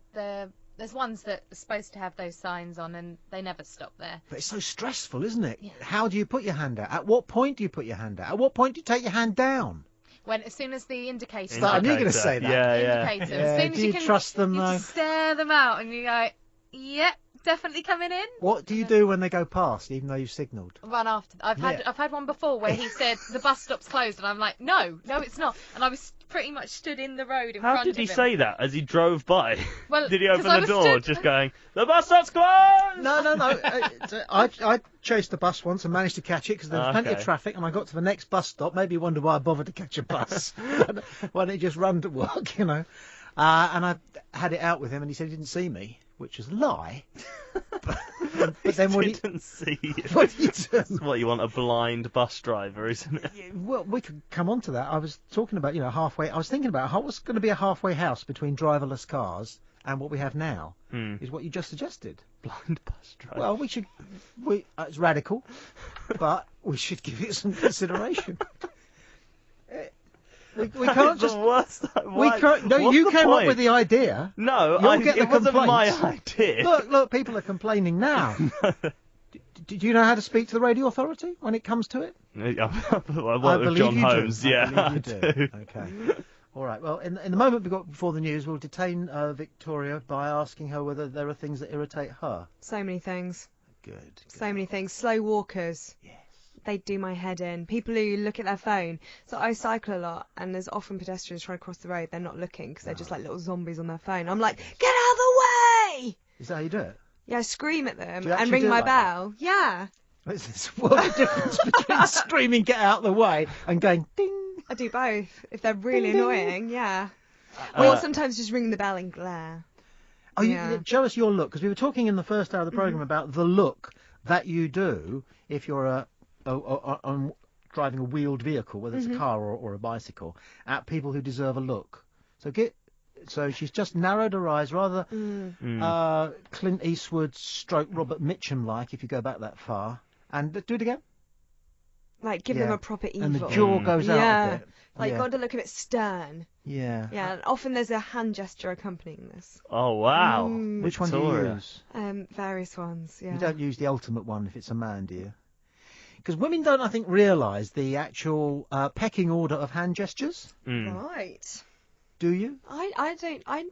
there's ones that are supposed to have those signs on and they never stop there. But it's so stressful, isn't it? Yeah. How do you put your hand out? At what point do you put your hand out? At what point do you take your hand down? As soon as the indicator. I knew you were going to say that. Indicator. As soon as do you you can, trust them, you though? just stare them out and you go, yep, definitely coming in. What do you do when they go past, even though you've signalled? Run after. I've had one before where he said the bus stop's closed and I'm like, no, it's not. And I was pretty much stood in the road in front How of did him. he say that as he drove by? Well, did he open 'cause I the was door stood- just going, the bus stop's closed? No. I chased the bus once and managed to catch it because there was plenty of Okay. traffic, and I got to the next bus stop. Maybe you wonder why I bothered to catch a bus. Why didn't he just run to work, you know? And I had it out with him, and he said he didn't see me, which was a lie. but then what he didn't see you. What do you do? That's what you want, a blind bus driver, isn't it? Well, we could come on to that. I was talking about, halfway. I was thinking about what's going to be a halfway house between driverless cars and what we have now. Is what you just suggested. Blind bus driver. Well, it's radical, but we should give it some consideration. We can't just. The worst. We can't. No, you came up with the idea. No, it wasn't my idea. Look, people are complaining now. Do you know how to speak to the radio authority when it comes to it? I work with John Holmes. Yeah, I believe you do. Okay. All right. Well, in the moment we've got before the news, we'll detain Victoria by asking her whether there are things that irritate her. So many things. Good. So many things. Slow walkers. Yes. They do my head in. People who look at their phone. So I cycle a lot, and there's often pedestrians trying to cross the road. They're not looking because they're just like little zombies on their phone. I'm like, get out of the way! Is that how you do it? Yeah, I scream at them Do you and actually ring do it my like bell. Yeah. There's this world of difference between screaming "get out of the way" and going ding. I do both. If they're really Ding, ding. annoying, yeah. Or sometimes just ring the bell and glare. Show us your look, because we were talking in the first hour of the programme about the look that you do if you're driving a wheeled vehicle, whether it's a car or a bicycle, at people who deserve a look. So she's just narrowed her eyes, rather Clint Eastwood stroke Robert Mitchum like, if you go back that far. And do it again. Like, give them a proper evil. And the jaw goes out a bit. Like, you've got to look a bit stern. Yeah. Yeah, and often there's a hand gesture accompanying this. Oh, wow. Which one do you use? Various ones, yeah. You don't use the ultimate one if it's a man, do you? Because women don't, I think, realise the actual pecking order of hand gestures. Right. Do you? I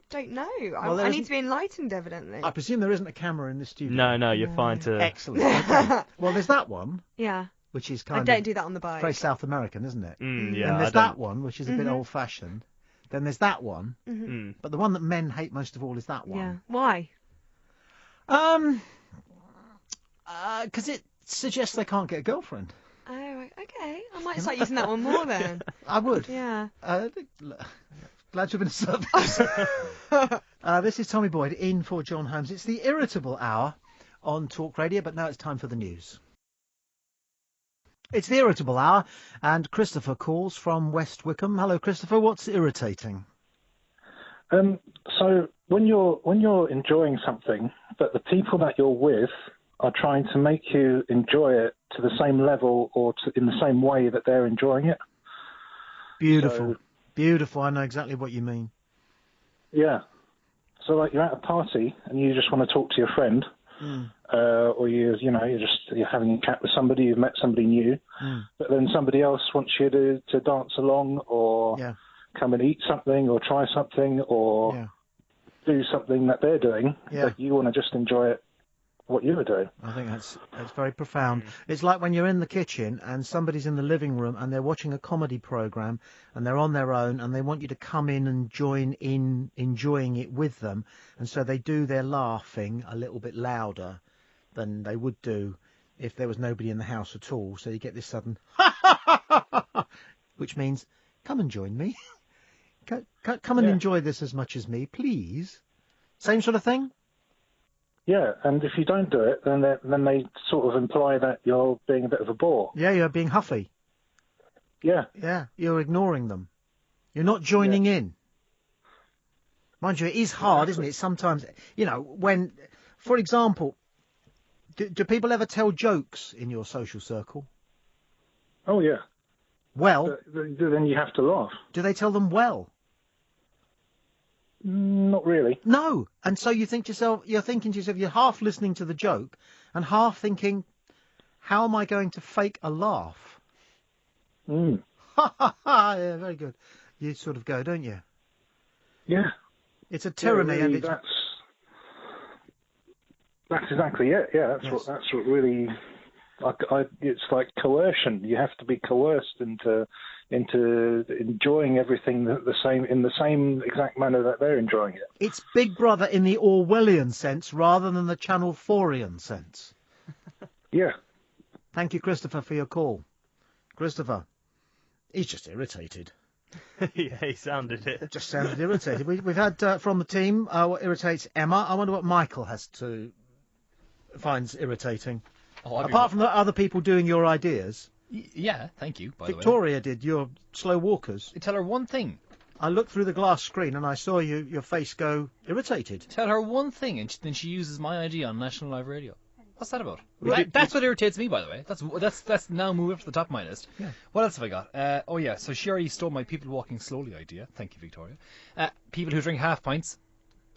don't know. Well, I need to be enlightened, evidently. I presume there isn't a camera in this studio. No, you're fine to... Excellent. Okay. Well, there's that one. Yeah. Which is I don't do that on the bike. Very South American, isn't it? Yeah. And there's that one, which is a bit old-fashioned. Then there's that one. But the one that men hate most of all is that one. Yeah. Why? Because it suggests they can't get a girlfriend. Oh, right. Okay. I might start using that one more then. I would. Yeah. Glad you've been of service. This is Tommy Boyd in for John Holmes. It's the irritable hour on Talk Radio, but now it's time for the news. It's the irritable hour, and Christopher calls from West Wickham. Hello, Christopher. What's irritating? So when you're enjoying something, but the people that you're with are trying to make you enjoy it to the same level or in the same way that they're enjoying it. Beautiful. Beautiful. I know exactly what you mean. Yeah. So like you're at a party and you just want to talk to your friend, or you're having a chat with somebody, you've met somebody new, but then somebody else wants you to dance along or come and eat something or try something or do something that they're doing, but you want to just enjoy it, what you were doing. I think that's very profound. It's like when you're in the kitchen and somebody's in the living room and they're watching a comedy program and they're on their own and they want you to come in and join in enjoying it with them, and so they do their laughing a little bit louder than they would do if there was nobody in the house at all. So you get this sudden which means come and join me. Come and enjoy this as much as me, please. Same sort of thing? Yeah, and if you don't do it, then they sort of imply that you're being a bit of a bore. Yeah, you're being huffy. Yeah. Yeah, you're ignoring them. You're not joining in. Mind you, it is hard, isn't it? Sometimes, when, for example, do people ever tell jokes in your social circle? Oh, yeah. Well. Then you have to laugh. Do they tell them well? Not really. No. And so you're thinking to yourself, you're half listening to the joke and half thinking, how am I going to fake a laugh? Ha ha ha. Yeah, very good. You sort of go, don't you? Yeah. It's a tyranny, really, and that's exactly it. Yeah, that's what really. It's like coercion. You have to be coerced into enjoying everything in the same exact manner that they're enjoying it. It's Big Brother in the Orwellian sense rather than the Channel 4ian sense. Yeah. Thank you, Christopher, for your call. Christopher, he's just irritated. Yeah, he sounded it. Just sounded irritated. We've had from the team what irritates Emma. I wonder what Michael finds irritating. Apart from the other people doing your ideas. Yeah, thank you, by Victoria the way. did your slow walkers. Tell her one thing. I looked through the glass screen and I saw your face go irritated. Tell her one thing and then she uses my idea on National Live Radio. What's that about? Right. That's what irritates me, by the way. That's now moving up to the top of my list. Yeah. What else have I got? Oh yeah, so she already stole my people walking slowly idea. Thank you, Victoria. People who drink half pints.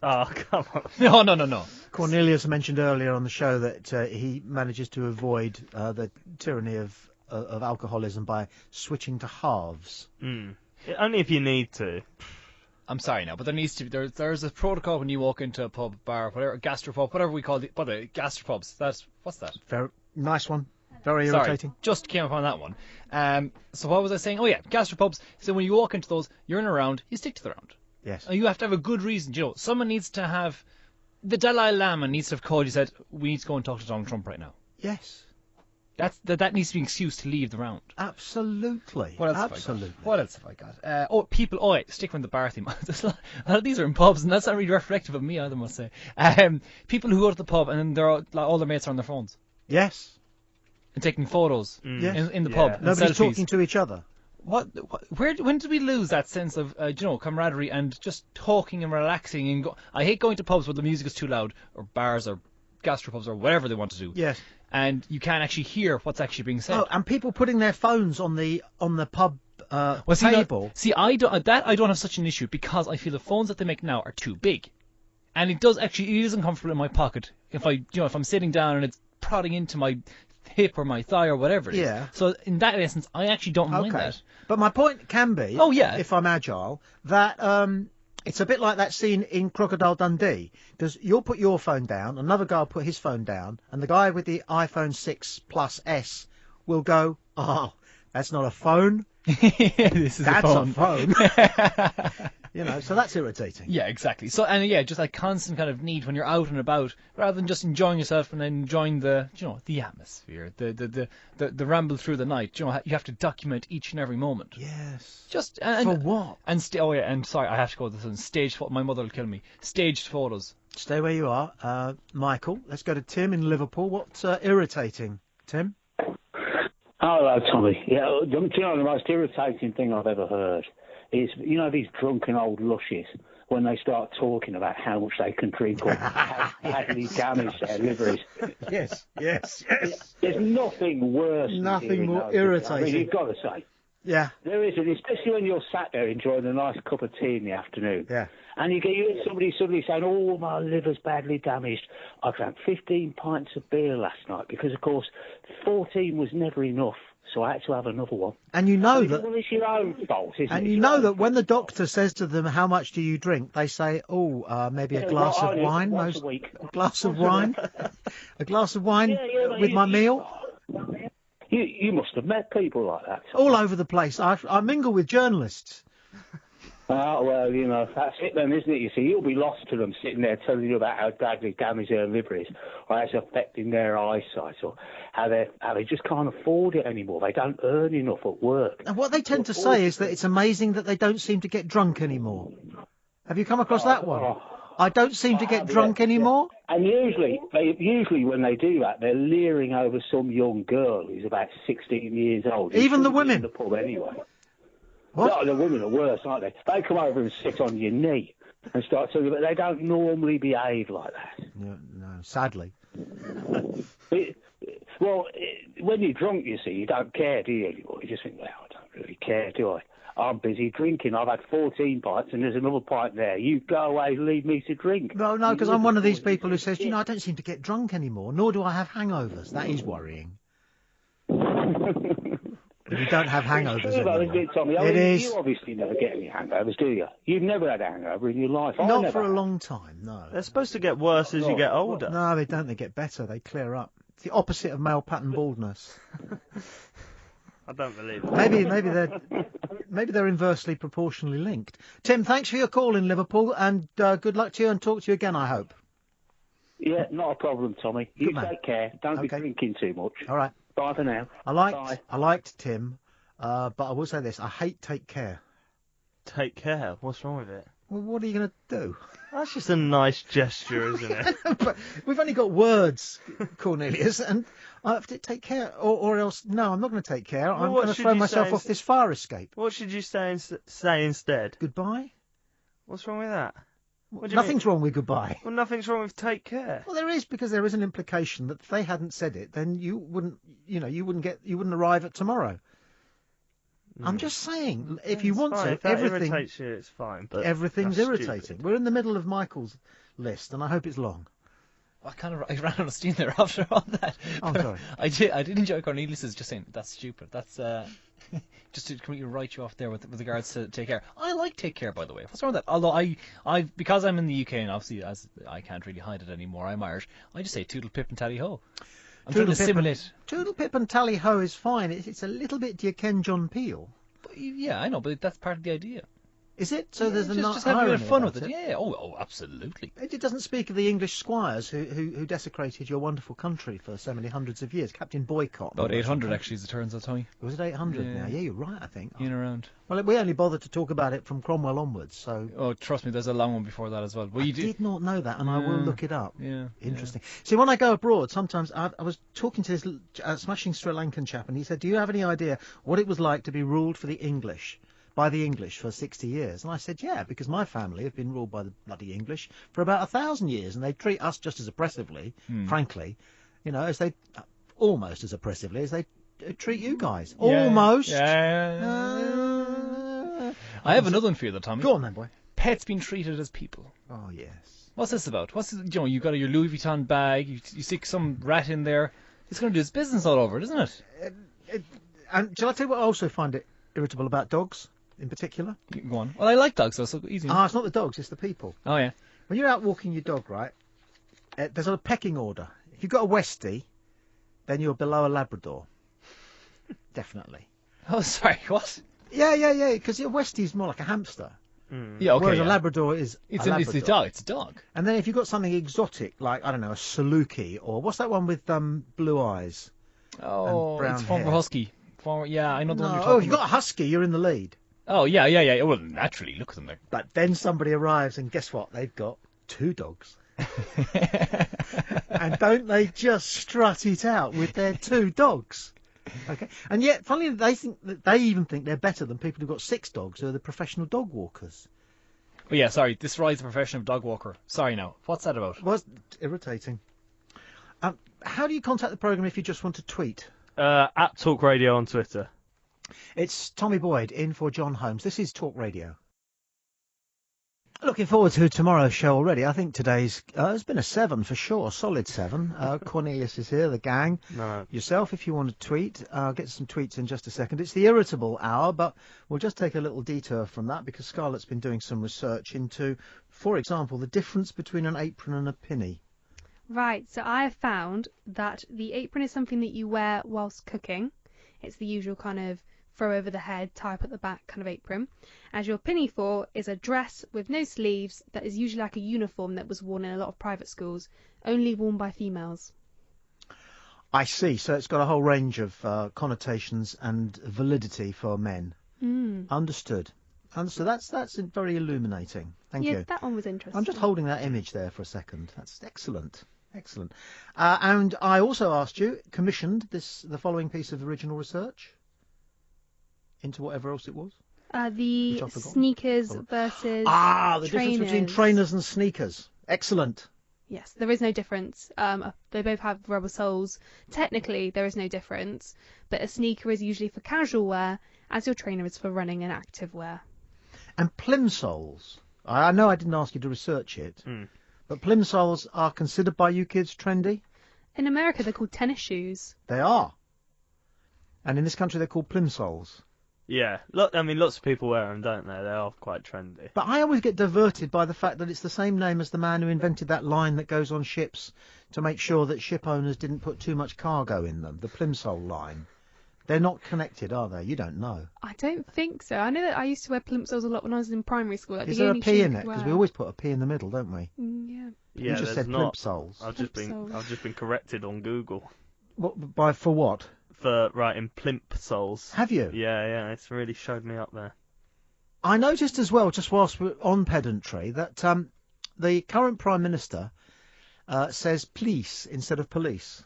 Oh, come on. No. Cornelius mentioned earlier on the show that he manages to avoid the tyranny of alcoholism by switching to halves. Only if you need to. I'm sorry now, but there needs to be there's a protocol when you walk into a pub, bar, whatever, gastropub, whatever we call it. By the way, gastropubs. What's that? Very nice one. Very Sorry, irritating. just came upon that one. So what was I saying? Oh yeah, gastropubs. So when you walk into those, you're in a round. You stick to the round. Yes. You have to have a good reason. You know, someone needs to have. The Dalai Lama needs to have called you and said, "We need to go and talk to Donald Trump right now." Yes. That needs to be an excuse to leave the round. Absolutely. What else Absolutely. Have I got? What else have I got? People. Oh, wait, stick with the bar theme. There's a lot of these are in pubs, and that's not really reflective of me either, I must say. People who go to the pub and then all their mates are on their phones. Yes. And taking photos Yes. in the pub. Nobody's selfies. talking to each other. When did we lose that sense of camaraderie and just talking and relaxing and I hate going to pubs where the music is too loud, or bars or gastropubs or whatever they want to do. Yes. And you can't actually hear what's actually being said. Oh, and people putting their phones on the pub table. I don't have such an issue because I feel the phones that they make now are too big, and it is uncomfortable in my pocket if I'm sitting down and it's prodding into my hip or my thigh or whatever it is. Yeah. So in that essence, I actually don't mind that. But my point can be, if I'm agile, that it's a bit like that scene in Crocodile Dundee, because you'll put your phone down, another guy will put his phone down, and the guy with the iPhone 6 Plus S will go, "Oh, that's not a phone. This is that's a phone." So that's irritating. Yeah, exactly. So just that constant kind of need when you're out and about, rather than just enjoying yourself and enjoying the atmosphere, the ramble through the night. You have to document each and every moment. Yes. Just for what? And sorry, I have to go with this one. Staged photos. My mother will kill me. Staged photos. Stay where you are, Michael. Let's go to Tim in Liverpool. What's irritating, Tim? Hello, Tommy. Yeah, the most irritating thing I've ever heard is, these drunken old lushes, when they start talking about how much they can drink or how badly damaged their liver is. Yes. There's nothing worse Nothing more those. irritating. I mean, you've got to say. Yeah. There isn't, especially when you're sat there enjoying a nice cup of tea in the afternoon. Yeah. And you hear somebody suddenly saying, "Oh, my liver's badly damaged. I drank 15 pints of beer last night because, of course, 14 was never enough. So I had to have another one." And you know that. Well, it's your own fault, isn't it? And you know that when the doctor says to them, "How much do you drink?" they say, "Oh, maybe a glass of wine." Once a week. A glass of wine. A glass of wine with my meal. You must have met people like that. All over the place. I mingle with journalists. Well, that's it then, isn't it? You see, you'll be lost to them sitting there telling you about how badly damaged their liver is, or how it's affecting their eyesight, or how they just can't afford it anymore. They don't earn enough at work. And what they tend to say is that it's amazing that they don't seem to get drunk anymore. Have you come across that one? I don't seem to get drunk anymore. And usually when they do that, they're leering over some young girl who's about 16 years old. Even the women? In the pub anyway. What? No, the women are worse, aren't they? They come over and sit on your knee and start talking, but they don't normally behave like that. No, sadly. When you're drunk, you see, you don't care, do you, anymore? You just think, well, I don't really care, do I? I'm busy drinking. I've had 14 pints and there's another pint there. You go away and leave me to drink. No, because I'm one of these people who says, I don't seem to get drunk anymore, nor do I have hangovers. That is worrying. You don't have hangovers anymore. Isn't it, Tommy? It is. You obviously never get any hangovers, do you? You've never had a hangover in your life. Not for a long time, no. They're supposed to get worse as you get older. No, they don't. They get better. They clear up. It's the opposite of male pattern baldness. I don't believe it. Maybe they're inversely proportionally linked. Tim, thanks for your call in Liverpool, and good luck to you, and talk to you again, I hope. Yeah, not a problem, Tommy. You take care. Don't be drinking too much. All right. Bye for now. I liked Tim, but I will say this: I hate Take Care. Take care? What's wrong with it? Well, what are you going to do? That's just a nice gesture, isn't it? But we've only got words, Cornelius, and I have to take care, or else, no, I'm not going to take care. I'm going to throw myself off this fire escape. What should you say instead? Goodbye. What's wrong with that? What do you Nothing's mean? wrong with goodbye. Well, nothing's wrong with take care. Well, there is, because there is an implication that if they hadn't said it, then you wouldn't arrive at tomorrow. I'm just saying, if you It's want fine. to, If that everything irritates you, it's fine. But everything's that's irritating. stupid. We're in the middle of Michael's list, and I hope it's long. I ran out of steam there after all that. Oh, sorry. I did enjoy Cornelius's just saying that's stupid. That's just to completely write you off there with regards to take care. I like take care, by the way. What's wrong with that? Although I because I'm in the UK and obviously as I can't really hide it anymore, I'm Irish. I just say toodle pip and tally ho. I'm trying to simulate. Toodle pip and tally ho is fine. It's a little bit. Do you ken John Peel? But, yeah, I know, but that's part of the idea. Is it? So there's just have a bit of fun with it. Yeah. Oh, absolutely. It doesn't speak of the English squires who desecrated your wonderful country for so many hundreds of years. Captain Boycott. About 800 actually, as it turns out, Tommy. Was it 800 Yeah. now? Yeah, you're right, I think. In around. Well, we only bothered to talk about it from Cromwell onwards, so... Oh, trust me, there's a long one before that as well. Well, I did not know that, and I will look it up. Yeah. Interesting. See, when I go abroad, sometimes I was talking to this smashing Sri Lankan chap, and he said, do you have any idea what it was like to be ruled by the English for 60 years? And I said, yeah, because my family have been ruled by the bloody English for about 1,000 years, and they treat us just as oppressively, frankly, as they almost as oppressively as they treat you guys. Yeah. Almost. I have another one for you, though, Tommy. Go on, then, boy. Pets being treated as people. Oh, yes. What's this about? You got your Louis Vuitton bag, you stick some rat in there. It's going to do its business all over, isn't it? And shall I tell you what I also find it irritable about dogs, in particular? You can go on. Well, I like dogs, though, so easy. It's not the dogs, it's the people. Oh, yeah. When you're out walking your dog, right, there's a pecking order. If you've got a Westie, then you're below a Labrador. Definitely. Oh, sorry, what? Yeah, because a Westie is more like a hamster. Yeah, okay. Whereas a Labrador is it's a a Labrador. It's a dog. And then if you've got something exotic, like, I don't know, a Saluki, or what's that one with blue eyes? Oh, and brown it's former hair? husky. Yeah, I know the one you're Oh, talking if you've got a husky, you're in the lead. Oh, yeah. Well, naturally, look at them there. But then somebody arrives, and guess what? They've got 2 dogs. And don't they just strut it out with their 2 dogs? Okay, and yet, funnily, they even think they're better than people who've got 6 dogs, who are the professional dog walkers. Oh, yeah, sorry, this rides the profession of dog walker. Sorry now, what's that about? Well, it's irritating. How do you contact the programme if you just want to tweet? At talkRADIO on Twitter. It's Tommy Boyd in for John Holmes. This is Talk Radio. Looking forward to tomorrow's show already. I think today's it's been a 7 for sure, solid 7. Cornelius is here, the gang. No. Yourself, if you want to tweet, I'll get some tweets in just a second. It's the irritable hour, but we'll just take a little detour from that because Scarlett's been doing some research into, for example, the difference between an apron and a pinny. Right, so I have found that the apron is something that you wear whilst cooking. It's the usual kind of throw over the head, tie up at the back kind of apron. As your pinafore is a dress with no sleeves that is usually like a uniform that was worn in a lot of private schools, only worn by females. I see, so it's got a whole range of connotations and validity for men. Understood. That's very illuminating. Thank you. Yeah, that one was interesting. I'm just holding that image there for a second. That's excellent. Excellent. And I also asked you, commissioned the following piece of original research into whatever else it was. The sneakers versus the trainers. difference between trainers and sneakers. Excellent. Yes, there is no difference. They both have rubber soles. Technically, there is no difference, but a sneaker is usually for casual wear, as your trainer is for running and active wear. And plimsolls. I know I didn't ask you to research it, but plimsolls are considered by you kids trendy? In America, they're called tennis shoes. They are. And in this country, they're called plimsolls. Yeah, look, I mean, lots of people wear them, don't they? They are quite trendy. But I always get diverted by the fact that it's the same name as the man who invented that line that goes on ships to make sure that ship owners didn't put too much cargo in them, the plimsoll line. They're not connected, are they? You don't know. I don't think so. I know that I used to wear plimsolls a lot when I was in primary school. Is there a P in it? Because we always put a P in the middle, don't we? Yeah. Yeah, you just said not. plimsolls. I've just been corrected on Google. For what? For writing plimp soles. Have you? Yeah, it's really showed me up there. I noticed as well, just whilst we're on pedantry, that the current Prime Minister says police instead of police.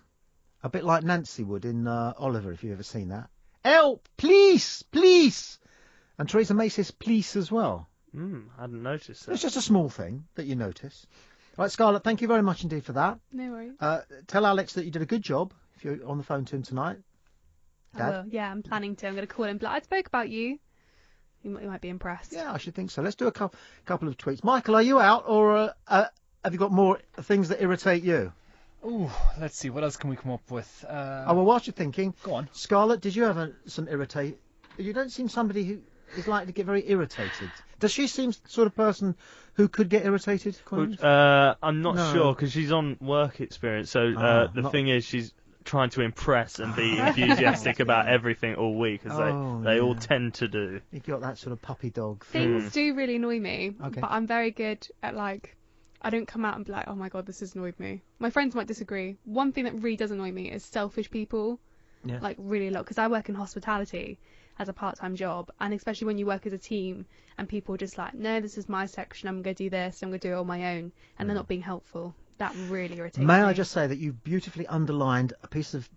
A bit like Nancy would in Oliver, if you've ever seen that. Help! Police! Police! And Theresa May says police as well. I hadn't noticed that. It's just a small thing that you notice. Right, Scarlett, thank you very much indeed for that. No worries. Tell Alex that you did a good job if you're on the phone to him tonight. Dad? I will. Yeah, I'm planning to. I'm going to call him. But I spoke about you. You might be impressed. Yeah, I should think so. Let's do a couple of tweets. Michael, are you out, or have you got more things that irritate you? Ooh, let's see. What else can we come up with? Well, whilst you're thinking, go on. Scarlett, did you have some irritate? You don't seem somebody who is likely to get very irritated. Does she seem the sort of person who could get irritated? I'm not No. sure because she's on work experience. So the thing is, she's trying to impress and be enthusiastic about everything all week, as they all tend to do. You've got that sort of puppy dog thing. Things do really annoy me, Okay. but I'm very good at I don't come out and be like, oh my god, this has annoyed me. My friends might disagree. One thing that really does annoy me is selfish people. Yeah. Really a lot, because I work in hospitality as a part-time job, and especially when you work as a team and people are just like, no, this is my section, I'm going to do this, I'm going to do it on my own, and they're not being helpful. That really irritates me. May I just say that you beautifully underlined a piece of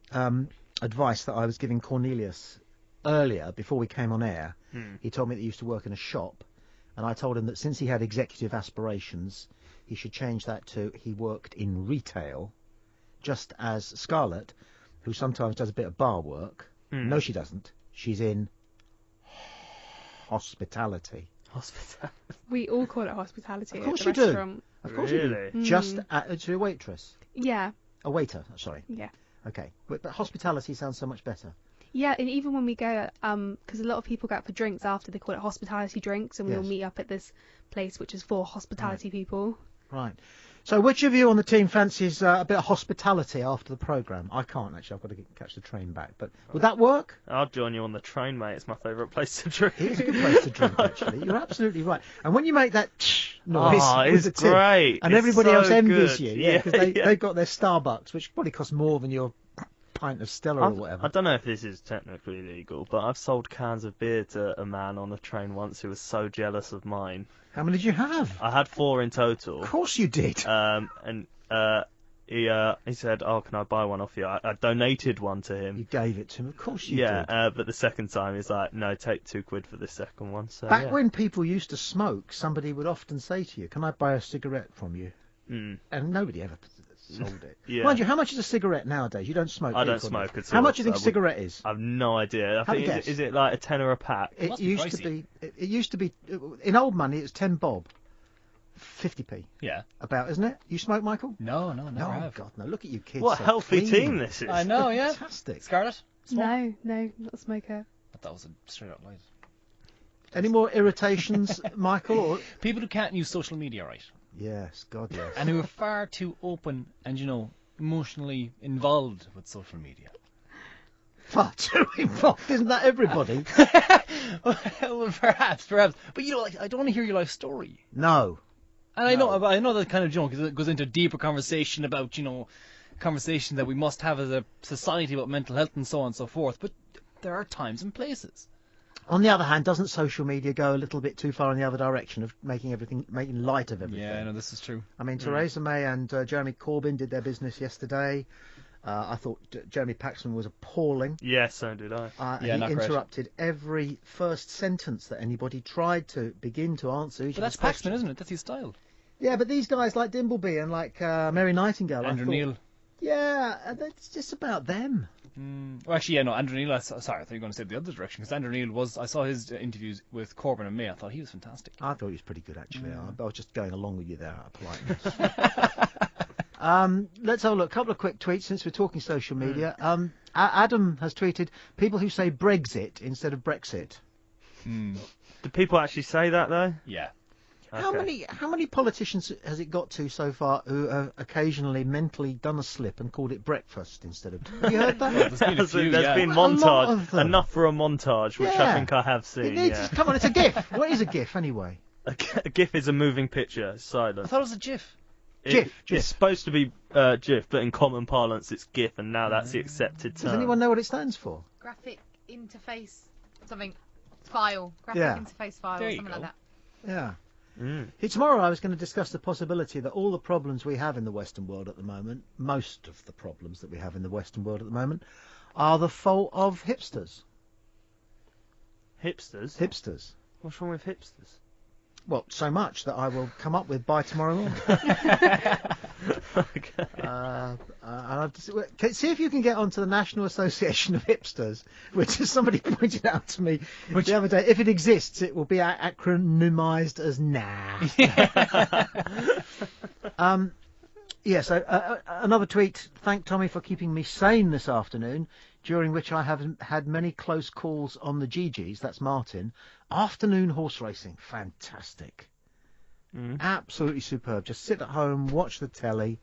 advice that I was giving Cornelius earlier before we came on air. He told me that he used to work in a shop, and I told him that since he had executive aspirations, he should change that to he worked in retail, just as Scarlett, who sometimes does a bit of bar work. No, she doesn't. She's in hospitality. Hospitality. We all call it hospitality Of course at you the restaurant. do. Of course you do. Just to a waitress. Yeah. A waiter. Sorry. Yeah. Okay. But hospitality sounds so much better. Yeah, and even when we go, because a lot of people go out for drinks after, they call it hospitality drinks, and we'll meet up at this place which is for hospitality people. Right. So which of you on the team fancies a bit of hospitality after the programme? I can't, actually. I've got to catch the train back. But would that work? I'll join you on the train, mate. It's my favourite place to drink. It is a good place to drink, actually. You're absolutely right. And when you make that noise it's with the tin, great. and It's everybody so else envies good. you, Yeah, because they've got their Starbucks, which probably costs more than your pint of Stella or whatever. I don't know if this is technically legal, but I've sold cans of beer to a man on a train once who was so jealous of mine. How many did you have? I had 4 in total. Of course you did. And he said, "Oh, can I buy one off you?" I donated one to him. You gave it to him. Of course you did. did. But the second time he's like, "No, take £2 for this second one." So Back when people used to smoke, somebody would often say to you, "Can I buy a cigarette from you?" And nobody ever sold it. Yeah. Mind you, how much is a cigarette nowadays? You don't smoke. I do you, don't Cornelius? smoke at all. How much do you think a so cigarette is? I've no idea. I Have a think guess. is it like a tenner a pack? It used to be. It used to be. In old money, it's 10 bob. 50p. Yeah. About, isn't it? You smoke, Michael? No, never have. God, no. Look at you kids. What a so healthy clean. team this is. I know, yeah. Fantastic. Scarlett? No, not a smoker. That was a straight up lie. Any more irritations, Michael? Or... People who can't use social media right. Yes, God, yes. And who are far too open and, emotionally involved with social media. Far too involved, isn't that everybody? Well, perhaps. But I don't want to hear your life story. No. And I know that kind of because it goes into a deeper conversation about, conversation that we must have as a society about mental health and so on and so forth. But there are times and places. On the other hand, doesn't social media go a little bit too far in the other direction of making light of everything? Yeah, no, this is true. I mean, Theresa May and Jeremy Corbyn did their business yesterday. I thought Jeremy Paxman was appalling. Yes, so did I. He interrupted every first sentence that anybody tried to begin to answer. But that's Paxman, isn't it? That's his style. Yeah, but these guys like Dimbleby and like Mary Nightingale. Andrew Neil. Yeah, it's just about them. Well, actually, yeah, no, Andrew Neil, sorry, I thought you were going to say the other direction, because Andrew Neil I saw his interviews with Corbyn and May, I thought he was fantastic. I thought he was pretty good, actually. I was just going along with you there out of politeness. Let's have a look. A couple of quick tweets since we're talking social media. Adam has tweeted, people who say Brexit instead of Brexit. Do people actually say that, though? Yeah. Okay. How many politicians has it got to so far who have occasionally mentally done a slip and called it breakfast instead of... Have you heard that? There's been a few, There's been montage, enough for a montage, which I think I have seen. Come on, it's a GIF. What is a GIF anyway? A GIF is a moving picture, it's silent. I thought it was a GIF. GIF. It's supposed to be GIF, but in common parlance it's GIF, and now that's the accepted term. Does anyone know what it stands for? Graphic interface, something, file. Graphic interface file, or something like that. Yeah. Tomorrow I was going to discuss the possibility that all the problems we have in the Western world at the moment, most of the problems that we have in the Western world at the moment, are the fault of hipsters. Hipsters? Hipsters. What's wrong with hipsters? Well, so much that I will come up with by tomorrow morning. See if you can get onto the National Association of Hipsters, which is somebody pointed out to me the other day. If it exists, it will be acronymized as NAH. Another tweet. Thank Tommy for keeping me sane this afternoon, during which I have had many close calls on the GGs. That's Martin. Afternoon horse racing. Fantastic. Absolutely superb. Just sit at home, watch the telly,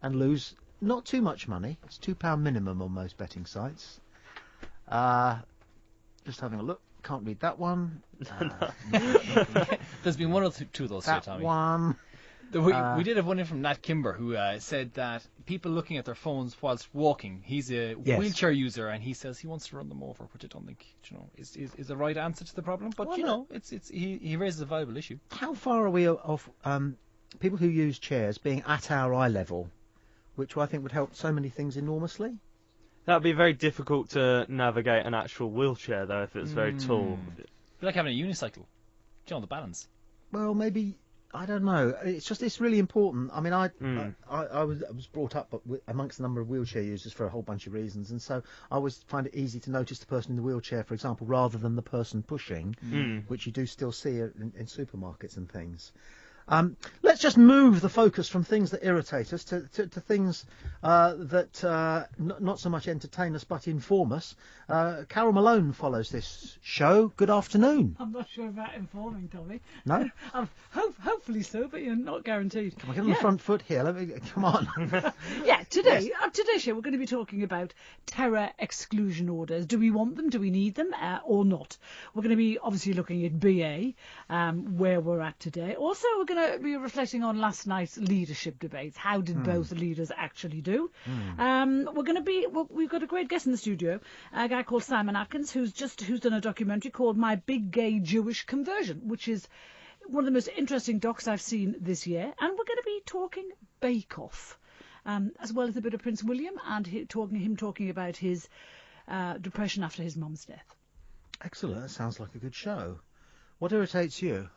and lose not too much money. It's £2 minimum on most betting sites. Just having a look. Can't read that one. There's been one or two of those here, Tommy. That one. We did have one in from Nat Kimber who said that people looking at their phones whilst walking. He's a wheelchair user, and he says he wants to run them over, which I don't think is the right answer to the problem. But he raises a viable issue. How far are we off people who use chairs being at our eye level, which I think would help so many things enormously? That would be very difficult to navigate an actual wheelchair, though, if it's very tall. It'd be like having a unicycle. The balance. Well, maybe. I don't know. It's really important. I mean, I was brought up amongst a number of wheelchair users for a whole bunch of reasons, and so I always find it easy to notice the person in the wheelchair, for example, rather than the person pushing, which you do still see in supermarkets and things. Let's just move the focus from things that irritate us to things that not so much entertain us but inform us. Carol Malone follows this show. Good afternoon. I'm not sure about informing, Tommy. No? Hopefully so, but you're not guaranteed. Can I get on the front foot here? Come on. Today's show we're going to be talking about terror exclusion orders. Do we want them? Do we need them? Or not? We're going to be obviously looking at BA, where we're at today. Also, we're going to be reflecting on last night's leadership debates. How did both leaders actually do? We've got a great guest in the studio, a guy called Simon Atkins, who's done a documentary called My Big Gay Jewish Conversion, which is one of the most interesting docs I've seen this year. And we're going to be talking Bake Off, as well as a bit of Prince William and him talking about his depression after his mum's death. Excellent. That sounds like a good show. What irritates you?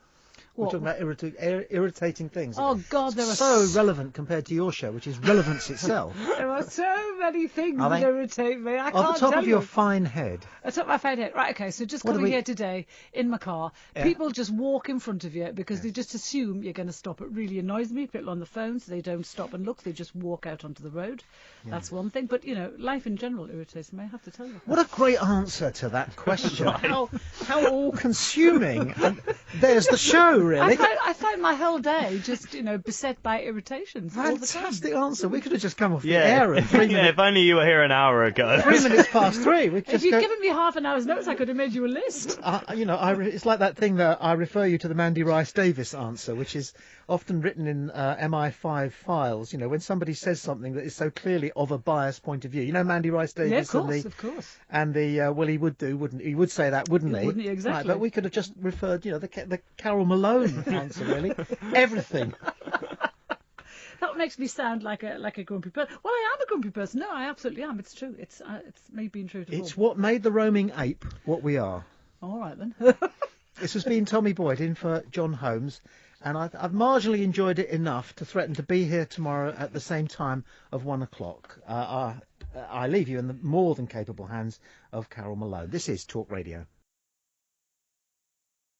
We're talking about irritating things. Oh, God, there are so relevant compared to your show, which is relevance itself. There are so many things that irritate me. I can't tell you. On the top of your fine head. On top of my fine head. Right, okay, so just coming here today in my car, people just walk in front of you because they just assume you're going to stop. It really annoys me. People on the phone, so they don't stop and look. They just walk out onto the road. Yeah. That's one thing. But, life in general irritates me, I have to tell you. What a great answer to that question. How all-consuming. And there's the show. Really? I find my whole day just, beset by irritations. Fantastic answer. We could have just come off the air in 3 minutes. If only you were here an hour ago. 3 minutes past 3. If you'd given me half an hour's notice, I could have made you a list. It's like that thing that I refer you to the Mandy Rice Davis answer, which is often written in MI5 files. When somebody says something that is so clearly of a biased point of view. Mandy Rice Davis. Yeah, of course. And the well, he would do, wouldn't he? He would say that, wouldn't he? Wouldn't he? Exactly. Right, but we could have just referred, the Carol Malone answer, really. Everything. That makes me sound like a grumpy person. Well, I am a grumpy person. No, I absolutely am. It's true. It's me being true to It's what made the roaming ape what we are. All right, then. This has been Tommy Boyd in for John Holmes, and I've marginally enjoyed it enough to threaten to be here tomorrow at the same time of 1 o'clock. I leave you in the more than capable hands of Carol Malone. This is Talk Radio.